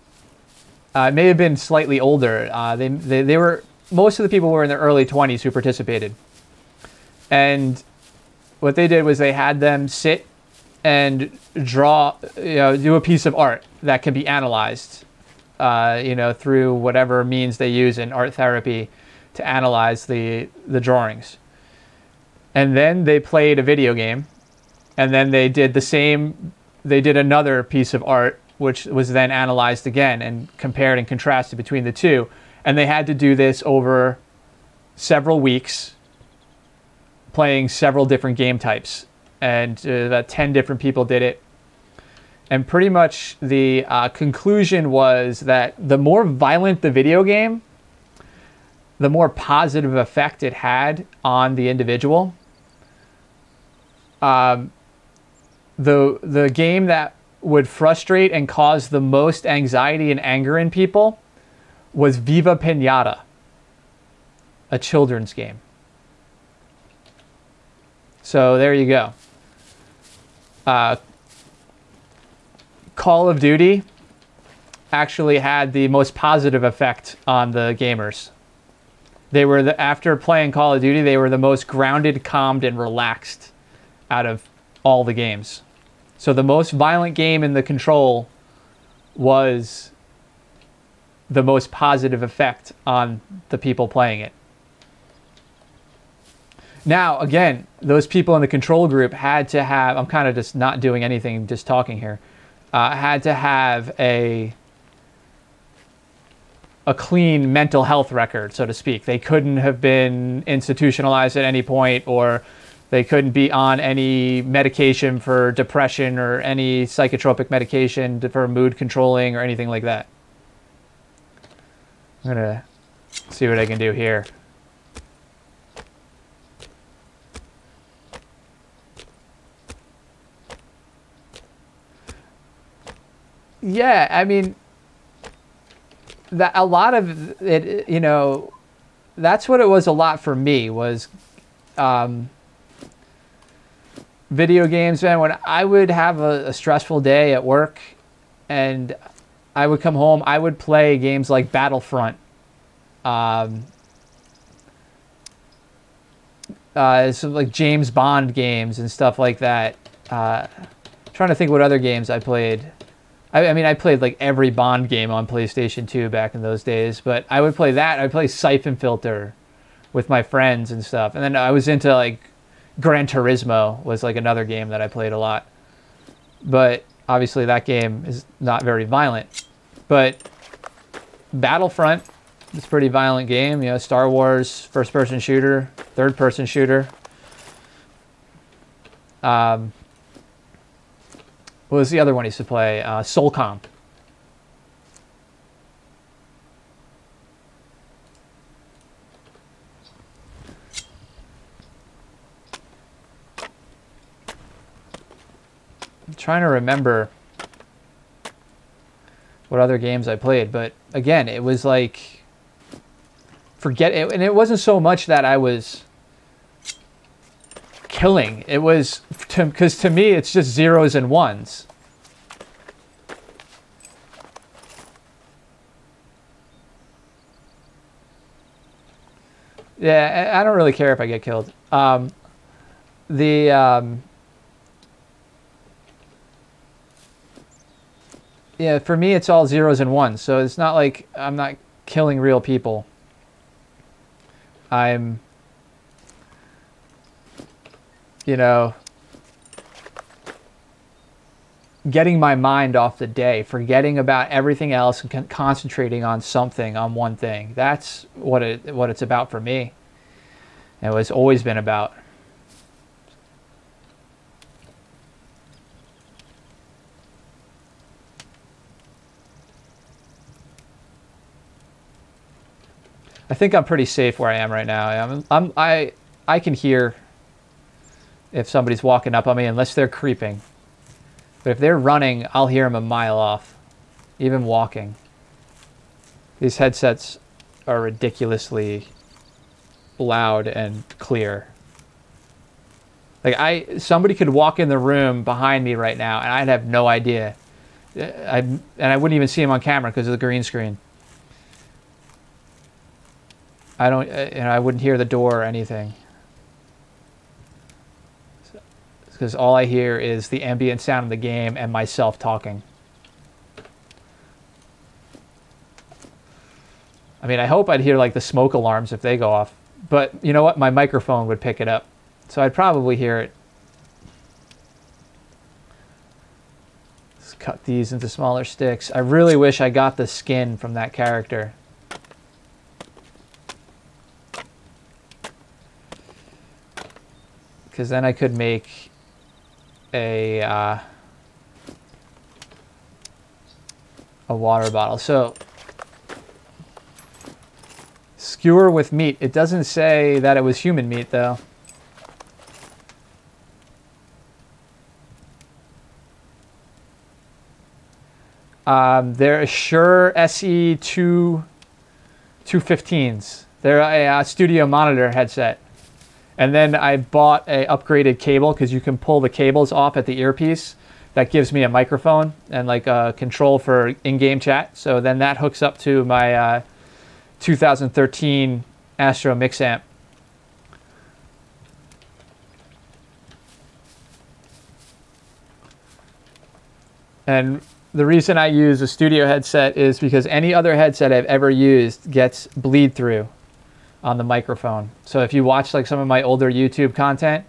it may have been slightly older. They were, most of the people were in their early 20s who participated. And what they did was they had them sit and draw, you know, do a piece of art that can be analyzed, you know, through whatever means they use in art therapy to analyze the drawings. And then they played a video game, and then they did the same, they did another piece of art which was then analyzed again and compared and contrasted between the two. And they had to do this over several weeks, playing several different game types. And about 10 different people did it. And pretty much the conclusion was that the more violent the video game, the more positive effect it had on the individual. The game that would frustrate and cause the most anxiety and anger in people was Viva Pinata, a children's game. So there you go. Call of Duty actually had the most positive effect on the gamers. They were after playing Call of Duty, they were the most grounded, calmed, and relaxed out of all the games. So the most violent game in the control was the most positive effect on the people playing it. Now, again, those people in the control group had to have, I'm kind of just not doing anything, just talking here, had to have a clean mental health record, so to speak. They couldn't have been institutionalized at any point, or they couldn't be on any medication for depression or any psychotropic medication for mood controlling or anything like that. I'm gonna see what I can do here. Yeah, I mean, that a lot of it, you know, that's what it was a lot for me was video games, man. When I would have a stressful day at work and I would come home, I would play games like Battlefront. Some like James Bond games and stuff like that. Trying to think what other games I played. I mean, I played like every Bond game on PlayStation 2 back in those days, but I would play that. I'd play Siphon Filter with my friends and stuff. And then I was into like Gran Turismo was like another game that I played a lot. But obviously that game is not very violent. But Battlefront is a pretty violent game. You know, Star Wars, first-person shooter, third-person shooter. What was the other one he used to play? Soulcom. I'm trying to remember what other games I played, but again, it was like forget it, and it wasn't so much that I was killing. It was because to me, it's just zeros and ones. Yeah, I don't really care if I get killed. Yeah, for me, it's all zeros and ones. So it's not like I'm not killing real people. I'm, you know, getting my mind off the day, forgetting about everything else and concentrating on something, on one thing. That's what it's about for me. And it's always been about. I think I'm pretty safe where I am right now. I can hear if somebody's walking up on me unless they're creeping. But if they're running, I'll hear them a mile off, even walking. These headsets are ridiculously loud and clear. Like somebody could walk in the room behind me right now and I'd have no idea. And I wouldn't even see him on camera because of the green screen. I wouldn't hear the door or anything. Because all I hear is the ambient sound of the game and myself talking. I mean, I hope I'd hear like the smoke alarms if they go off. But you know what? My microphone would pick it up. So I'd probably hear it. Let's cut these into smaller sticks. I really wish I got the skin from that character. Because then I could make a water bottle. So, skewer with meat. It doesn't say that it was human meat, though. They're Shure SE 215s. They're a studio monitor headset. And then I bought a upgraded cable because you can pull the cables off at the earpiece. That gives me a microphone and like a control for in-game chat. So then that hooks up to my 2013 Astro Mix Amp. And the reason I use a studio headset is because any other headset I've ever used gets bleed through on the microphone. So if you watch like some of my older YouTube content,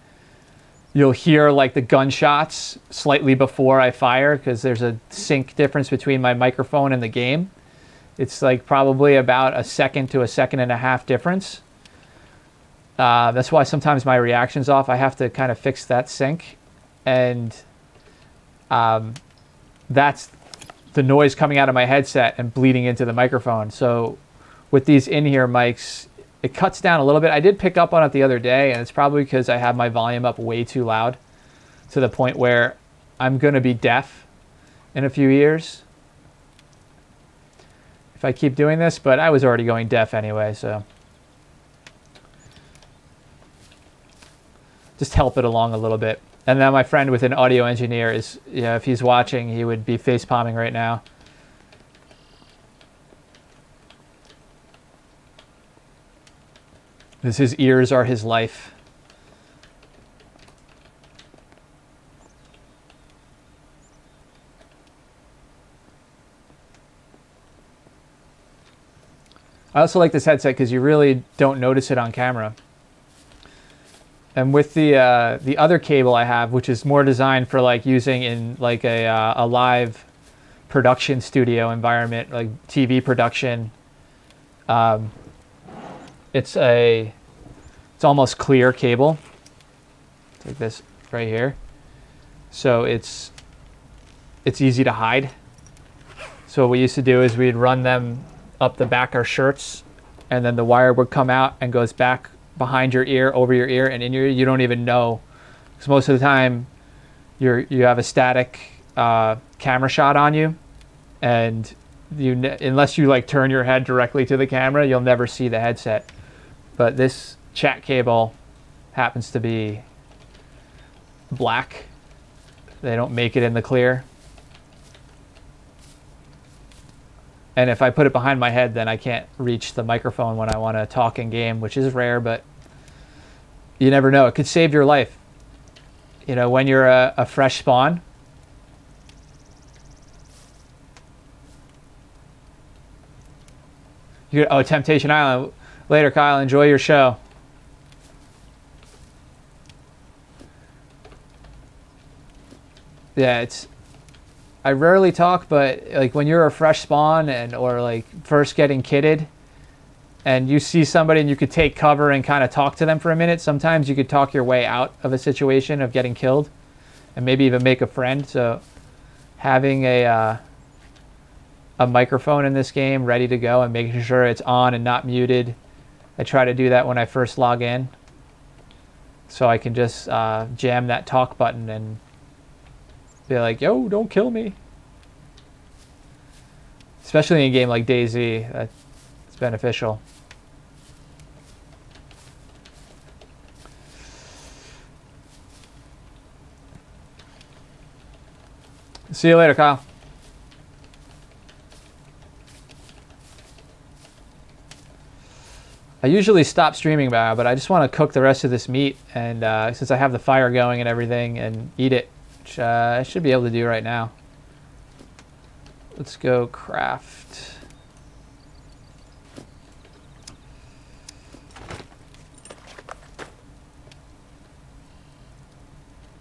you'll hear like the gunshots slightly before I fire because there's a sync difference between my microphone and the game. It's like probably about a second to a second and a half difference. That's why sometimes my reaction's off. I have to kind of fix that sync. And that's the noise coming out of my headset and bleeding into the microphone. So with these in-ear mics, it cuts down a little bit. I did pick up on it the other day, and it's probably because I have my volume up way too loud to the point where I'm going to be deaf in a few years. if I keep doing this, but I was already going deaf anyway, so just help it along a little bit. And then my friend with an audio engineer is, yeah, if he's watching, he would be face palming right now. Because his ears are his life. I also like this headset because you really don't notice it on camera. And with the other cable I have, which is more designed for like using in like a live production studio environment, like TV production, it's almost clear cable, like this right here. So it's easy to hide. So what we used to do is we'd run them up the back of our shirts, and then the wire would come out and goes back behind your ear, over your ear, and in your ear. You don't even know, because most of the time you have a static camera shot on you, and unless you like turn your head directly to the camera, you'll never see the headset. But this chat cable happens to be black. They don't make it in the clear. And if I put it behind my head, then I can't reach the microphone when I want to talk in game, which is rare, but you never know. It could save your life. You know, when you're a fresh spawn, oh, Temptation Island. Later, Kyle. Enjoy your show. Yeah, I rarely talk, but like when you're a fresh spawn or like first getting kitted and you see somebody and you could take cover and kind of talk to them for a minute, sometimes you could talk your way out of a situation of getting killed and maybe even make a friend. So having a microphone in this game ready to go and making sure it's on and not muted. I try to do that when I first log in, so I can just jam that talk button and be like, yo, don't kill me. Especially in a game like DayZ, that's beneficial. See you later, Kyle. I usually stop streaming now, but I just want to cook the rest of this meat, and since I have the fire going and everything, and eat it, which I should be able to do right now. Let's go craft.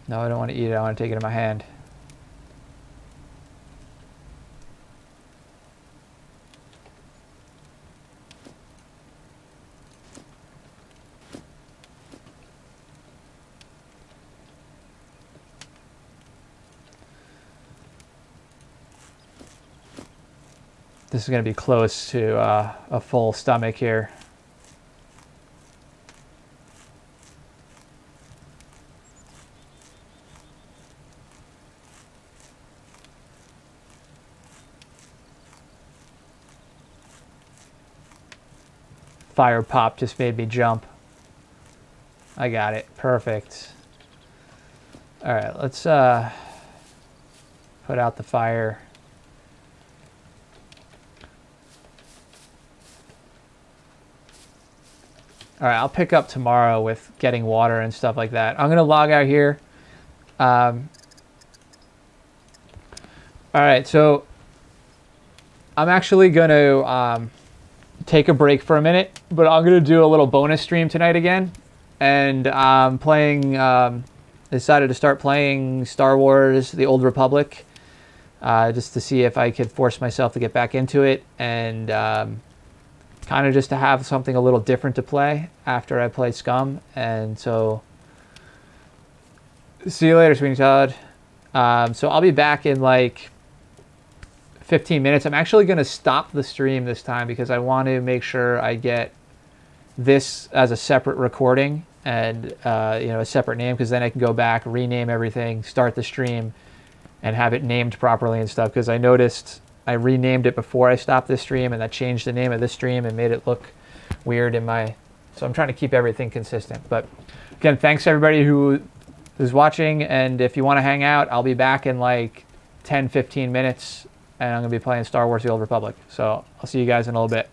No, I don't want to eat it. I want to take it in my hand. This is going to be close to a full stomach here. Fire pop just made me jump. I got it. Perfect. All right, let's put out the fire. All right, I'll pick up tomorrow with getting water and stuff like that. I'm going to log out here. All right, so I'm actually going to take a break for a minute, but I'm going to do a little bonus stream tonight again. And I'm playing, decided to start playing Star Wars: The Old Republic, just to see if I could force myself to get back into it, and kind of just to have something a little different to play after I play Scum. And so, see you later, Sweeney Todd. So I'll be back in like 15 minutes. I'm actually going to stop the stream this time because I want to make sure I get this as a separate recording and you know, a separate name, because then I can go back, rename everything, start the stream, and have it named properly and stuff. Because I noticed I renamed it before I stopped this stream, and that changed the name of this stream and made it look weird in my... So I'm trying to keep everything consistent. But again, thanks everybody who is watching, and if you want to hang out, I'll be back in like 10-15 minutes, and I'm going to be playing Star Wars The Old Republic. So I'll see you guys in a little bit.